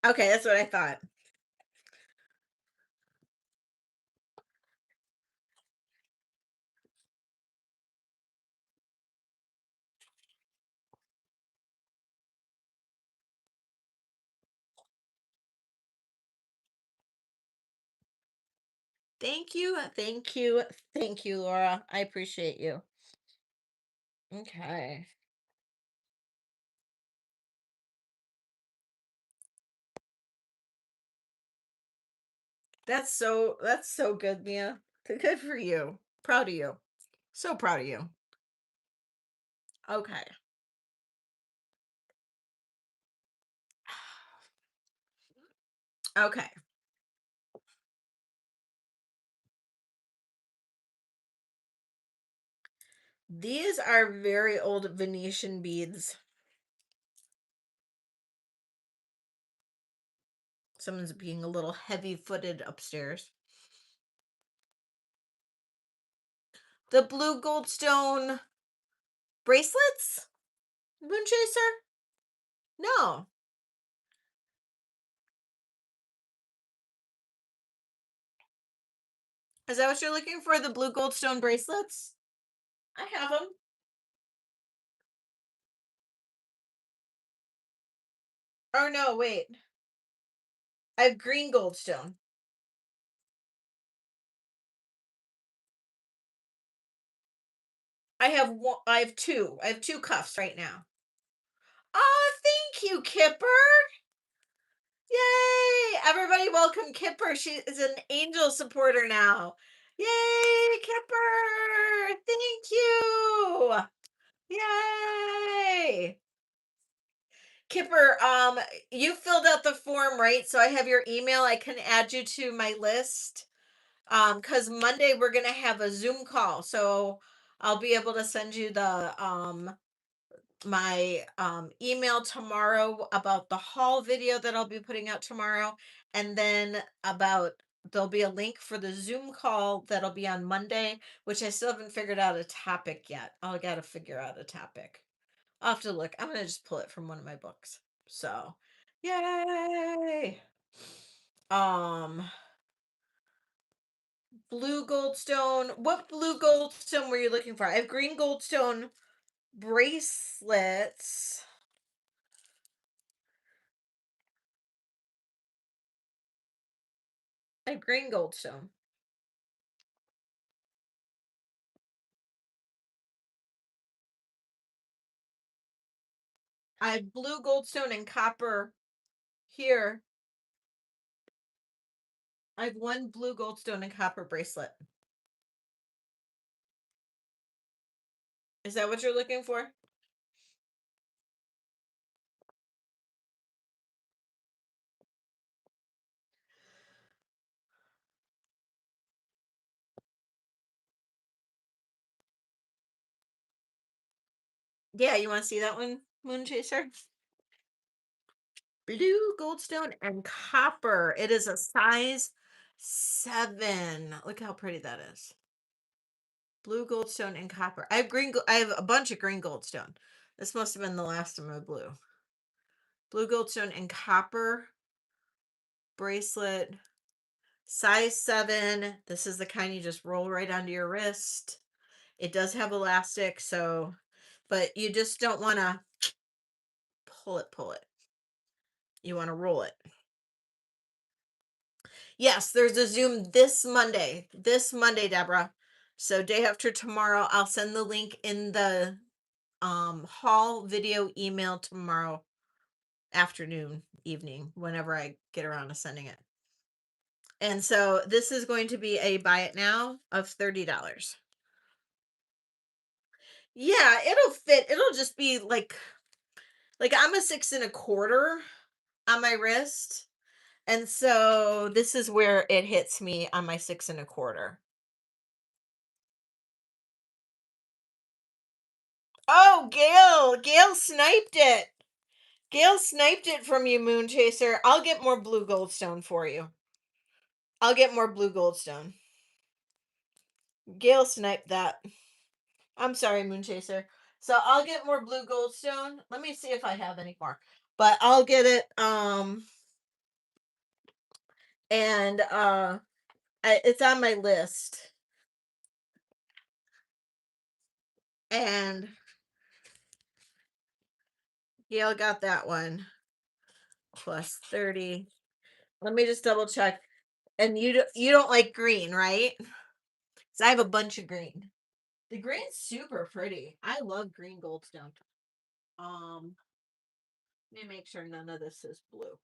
Okay, that's what I thought. Thank you. Thank you. Thank you, Laura. I appreciate you. Okay. That's so good, Mia. Good for you. Proud of you. So proud of you. Okay. Okay. These are very old Venetian beads. Someone's being a little heavy-footed upstairs. The blue goldstone bracelets? Moonchaser? No. Is that what you're looking for? The blue goldstone bracelets? I have them. Oh no, wait. I have green goldstone. I have one, I have two. I have two cuffs right now. Oh, thank you, Kipper. Yay! Everybody welcome Kipper. She is an angel supporter now. Yay, Kipper! Thank you. Yay! Kipper, you filled out the form, right? So I have your email. I can add you to my list. Because Monday we're gonna have a Zoom call. So I'll be able to send you the my email tomorrow about the haul video that I'll be putting out tomorrow, and then about there'll be a link for the Zoom call that'll be on Monday, which I still haven't figured out a topic yet. I gotta figure out a topic. I'll have to look. I'm gonna just pull it from one of my books. So yay. Um Blue goldstone. What blue goldstone were you looking for? I have green goldstone bracelets. I have green goldstone. I have blue goldstone and copper here. I have one blue goldstone and copper bracelet. Is that what you're looking for? Yeah, you want to see that one, Moon Chaser? Blue goldstone and copper. It is a size 7. Look how pretty that is. Blue goldstone and copper. I have a bunch of green goldstone. This must have been the last of my blue. Blue goldstone and copper bracelet. Size 7. This is the kind you just roll right onto your wrist. It does have elastic, so but you just don't want to pull it. You want to roll it. Yes, there's a Zoom this Monday. This Monday, Deborah. So day after tomorrow, I'll send the link in the haul video email tomorrow afternoon, evening, whenever I get around to sending it. And so this is going to be a buy it now of $30. Yeah, it'll fit. It'll just be like I'm a 6 1/4 on my wrist. And so this is where it hits me on my 6 1/4. Oh, Gail sniped it. Gail sniped it from you, Moon Chaser. I'll get more blue goldstone for you. I'll get more blue goldstone. Gail sniped that. I'm sorry, Moon Chaser. So I'll get more blue goldstone. Let me see if I have any more. But I'll get it. And it's on my list. And Gail got that one plus 30. Let me just double check. And you don't like green, right? 'Cause I have a bunch of green. The green's super pretty. I love green goldstone. Um, Let me make sure none of this is blue.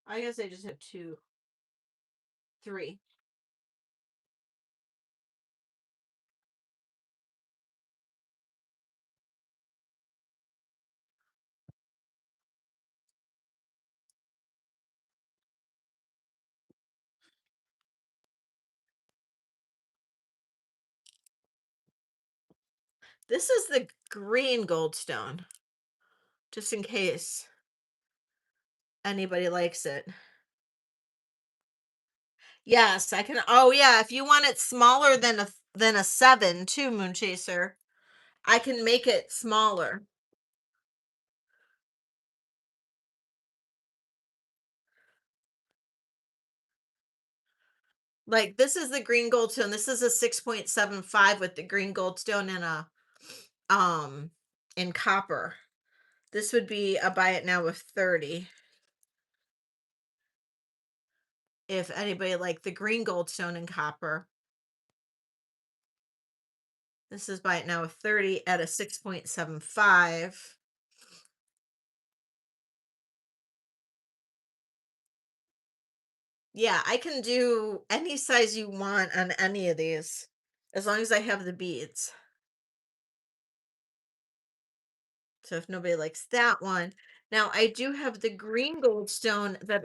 I guess I just have two, three. This is the green goldstone, just in case anybody likes it. Yes, I can. Oh yeah, if you want it smaller than a 7 too, Moon Chaser, I can make it smaller. Like this is the green goldstone. This is a 6.75 with the green goldstone and a um in copper. This would be a buy it now with 30. If anybody like the green goldstone and copper. This is buy it now with 30 at a 6.75. Yeah, I can do any size you want on any of these as long as I have the beads. So if nobody likes that one. Now I do have the green goldstone that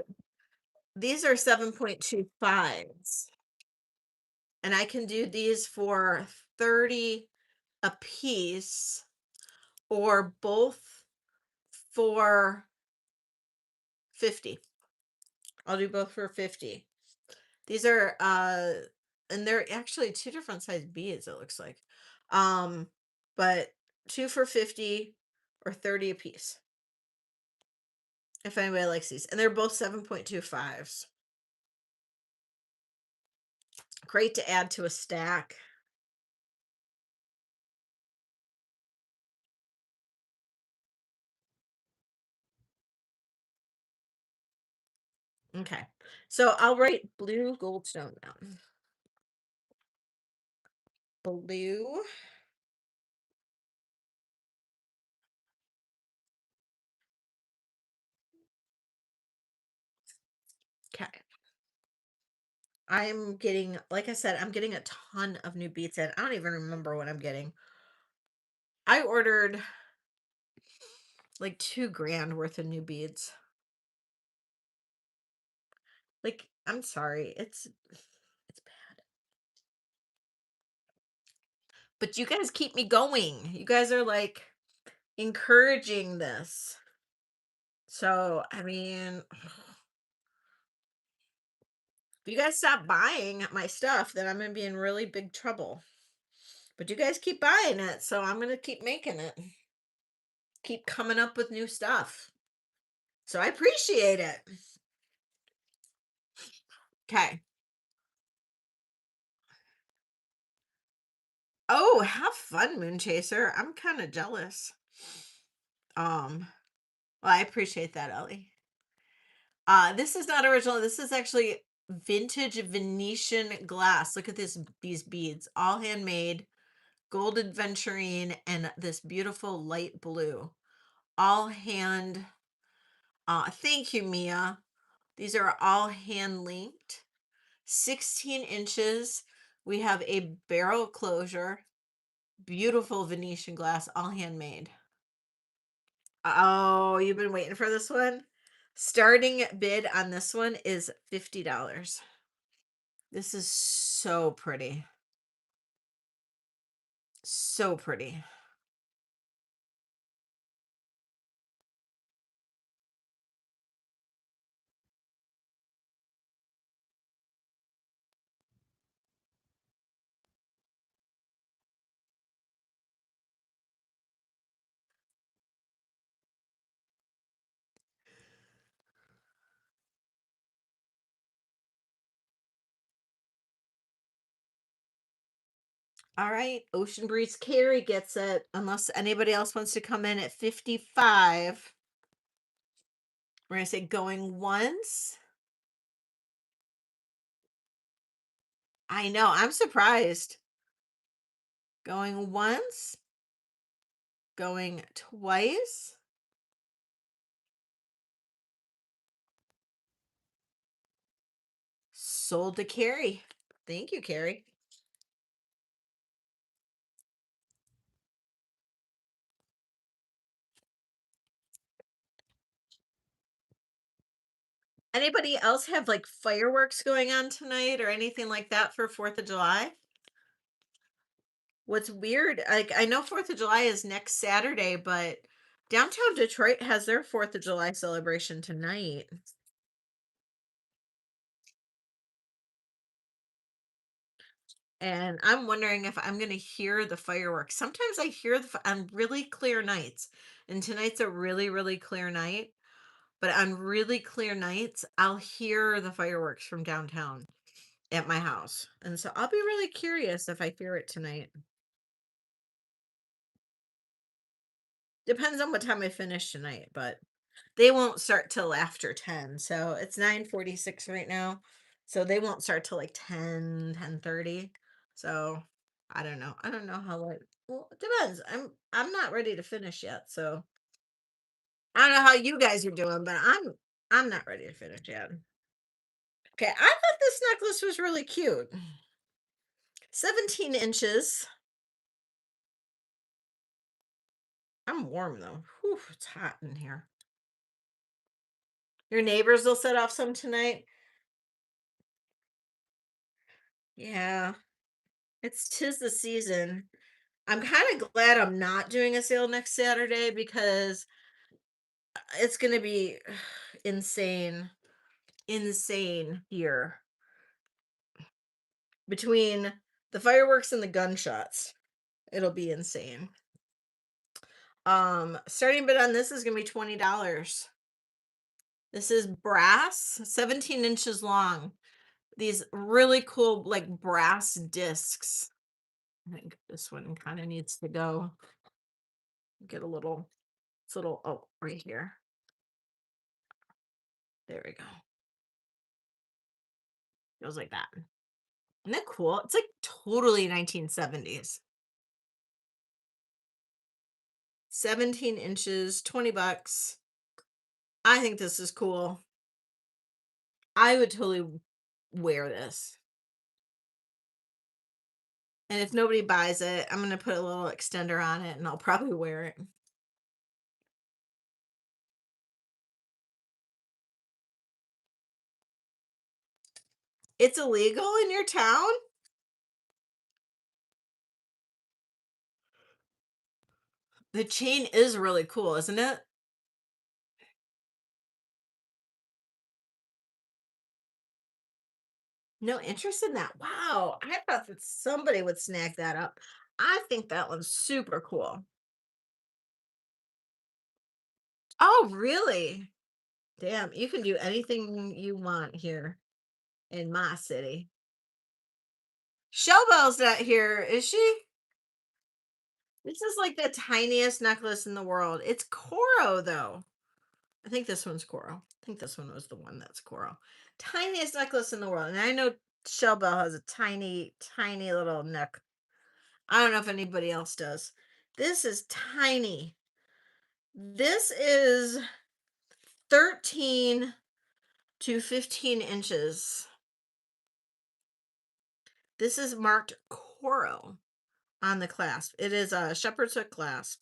these are 7.25s. And I can do these for 30 a piece or both for 50. I'll do both for 50. These are and they're actually two different size beads, it looks like. Um, but two for 50 or 30 a piece. If anybody likes these. And they're both 7.25s. Great to add to a stack. Okay. So I'll write blue goldstone down. Blue. Okay. I'm getting, like I said, I'm getting a ton of new beats in. I don't even remember what I'm getting. I ordered like 2 grand worth of new beads. Like, I'm sorry, it's bad. But you guys keep me going. You guys are like encouraging this. So, I mean, if you guys stop buying my stuff, then I'm gonna be in really big trouble. But you guys keep buying it, so I'm gonna keep making it. Keep coming up with new stuff. So I appreciate it. Okay. Oh, have fun, Moon Chaser. I'm kind of jealous. Um, well, I appreciate that, Ellie. This is not original. This is actually vintage Venetian glass. Look at these beads, all handmade, gold aventurine, and this beautiful light blue. All hand. Thank you, Mia. These are all hand linked. 16 inches. We have a barrel closure. Beautiful Venetian glass, all handmade. Oh, you've been waiting for this one? Starting bid on this one is $50. This is so pretty. So pretty. All right, Ocean Breeze Carrie gets it. Unless anybody else wants to come in at 55. We're gonna say going once. I know, I'm surprised. Going once, going twice. Sold to Carrie. Thank you, Carrie. Anybody else have like fireworks going on tonight or anything like that for 4th of July? What's weird, like I know 4th of July is next Saturday, but downtown Detroit has their 4th of July celebration tonight. And I'm wondering if I'm going to hear the fireworks. Sometimes I hear on really clear nights. And tonight's a really, really clear night. But on really clear nights, I'll hear the fireworks from downtown at my house. And so I'll be really curious if I hear it tonight. Depends on what time I finish tonight, but they won't start till after 10. So it's 9:46 right now. So they won't start till like 10:30. So I don't know. I don't know how late. Well, it depends. I'm not ready to finish yet. So I don't know how you guys are doing, but I'm not ready to finish yet. Okay, I thought this necklace was really cute. 17 inches. I'm warm though. Whew, it's hot in here. Your neighbors will set off some tonight. Yeah, it's 'tis the season. I'm kind of glad I'm not doing a sale next Saturday because it's going to be insane, insane here between the fireworks and the gunshots. It'll be insane. Starting bid on this is going to be $20. This is brass, 17 inches long. These really cool like brass discs. I think this one kind of needs to go get a little, it's a little, oh, right here. There we go. Goes like that. Isn't that cool? It's like totally 1970s. 17 inches, 20 bucks. I think this is cool. I would totally. wear this. And if nobody buys it, I'm gonna put a little extender on it and I'll probably wear it. It's illegal in your town? The chain is really cool, isn't it? No interest in that. Wow. I thought that somebody would snag that up. I think that one's super cool. Oh, really? Damn, you can do anything you want here in my city. Showbell's not here, is she? This is like the tiniest necklace in the world. It's coral, though. I think this one's coral. I think this one was the one that's coral. Tiniest necklace in the world. And I know Shellbell has a tiny, tiny little neck. I don't know if anybody else does. This is tiny. This is 13 to 15 inches. This is marked coral on the clasp. It is a shepherd's hook clasp.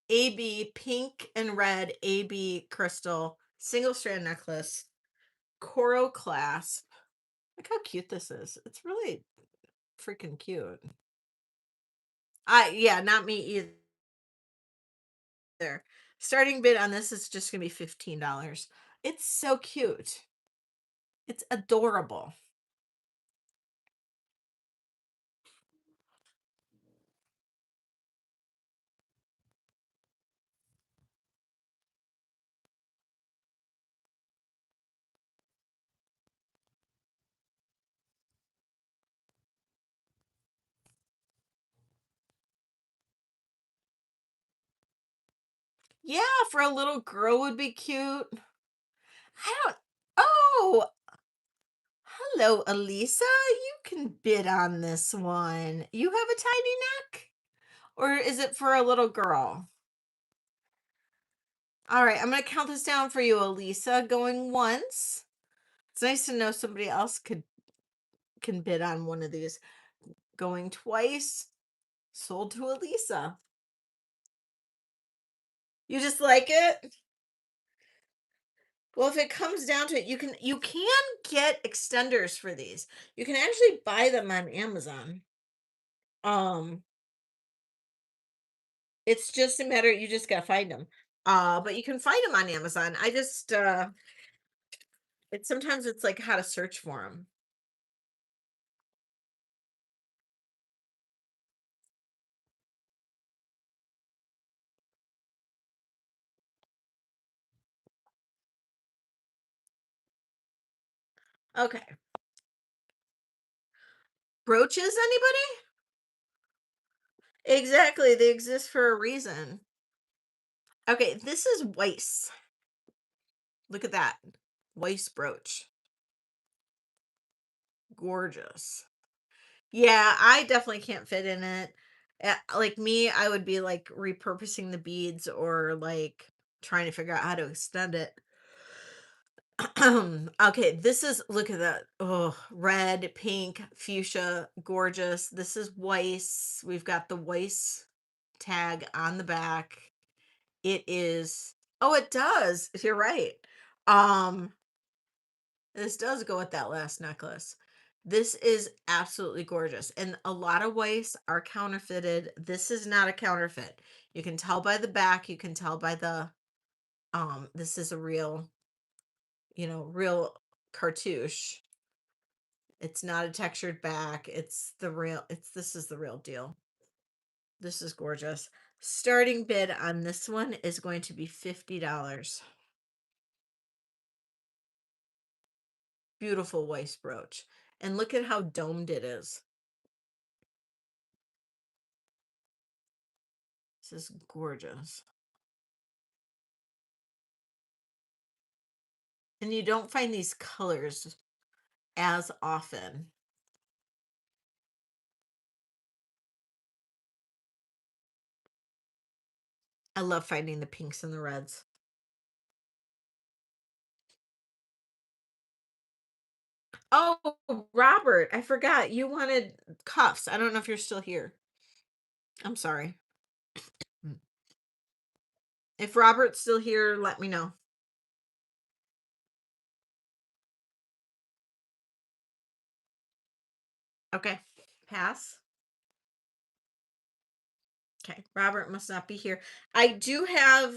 AB pink and red AB crystal single strand necklace, coral clasp. Look how cute this is. It's really freaking cute. I yeah, not me either. Starting bid on this is just gonna be $15. It's so cute. It's adorable. Yeah, for a little girl would be cute. I don't Oh, hello, Elisa. You can bid on this one. You have a tiny neck? Or is it for a little girl? All right, I'm gonna count this down for you, Elisa. Going once. It's nice to know somebody else can bid on one of these. Going twice. Sold to Elisa. You just like it? Well, if it comes down to it, you can get extenders for these. You can actually buy them on Amazon. Um, it's just a matter you just gotta find them. But you can find them on Amazon. I just it's sometimes it's like how to search for them. Okay. Brooches, anybody? Exactly. They exist for a reason. Okay, this is Weiss. Look at that. Weiss brooch. Gorgeous. Yeah, I definitely can't fit in it. Like me, I would be like repurposing the beads or like trying to figure out how to extend it. Okay, this is look at that. Oh, red, pink, fuchsia, gorgeous. This is Weiss. We've got the Weiss tag on the back. It is Oh, it does. You're right. Um, this does go with that last necklace. This is absolutely gorgeous. And a lot of wastes are counterfeited. This is not a counterfeit. You can tell by the back, you can tell by the this is a real, real cartouche. It's not a textured back. It's this is the real deal. This is gorgeous. Starting bid on this one is going to be $50. Beautiful waist brooch. And look at how domed it is. This is gorgeous. And you don't find these colors as often. I love finding the pinks and the reds. Oh, Robert, I forgot you wanted cuffs. I don't know if you're still here. I'm sorry. Mm. If Robert's still here, let me know. Okay. Pass. Okay. Robert must not be here. I do have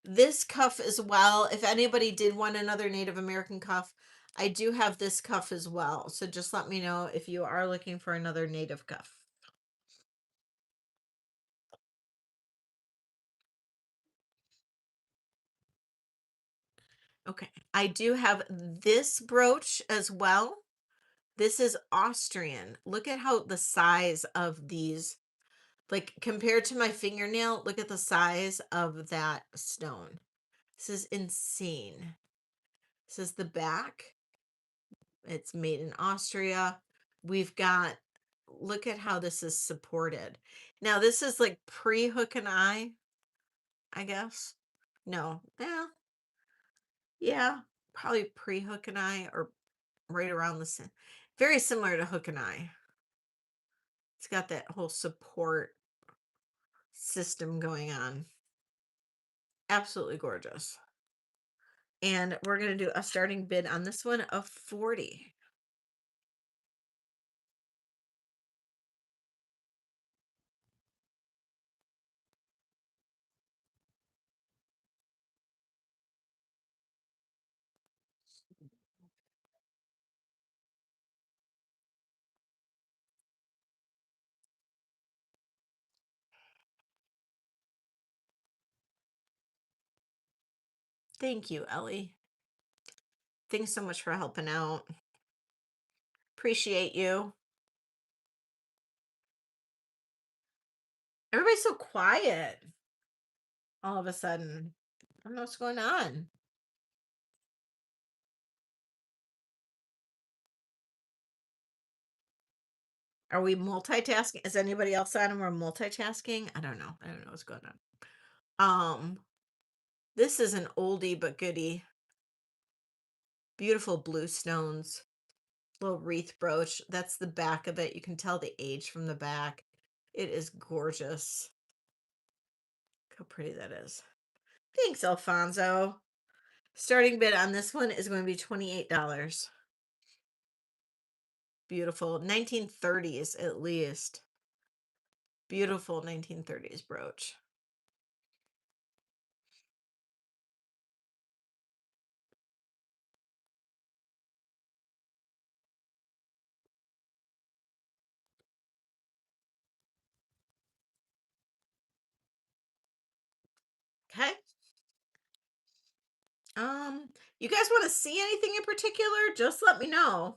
this cuff as well. If anybody did want another Native American cuff, I do have this cuff as well. So just let me know if you are looking for another Native cuff. Okay. I do have this brooch as well. This is Austrian. Look at how the size of these, like compared to my fingernail, look at the size of that stone. This is insane. This is the back. It's made in Austria. We've got, look at how this is supported. Now, this is like pre-hook and eye, I guess. No, yeah, probably pre-hook and eye or right around the same. Very similar to hook and eye. It's got that whole support system going on. Absolutely gorgeous. And we're going to do a starting bid on this one of 40. Thank you, Ellie. Thanks so much for helping out. Appreciate you. Everybody's so quiet all of a sudden. I don't know what's going on. Are we multitasking? Is anybody else on and we're multitasking? I don't know. I don't know what's going on. This is an oldie but goodie. Beautiful blue stones. Little wreath brooch. That's the back of it. You can tell the age from the back. It is gorgeous. Look how pretty that is. Thanks, Alfonso. Starting bid on this one is going to be $28. Beautiful. 1930s at least. Beautiful 1930s brooch. Okay. You guys want to see anything in particular? Just let me know.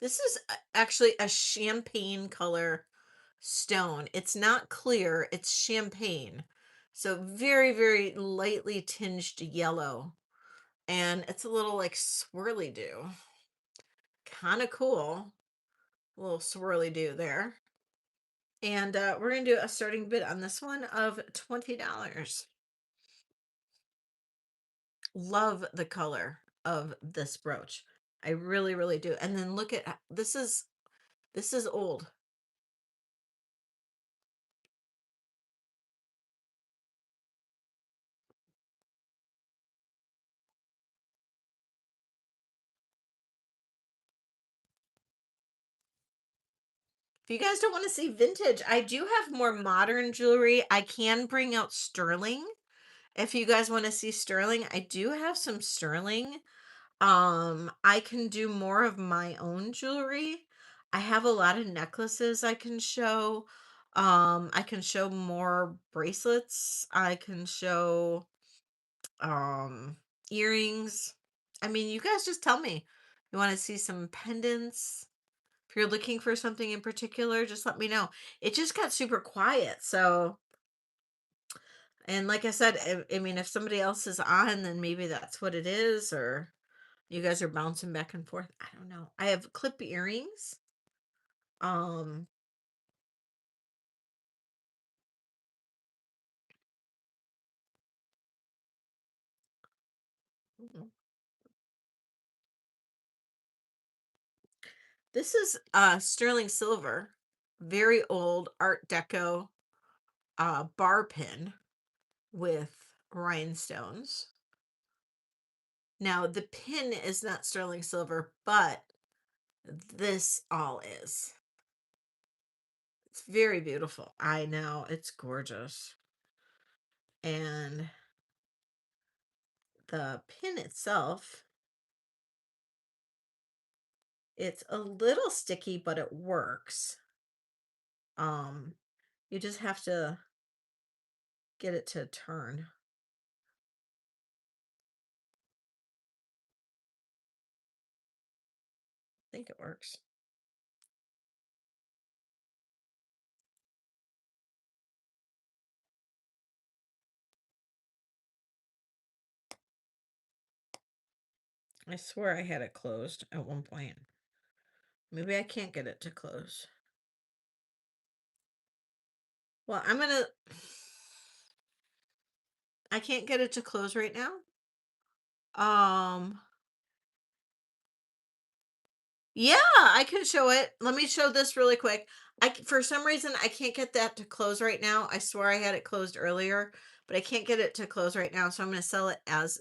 This is actually a champagne color stone. It's not clear, it's champagne. So very, very lightly tinged yellow. And it's a little like swirly do. Kind of cool. A little swirly do there. And we're going to do a starting bid on this one of $20. Love the color of this brooch. I really, really do. And then look at this is old. If you guys don't want to see vintage, I do have more modern jewelry. I can bring out sterling. If you guys want to see sterling, I do have some sterling. I can do more of my own jewelry. I have a lot of necklaces I can show. I can show more bracelets. I can show um earrings. I mean, you guys just tell me. You want to see some pendants? If you're looking for something in particular, just let me know. It just got super quiet. So, and like I said, I mean, if somebody else is on, then maybe that's what it is, or you guys are bouncing back and forth. I don't know. I have clip earrings. Um, Mhm. This is sterling silver, very old Art Deco bar pin with rhinestones. Now, the pin is not sterling silver, but this all is. It's very beautiful. I know, it's gorgeous. And the pin itself, it's a little sticky, but it works. Um, you just have to get it to turn. I think it works. I swear I had it closed at one point. Maybe I can't get it to close. Well, I can't get it to close right now. Um, yeah, I can show it. Let me show this really quick. For some reason, I can't get that to close right now. I swear I had it closed earlier, but I can't get it to close right now. So I'm going to sell it as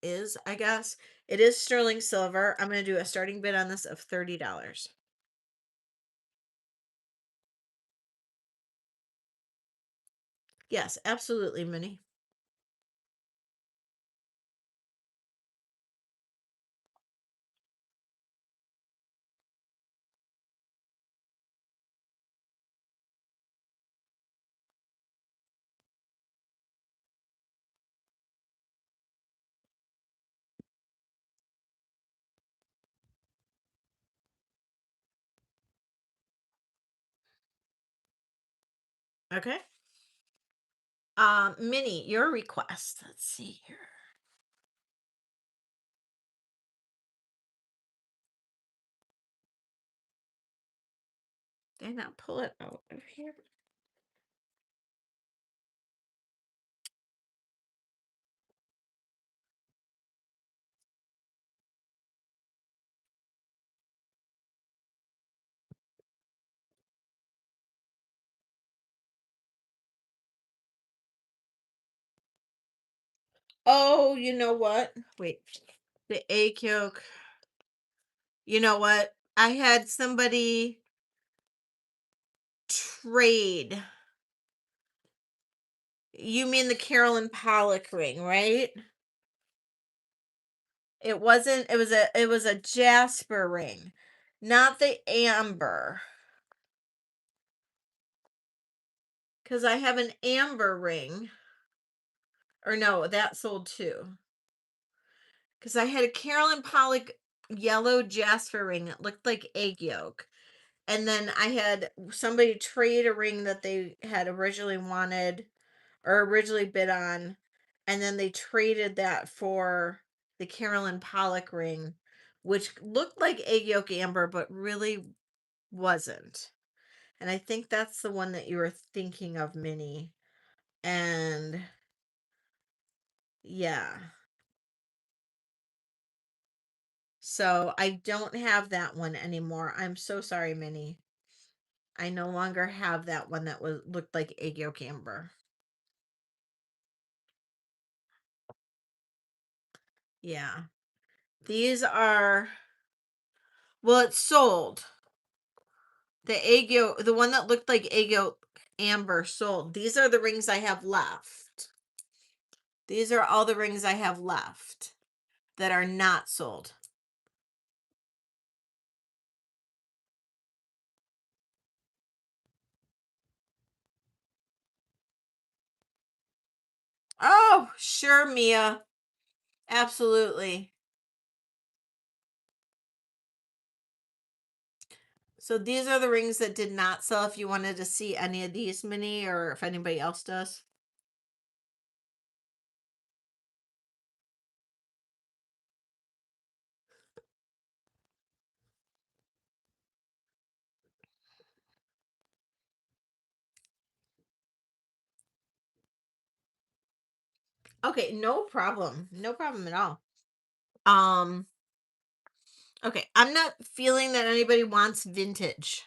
is, I guess. It is sterling silver. I'm going to do a starting bid on this of $30. Yes, absolutely, Minnie. Okay. Minnie, your request. Let's see here. Did I not pull it out of here? Oh, you know what? Wait, the egg yolk. You know what? I had somebody trade. You mean the Carolyn Pollock ring, right? It was a jasper ring, not the amber. Cuz I have an amber ring. Or no, that sold too. Cuz I had a Carolyn Pollock yellow jasper ring that looked like egg yolk. And then I had somebody trade a ring that they had originally wanted or originally bid on, and then they traded that for the Carolyn Pollock ring, which looked like egg yolk amber, but really wasn't. And I think that's the one that you were thinking of, Minnie. And yeah. So I don't have that one anymore. I'm so sorry, Minnie. I no longer have that one that was looked like egg yolk amber. Yeah. These are, well, it's sold. The egg yolk, the one that looked like egg yolk amber sold. These are the rings I have left. These are all the rings I have left that are not sold. Oh, sure, Mia. Absolutely. So these are the rings that did not sell if you wanted to see any of these, Minnie, or if anybody else does. Okay, no problem. No problem at all. Um, okay, I'm not feeling that anybody wants vintage.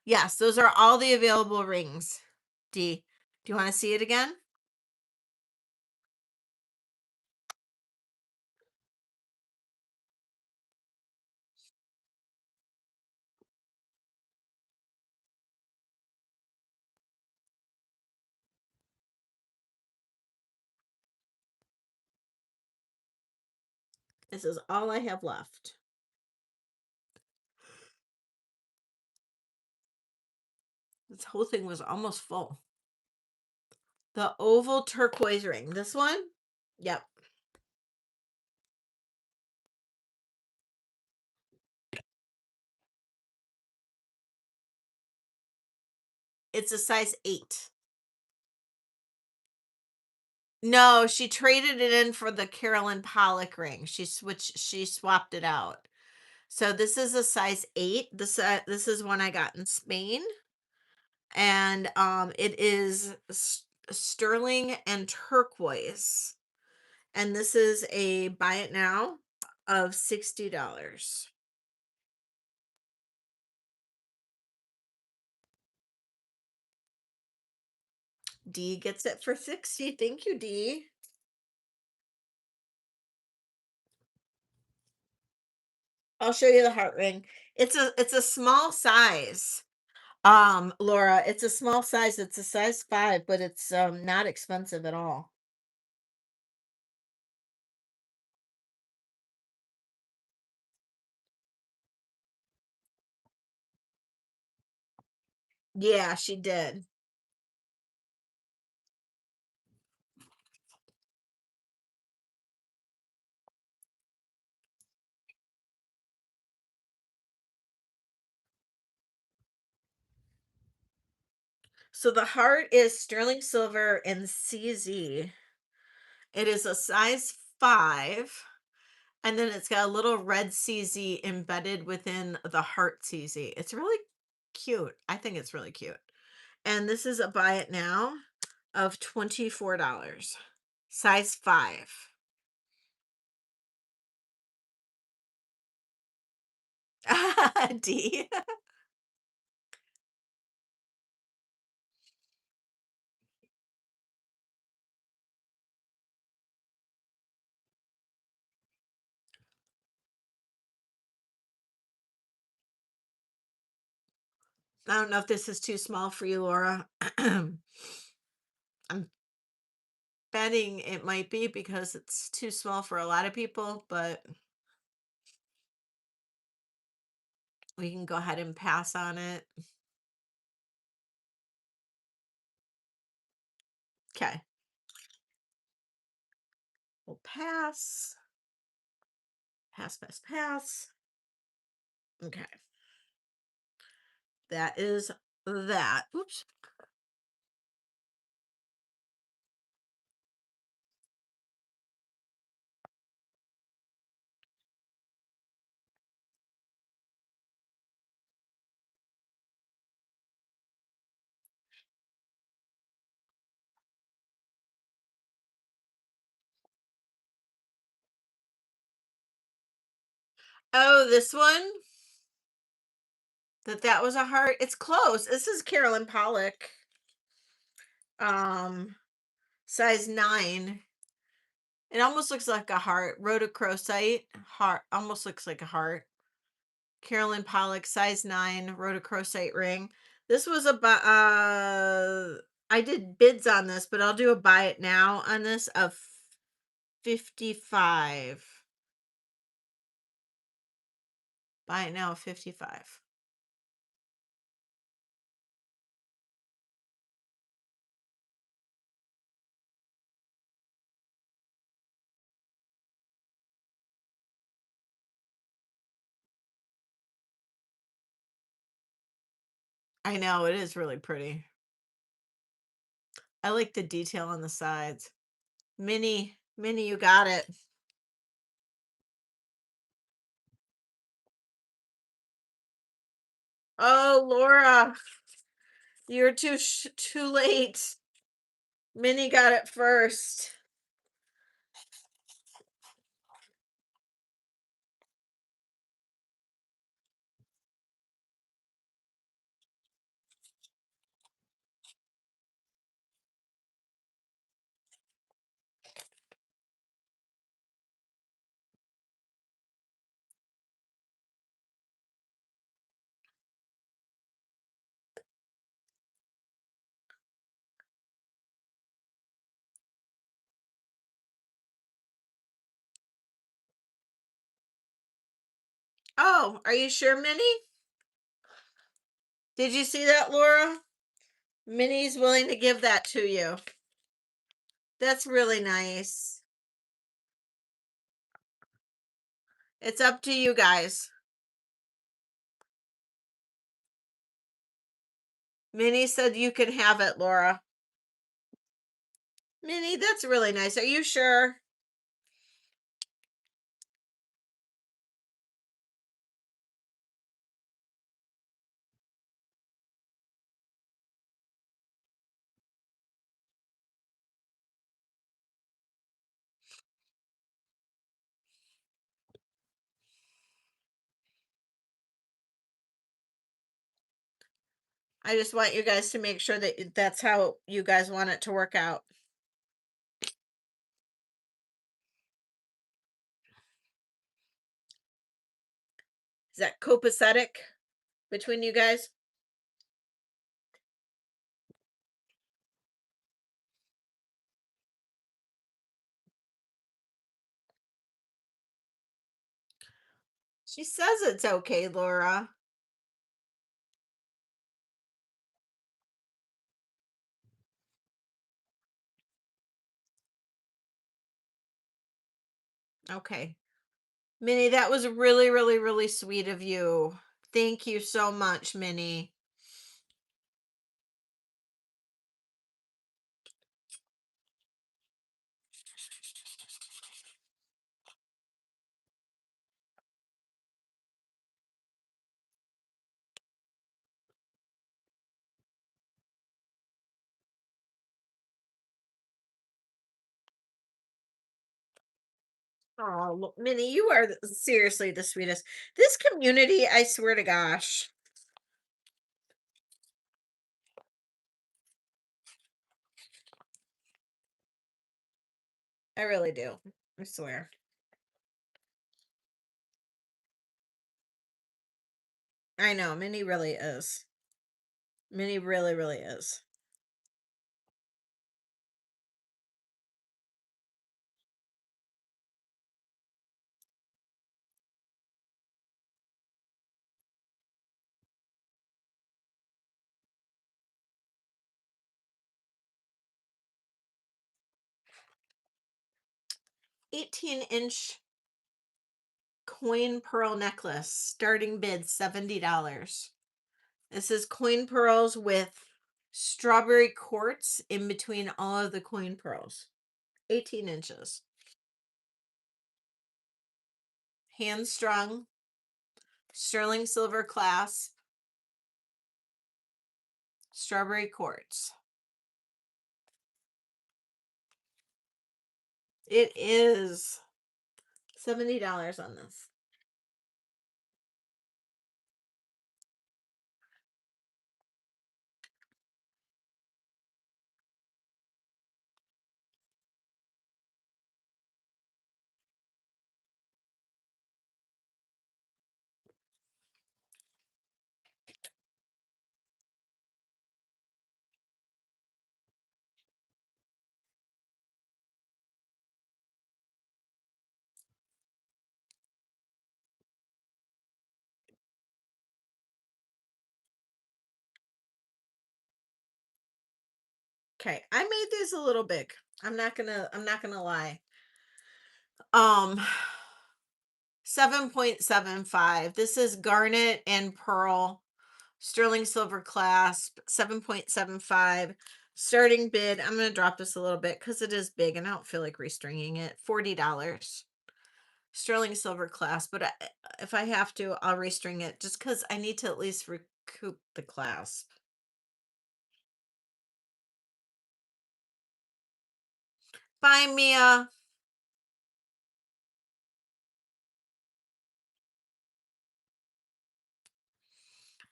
Yes, those are all the available rings. D. Do you want to see it again? This is all I have left. This whole thing was almost full. The oval turquoise ring. This one? Yep. It's a size 8. No, she traded it in for the Carolyn Pollock ring. She swapped it out. So this is a size 8. This is one I got in Spain, and it is sterling and turquoise. And this is a buy it now of $60. D gets it for 60. Thank you, D. I'll show you the heart ring. It's a small size. Laura, it's a small size. It's a size 5, but it's not expensive at all. Yeah, she did. So the heart is sterling silver and CZ. It is a size 5, and then it's got a little red CZ embedded within the heart CZ. It's really cute. I think it's really cute. And this is a buy it now of $24. Size 5. D. I don't know if this is too small for you, Laura. I'm betting it might be because it's too small for a lot of people, but we can go ahead and pass on it. Okay. We'll pass. Pass, pass, pass. Okay. That is that. Oops. Oh, this one? That was a heart. It's close. This is Carolyn Pollock. Um, size 9. It almost looks like a heart. Rhodochrosite. Heart almost looks like a heart. Carolyn Pollock, size 9, rhodochrosite ring. This was about I did bids on this, but I'll do a buy it now on this of 55. Buy it now of 55. I know it is really pretty. I like the detail on the sides. Minnie, you got it. Oh, Laura, you're too late. Minnie got it first. Oh, are you sure, Minnie? Did you see that, Laura? Minnie's willing to give that to you. That's really nice. It's up to you guys. Minnie said you can have it, Laura. Minnie, that's really nice. Are you sure? I just want you guys to make sure that that's how you guys want it to work out. Is that copacetic between you guys? She says it's okay, Laura. Okay. Minnie, that was really, really, really sweet of you. Thank you so much, Minnie. Oh, Minnie, you are seriously the sweetest. This community, I swear to gosh, I really do. I swear. I know, Minnie really is. Minnie really, really is. 18-inch coin pearl necklace, starting bid $70. This is coin pearls with strawberry quartz in between all of the coin pearls. 18 inches. Hand strung, sterling silver clasp, strawberry quartz. It is $70 on this. Okay, I made these a little big. I'm not gonna lie. Um 7.75. This is garnet and pearl, sterling silver clasp, 7.75. Starting bid, I'm gonna drop this a little bit because it is big and I don't feel like restringing it. $40. Sterling silver clasp, but if I have to, I'll restring it just because I need to at least recoup the clasp. Bye, Mia.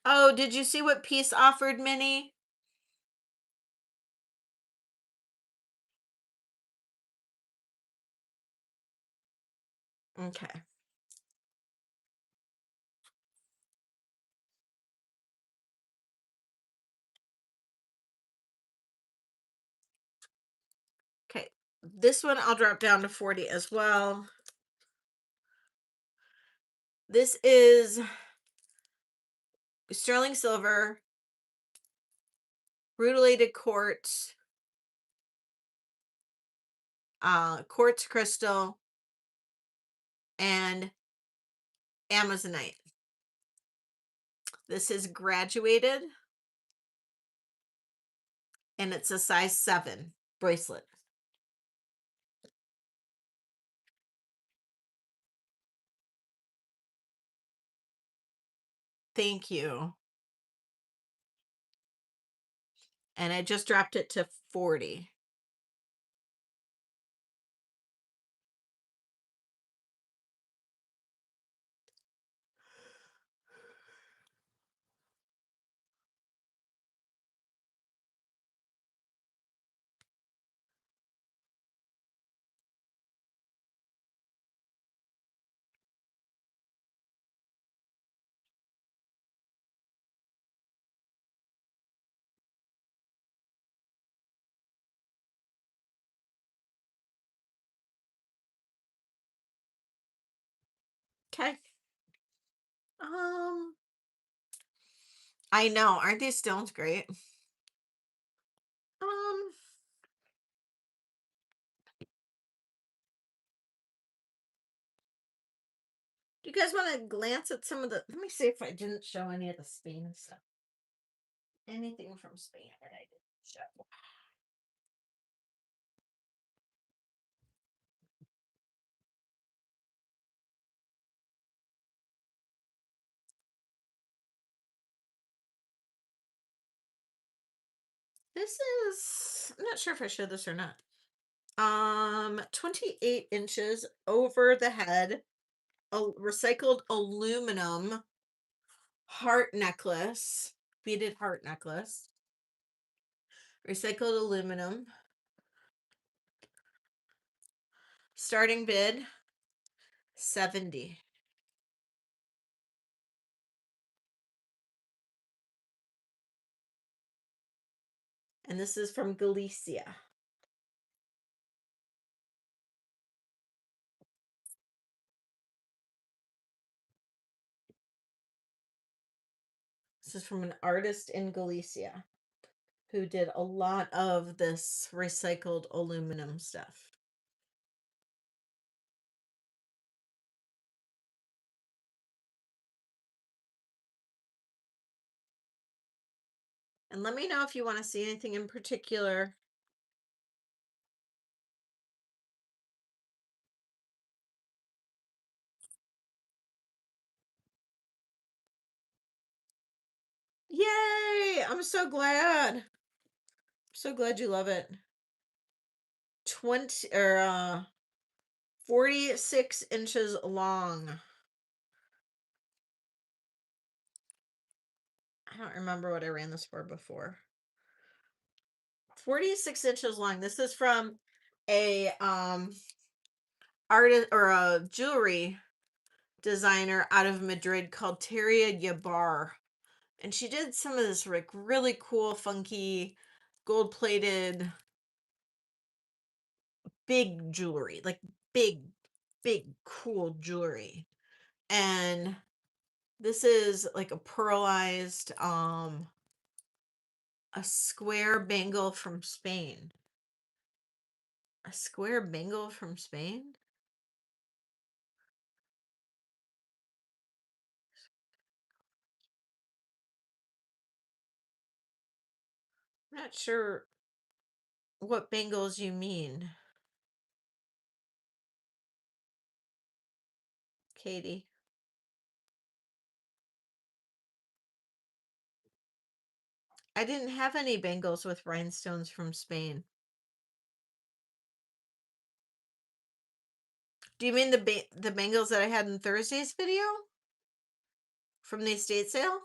Oh, did you see what Peace offered, Minnie? Okay. Okay. This one I'll drop down to 40 as well. This is sterling silver, rutilated quartz, quartz crystal, and amazonite. This is graduated and it's a size 7 bracelet. Thank you. And I just dropped it to 40. Okay. Um, I know, aren't these stones great? Um, do you guys want to glance at some of the? Let me see if I didn't show any of the Spain stuff. Anything from Spain that I didn't show. This is, I'm not sure if I showed this or not. 28 inches over the head, a recycled aluminum heart necklace, beaded heart necklace, recycled aluminum. Starting bid 70. And this is from Galicia. This is from an artist in Galicia who did a lot of this recycled aluminum stuff. And let me know if you want to see anything in particular. Yay! I'm so glad. So glad you love it. 20 or 46 inches long. I don't remember what I ran this for before. 46 inches long. This is from a artist or a jewelry designer out of Madrid called Teria Yabar. And she did some of this like really cool, funky, gold-plated, big jewelry, like big, big, cool jewelry. And this is like a pearlized, a square bangle from Spain. A square bangle from Spain? I'm not sure what bangles you mean, Katie. I didn't have any bangles with rhinestones from Spain. Do you mean the bangles that I had in Thursday's video from the estate sale?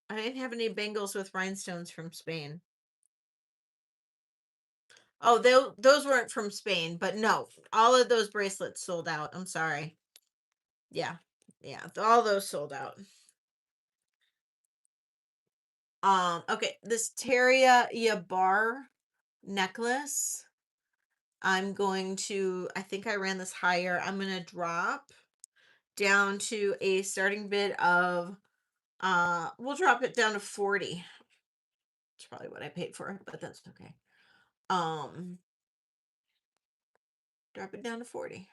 I didn't have any bangles with rhinestones from Spain. Oh, those weren't from Spain, but no, all of those bracelets sold out. I'm sorry. Yeah. Yeah, all those sold out. Okay, this Teria Yabar necklace. I think I ran this higher. I'm gonna drop down to a starting bid of we'll drop it down to 40. It's probably what I paid for it, but that's okay. Um, drop it down to 40.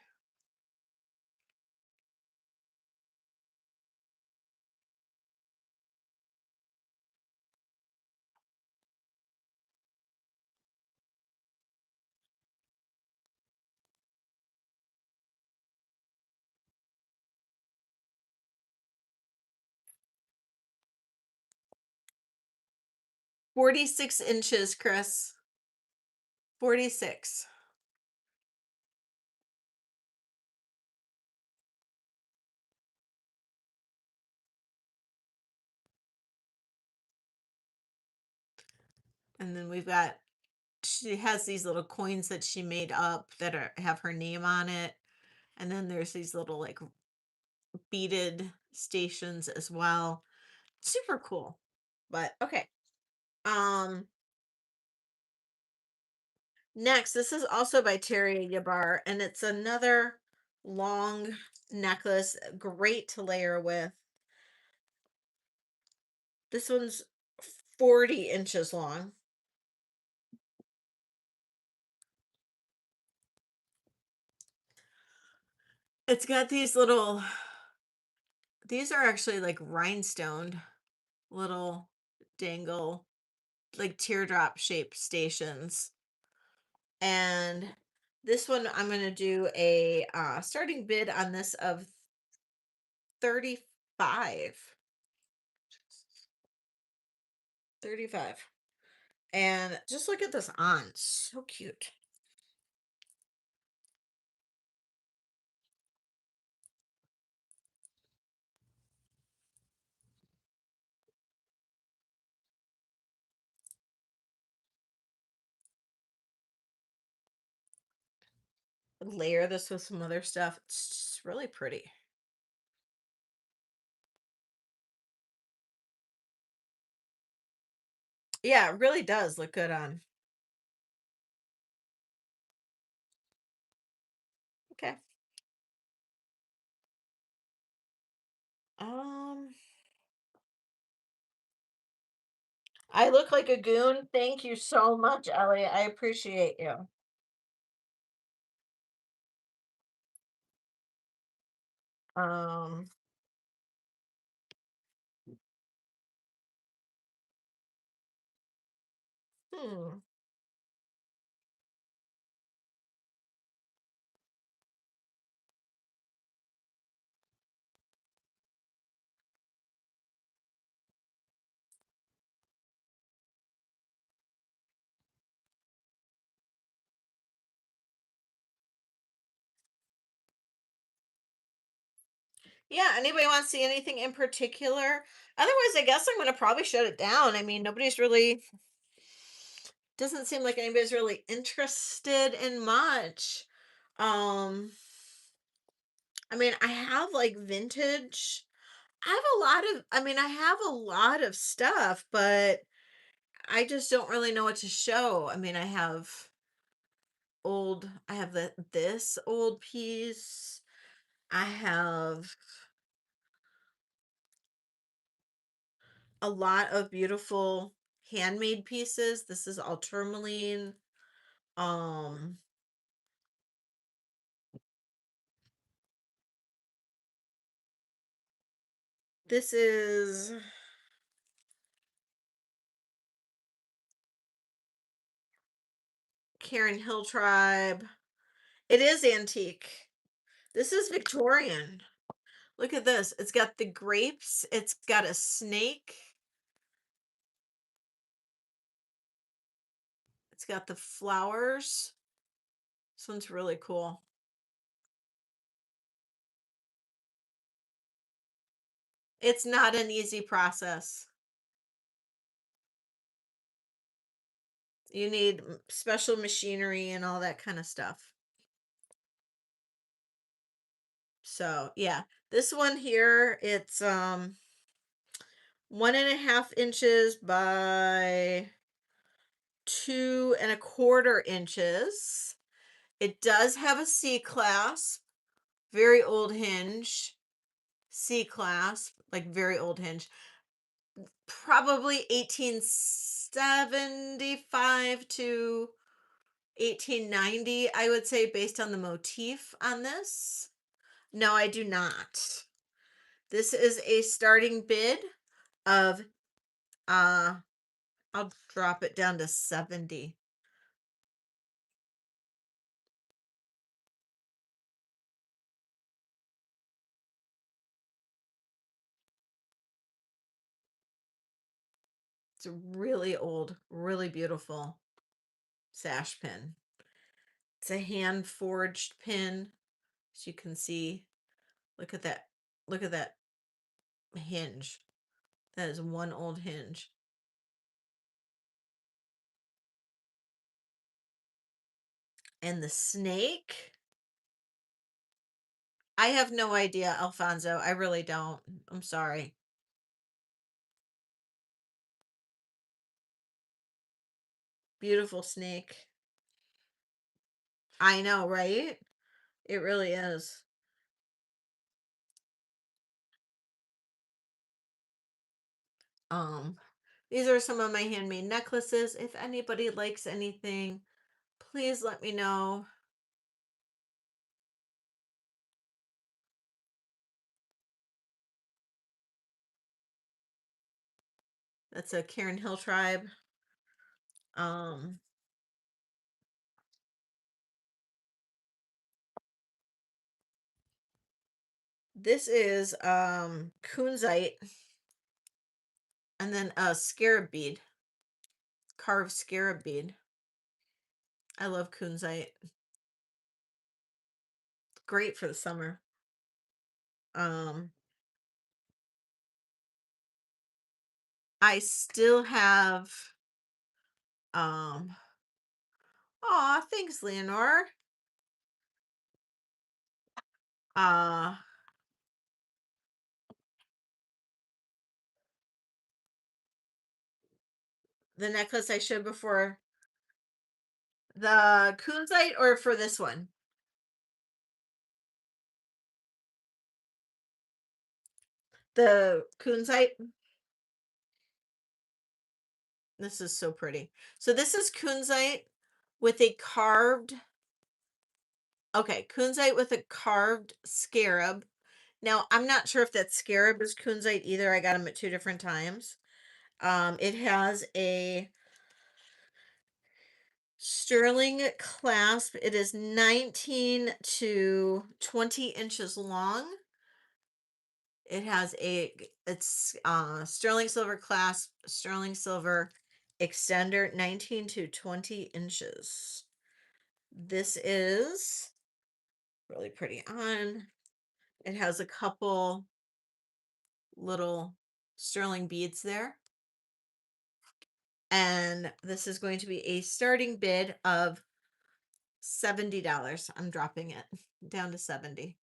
46 inches, Chris. 46. And then we've got she has these little coins that she made up that have her name on it. And then there's these little like beaded stations as well. Super cool. But okay. Um Next, this is also by Terry Yabar, and it's another long necklace, great to layer with. This one's 40 inches long. It's got these are actually like rhinestoned little dangle, like teardrop shaped stations. And this one, I'm going to do a starting bid on this of 35. 35. And just look at this on. So cute. Layer this with some other stuff. It's just really pretty. Yeah, it really does look good on. Okay. Um, I look like a goon. Thank you so much, Ellie. I appreciate you. Um, hmm. Yeah, anybody want to see anything in particular? Otherwise, I guess I'm gonna probably shut it down. I mean, nobody's really doesn't seem like anybody's really interested in much. Um, I mean, I have like vintage. I have a lot of I have a lot of stuff, but I just don't really know what to show. I mean, I have this old piece. I have a lot of beautiful handmade pieces. This is all tourmaline. Um, this is Karen Hill Tribe. It is antique. This is Victorian. Look at this. It's got the grapes, it's got a snake, it's got the flowers. This one's really cool. It's not an easy process. You need special machinery and all that kind of stuff. So, yeah, this one here, it's 1.5 inches by 2.25 inches. It does have a C clasp, very old hinge, C clasp, like very old hinge. Probably 1875 to 1890, I would say, based on the motif on this. No, I do not. This is a starting bid of uh I'll drop it down to 70. It's a really old, really beautiful sash pin. It's a hand forged pin, as you can see. Look at that. Look at that hinge. That is one old hinge. And the snake, I have no idea, Alfonso. I really don't. I'm sorry. Beautiful snake. I know, right? It really is. Um, these are some of my handmade necklaces. If anybody likes anything, please let me know. That's a Karen Hill tribe. Um, this is kunzite and then a scarab bead, carved scarab bead. I love kunzite. Great for the summer. Um, I still have um aw, thanks, Leonore. Uh the necklace I showed before, the kunzite, or for this one? The kunzite. This is so pretty. So this is kunzite with a carved, okay, kunzite with a carved scarab. Now, I'm not sure if that scarab is kunzite either. I got them at two different times. It has a sterling clasp. It is 19 to 20 inches long. It has it's sterling silver clasp, sterling silver extender, 19 to 20 inches. This is really pretty on. It has a couple little sterling beads there. And this is going to be a starting bid of $70. I'm dropping it down to 70.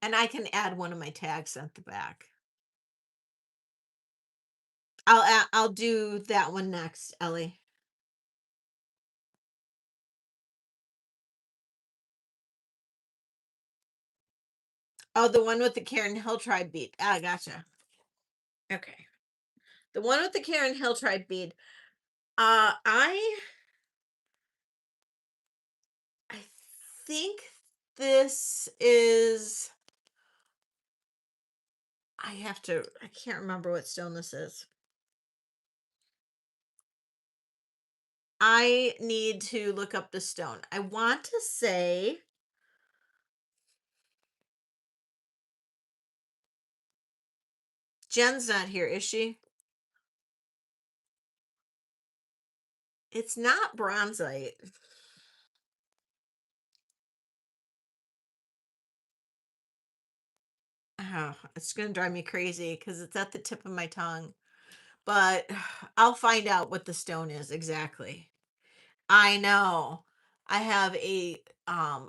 And I can add one of my tags at the back. I'll do that one next, Ellie. Oh, the one with the Karen Hill tribe bead. Ah, gotcha. Okay. The one with the Karen Hill tribe bead. I think this is, I can't remember what stone this is. I need to look up the stone. I want to say Jen's not here, is she? It's not bronzite. Oh, it's gonna drive me crazy because it's at the tip of my tongue. But I'll find out what the stone is exactly. I know. I have a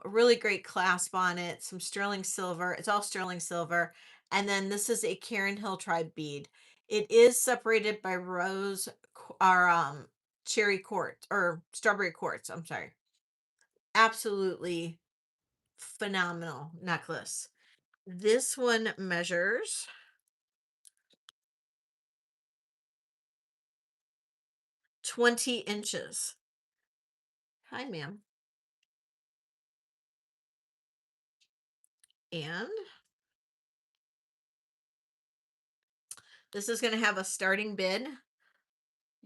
really great clasp on it, some sterling silver. It's all sterling silver. And then this is a Karen Hill tribe bead. It is separated by or cherry quartz or strawberry quartz. I'm sorry. Absolutely phenomenal necklace. This one measures 20 inches. Hi, ma'am. And this is going to have a starting bid,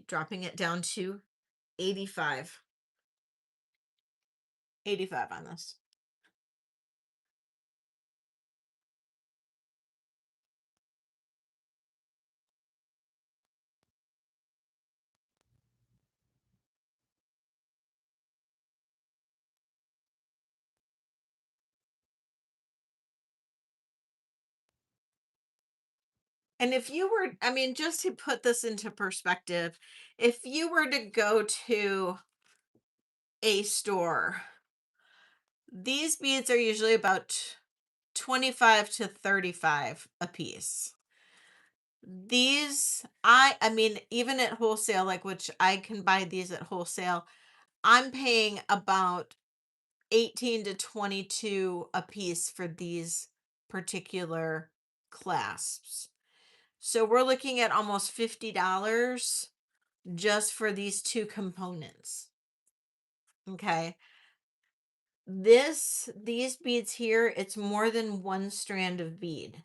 dropping it down to 85. 85 on this. And if you were, I mean, just to put this into perspective, if you were to go to a store, these beads are usually about 25 to 35 a piece. These, I mean, even at wholesale, like which I can buy these at wholesale, I'm paying about 18 to 22 a piece for these particular clasps. So we're looking at almost $50 just for these two components. Okay. These beads here, it's more than one strand of bead.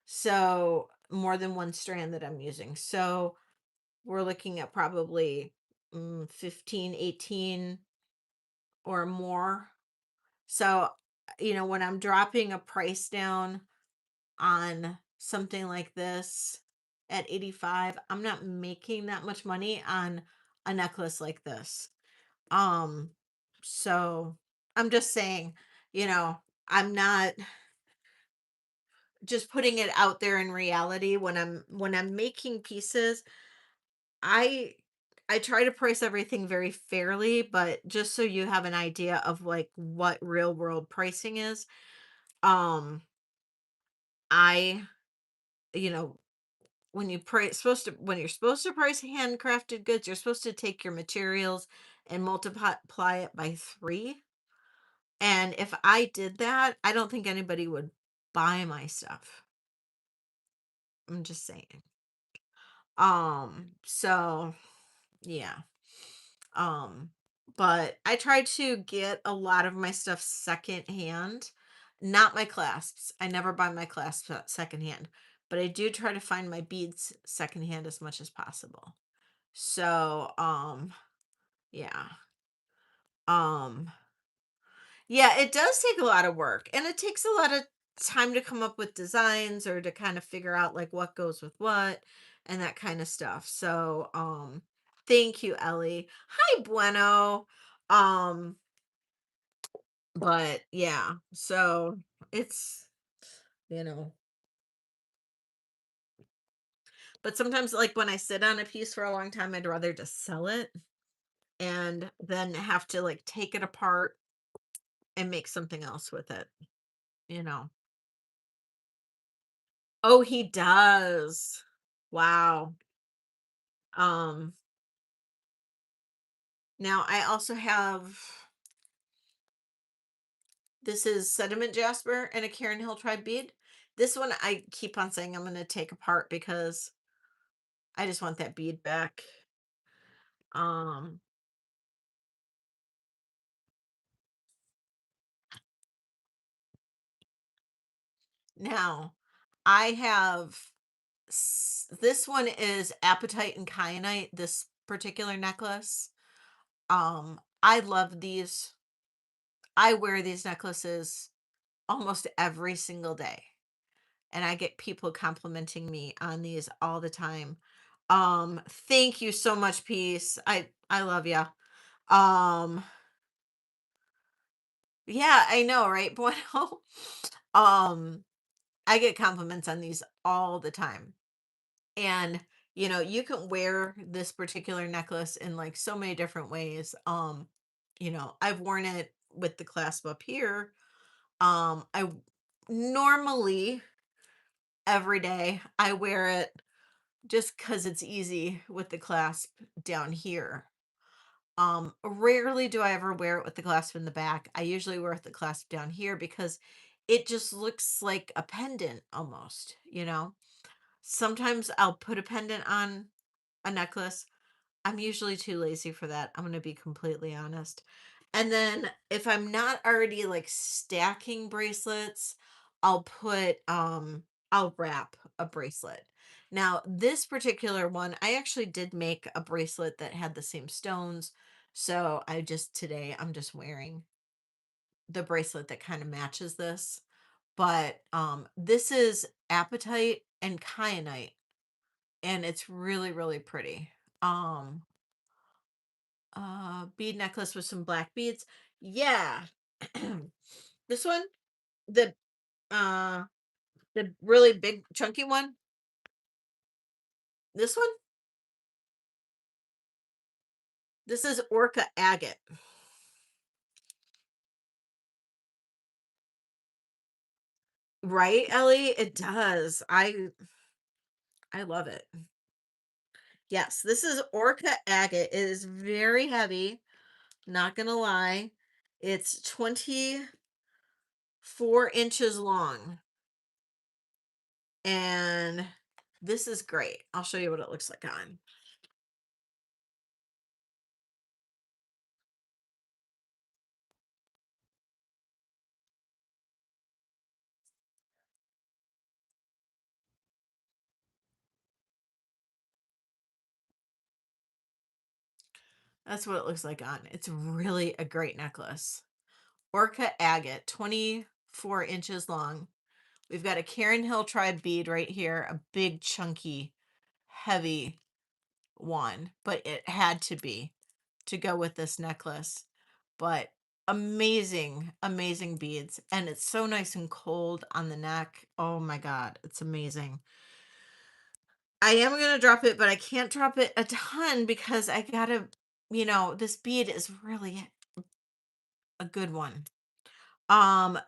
So more than one strand that I'm using. So we're looking at probably 15, 18 or more. So, when I'm dropping a price down on something like this at 85, I'm not making that much money on a necklace like this. Um, so I'm just saying, you know, I'm not just putting it out there in reality when I'm making pieces, I I try to price everything very fairly, but just so you have an idea of like what real world pricing is, um I you know when you're supposed to price handcrafted goods, you're supposed to take your materials and multiply it by 3. And if I did that, I don't think anybody would buy my stuff. I'm just saying. So yeah. Um, but I try to get a lot of my stuff secondhand, not my clasps. I never buy my clasps secondhand, but I do try to find my beads secondhand as much as possible. So, yeah. Um, yeah, it does take a lot of work and it takes a lot of time to come up with designs or to kind of figure out like what goes with what and that kind of stuff. So, thank you, Ellie. Hi, Bueno. Um, but yeah, so it's, you know, but sometimes like when I sit on a piece for a long time, I'd rather just sell it and then have to like take it apart and make something else with it, you know. Oh, he does. Wow. Um, Now I also have this is sediment jasper and a Karen Hill tribe bead. This one I keep on saying I'm going to take apart because I just want that bead back. Um, Now I have this one is apatite and kyanite, this particular necklace. I love these. I wear these necklaces almost every single day, and I get people complimenting me on these all the time. Thank you so much, Peace. I love ya. Um, yeah, I know, right? Bueno. Um, I get compliments on these all the time. And you can wear this particular necklace in like so many different ways. I've worn it with the clasp up here. Normally every day I wear it just cuz it's easy with the clasp down here. Rarely do I ever wear it with the clasp in the back. I usually wear it with the clasp down here because it just looks like a pendant almost. Sometimes I'll put a pendant on a necklace. I'm usually too lazy for that. I'm going to be completely honest. And then if I'm not already like stacking bracelets, I'll wrap a bracelet. Now, this particular one, I actually did make a bracelet that had the same stones. So I'm just wearing the bracelet that kind of matches this. But this is apatite and kyanite, and it's really, really pretty. Um bead necklace with some black beads. Yeah. This one, the uh the really big chunky one. This one, this is orca agate. Right, Ellie? It does. I love it. Yes, this is orca agate. It is very heavy, not gonna lie. It's 24 inches long, and this is great. I'll show you what it looks like on. That's what it looks like on. It's really a great necklace. Orca agate, 24 inches long. We've got a Karen Hill tribe bead right here, a big, chunky, heavy one, but it had to be to go with this necklace. But amazing, amazing beads. And it's so nice and cold on the neck. Oh my God, it's amazing. I am going to drop it, but I can't drop it a ton because I gotta, this bead is really a good one.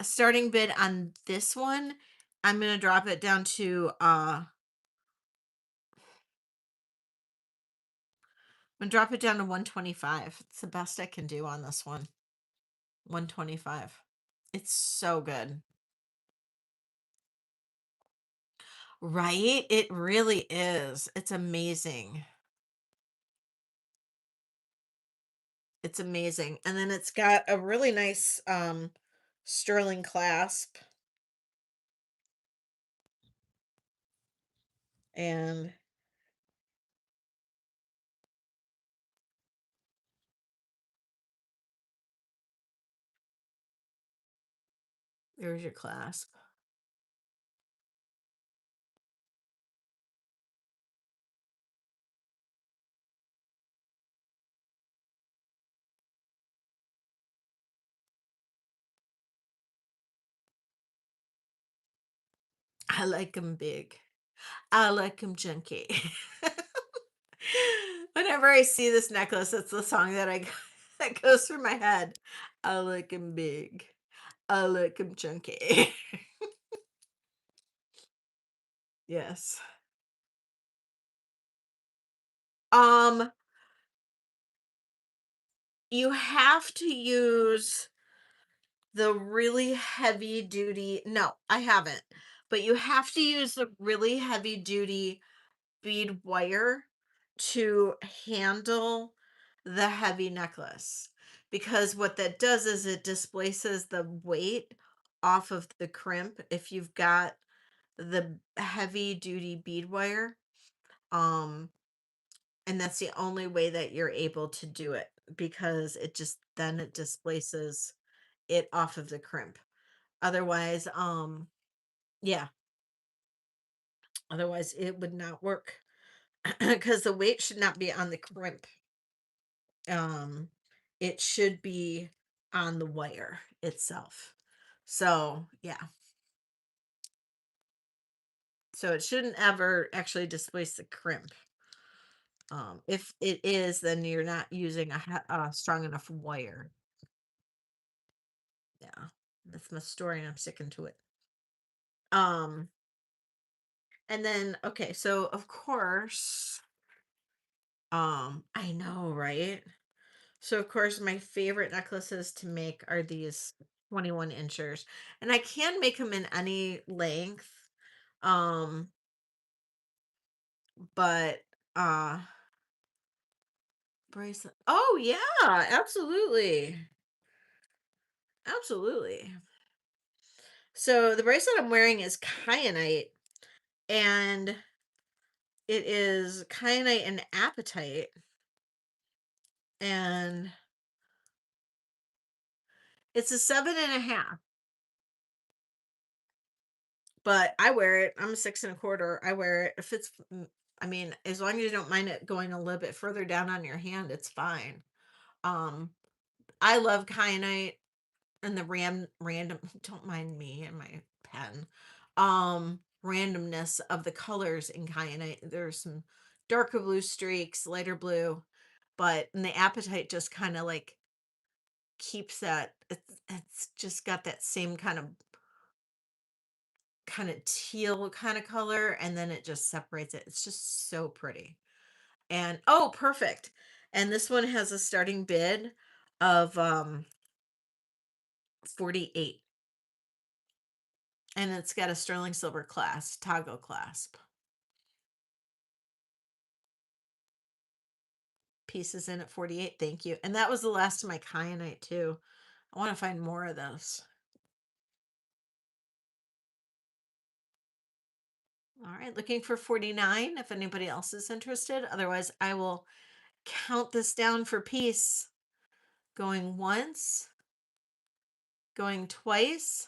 Starting bid on this one, I'm gonna drop it down to I'm gonna drop it down to 125. It's the best I can do on this one. 125. It's so good. Right? It really is. It's amazing. It's amazing. And then it's got a really nice sterling clasp, and there's your clasp. I like them big. I like them chunky. Whenever I see this necklace, it's the song that goes through my head. I like him big. I like him chunky. Yes. Um, you have to use the really heavy duty. No, I haven't. But you have to use the really heavy duty bead wire to handle the heavy necklace, because what that does is it displaces the weight off of the crimp if you've got the heavy duty bead wire. um and that's the only way that you're able to do it. because it displaces it off of the crimp. Otherwise, yeah, otherwise it would not work because the weight should not be on the crimp. Um, it should be on the wire itself. So, yeah. So it shouldn't ever actually displace the crimp. If it is, then you're not using a strong enough wire. Yeah, that's my story, and I'm sticking to it. Um, and then okay, so of course, I know, right? So of course, my favorite necklaces to make are these 21 inchers, and I can make them in any length. Um, but bracelet. Oh yeah, absolutely. Absolutely. So the bracelet I'm wearing is kyanite, and it is kyanite and apatite, and it's a 7.5. But I wear it. I'm a 6.25. I wear it. If it's, I mean, as long as you don't mind it going a little bit further down on your hand, it's fine. Um, I love kyanite and the random. Don't mind me and my pen. Randomness of the colors in kyanite. There's some darker blue streaks, lighter blue, but and the apatite just kind of like keeps that. It's just got that same kind of teal kind of color, and then it just separates it. It's just so pretty. And oh, perfect. And this one has a starting bid of 48, and it's got a sterling silver toggle clasp. Pieces in at 48. Thank you. And that was the last of my kyanite too. I want to find more of those. All right, looking for 49 if anybody else is interested. Otherwise, I will count this down for peace. Going once, going twice,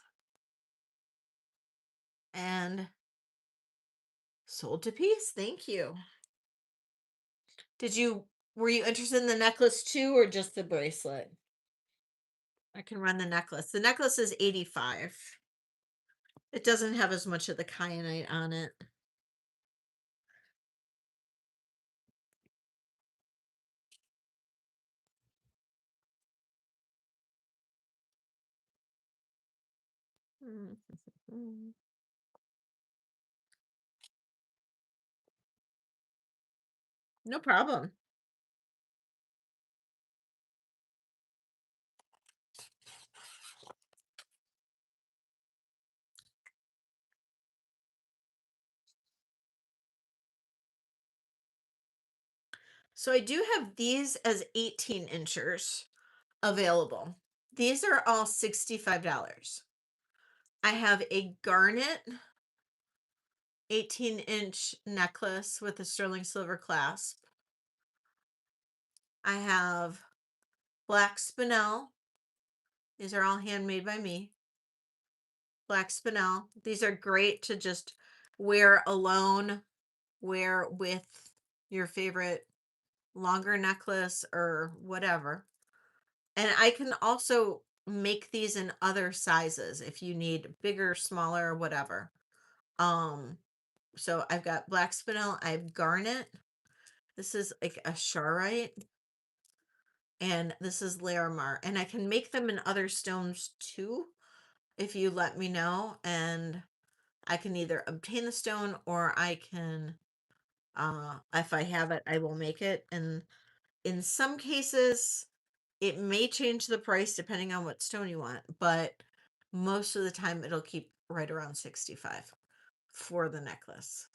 and sold to peace. Thank you. Were you interested in the necklace too, or just the bracelet? I can run the necklace. The necklace is 85. It doesn't have as much of the kyanite on it. No problem. So I do have these as 18 inchers available. These are all $65. I have a garnet 18-inch necklace with a sterling silver clasp. I have black spinel. These are all handmade by me. Black spinel. These are great to just wear alone, wear with your favorite longer necklace or whatever. And I can also make these in other sizes if you need bigger, smaller, whatever. Um, so I've got black spinel, I have garnet. This is like a charite, and this is Larimar. And I can make them in other stones too, if you let me know. And I can either obtain the stone or I can, if I have it, I will make it. And in some cases, it may change the price depending on what stone you want, but most of the time it'll keep right around 65 for the necklace.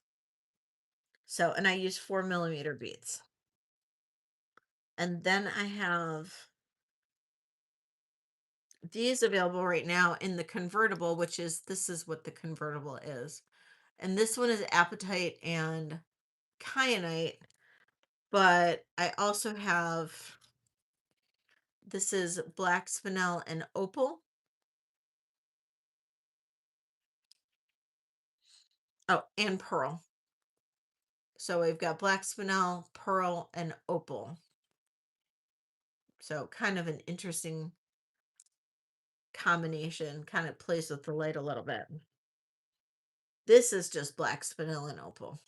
So, and I use 4 millimeter beads. And then I have these available right now in the convertible, this is what the convertible is. And this one is apatite and kyanite, but I also have This is black spinel and opal. Oh, and pearl. So we've got black spinel, pearl, and opal. So kind of an interesting combination, kind of plays with the light a little bit. This is just black spinel and opal.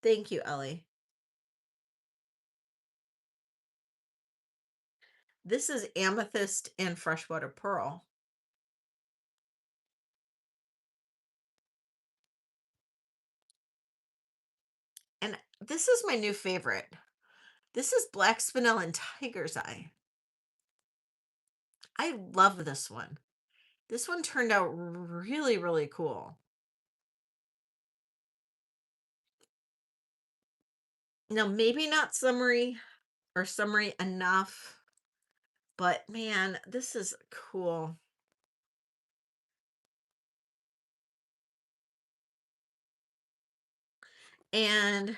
Thank you, Ellie. This is amethyst and freshwater pearl. And this is my new favorite. This is black spinel and tiger's eye. I love this one. This one turned out really, really cool. Now, maybe not summery or summery enough, but man, this is cool. And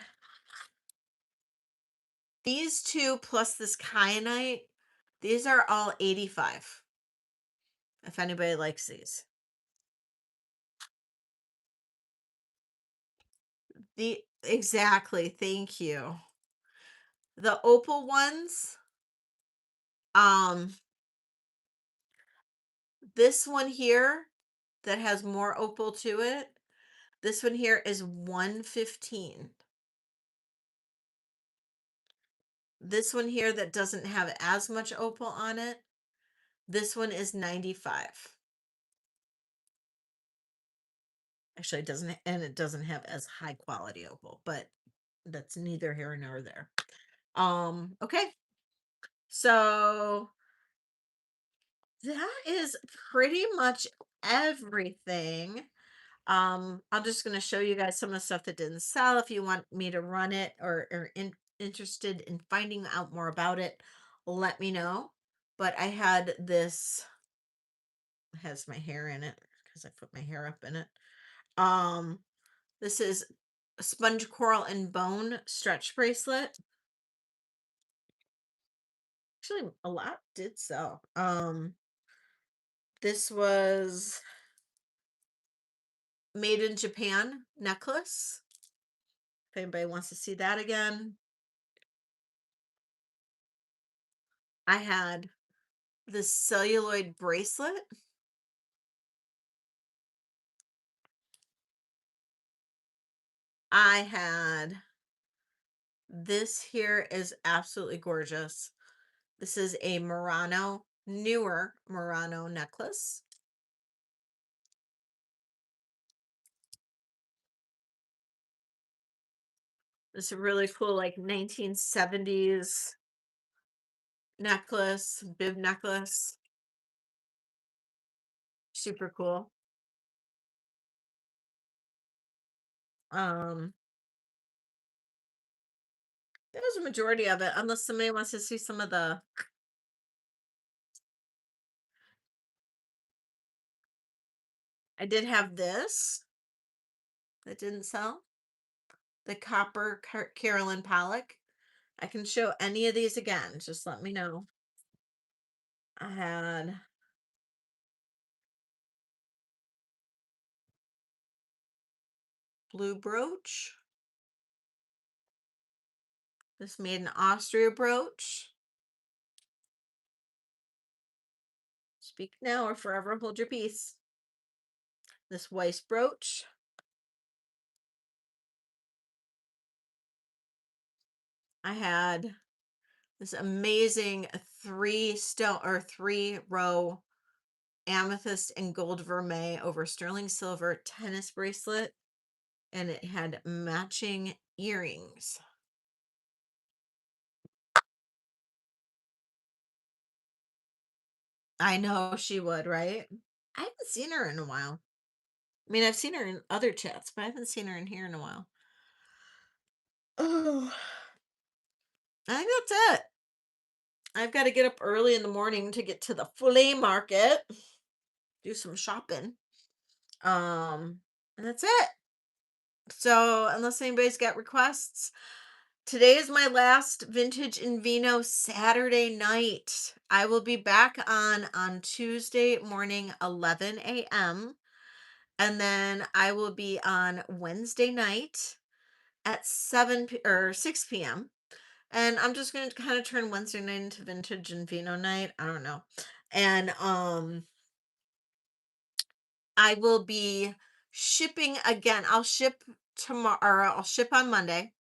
these two plus this kyanite, these are all 85. If anybody likes these. The exactly, thank you. The opal ones, um, this one here that has more opal to it, this one here is 115. This one here that doesn't have as much opal on it, this one is 95. Actually, it doesn't, and it doesn't have as high quality opal, but that's neither here nor there. Okay. So that is pretty much everything. I'm just going to show you guys some of the stuff that didn't sell. If you want me to run it or interested in finding out more about it, let me know. But I had this, has my hair in it because I put my hair up in it. Um, this is sponge coral and bone stretch bracelet. Actually, a lot did sell. This was made in Japan necklace. If anybody wants to see that again. I had this celluloid bracelet. I had this here is absolutely gorgeous. This is a Murano, newer Murano necklace. This is really cool, like 1970s necklace, bib necklace. Super cool. Um, that was a majority of it, unless somebody wants to see some of the. I did have this that didn't sell. The copper Carolyn Pollock. I can show any of these again. Just let me know. I had blue brooch. This made in Austria brooch. Speak now or forever hold your peace. This Weiss brooch. I had this amazing three row amethyst and gold vermeil over sterling silver tennis bracelet, and it had matching earrings. I know she would, right? I haven't seen her in a while. I mean, I've seen her in other chats, but I haven't seen her in here in a while. Oh, I think that's it. I've got to get up early in the morning to get to the flea market, do some shopping. And that's it. So, unless anybody's got requests, Today is my last vintage in Vino Saturday night. I will be back on Tuesday morning 11 a.m. and then I will be on Wednesday night at 6 p.m. And I'm just going to kind of turn Wednesday night into vintage and Vino night. I don't know. And I will be shipping again. I'll ship tomorrow, or I'll ship on Monday,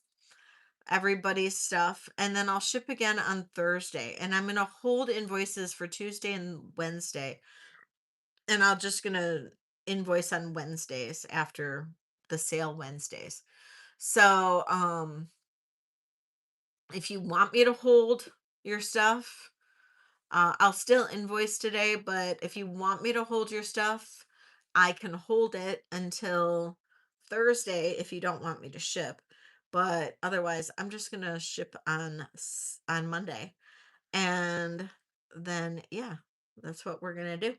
everybody's stuff, and then I'll ship again on Thursday. And I'm going to hold invoices for Tuesday and Wednesday. And I'll just going to invoice on Wednesdays after the sale Wednesdays. So, if you want me to hold your stuff, I'll still invoice today, but if you want me to hold your stuff, I can hold it until Thursday if you don't want me to ship. But otherwise, I'm just gonna ship on Monday, and then yeah, that's what we're gonna do.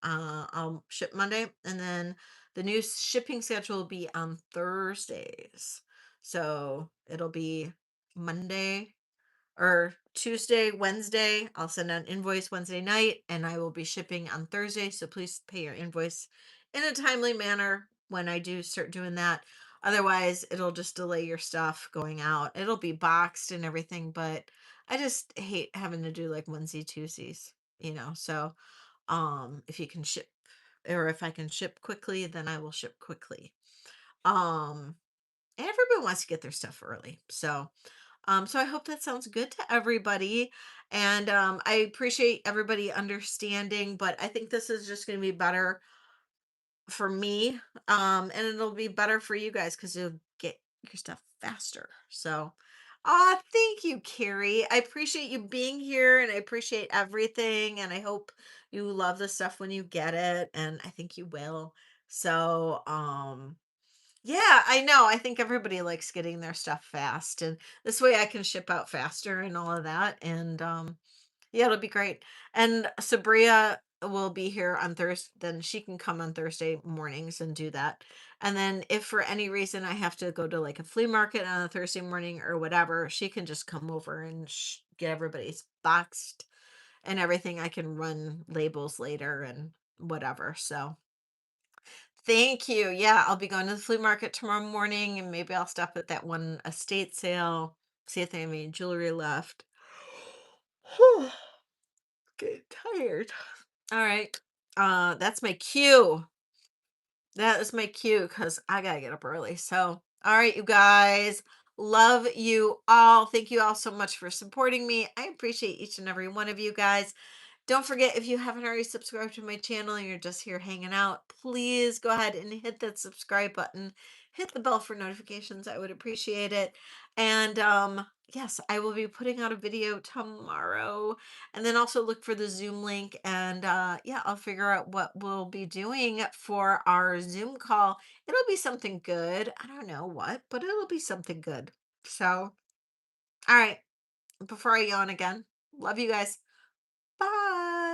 I'll ship Monday, and then the new shipping schedule will be on Thursdays. So it'll be Monday or Tuesday, Wednesday. I'll send an invoice Wednesday night and I will be shipping on Thursday. So please pay your invoice in a timely manner when I do start doing that. Otherwise, it'll just delay your stuff going out. It'll be boxed and everything, but I just hate having to do like onesie twosies. So if you can ship, or if I can ship quickly, then I will ship quickly. Um Everybody wants to get their stuff early. So I hope that sounds good to everybody. And I appreciate everybody understanding, but I think this is just going to be better for me. And it'll be better for you guys because you'll get your stuff faster. So, thank you, Carrie. I appreciate you being here and I appreciate everything. And I hope you love the stuff when you get it. And I think you will. So, yeah, I know. I think everybody likes getting their stuff fast, and this way I can ship out faster and all of that. And yeah, it'll be great. And Sabria will be here on Thursday. Then she can come on Thursday mornings and do that. And then if for any reason I have to go to like a flea market on a Thursday morning or whatever, she can just come over and get everybody's boxed and everything. I can run labels later and whatever. So. Thank you. Yeah, I'll be going to the flea market tomorrow morning and maybe I'll stop at that one estate sale, see if they have any jewelry left. Whew, get tired. All right. That's my cue. That is my cue because I gotta get up early. So, all right, you guys. Love you all. Thank you all so much for supporting me. I appreciate each and every one of you guys. Don't forget, if you haven't already subscribed to my channel and you're just here hanging out, please go ahead and hit that subscribe button. Hit the bell for notifications. I would appreciate it. And yes, I will be putting out a video tomorrow. And then also look for the Zoom link. And yeah, I'll figure out what we'll be doing for our Zoom call. It'll be something good. I don't know what, but it'll be something good. So, all right. Before I yawn again, love you guys. Bye.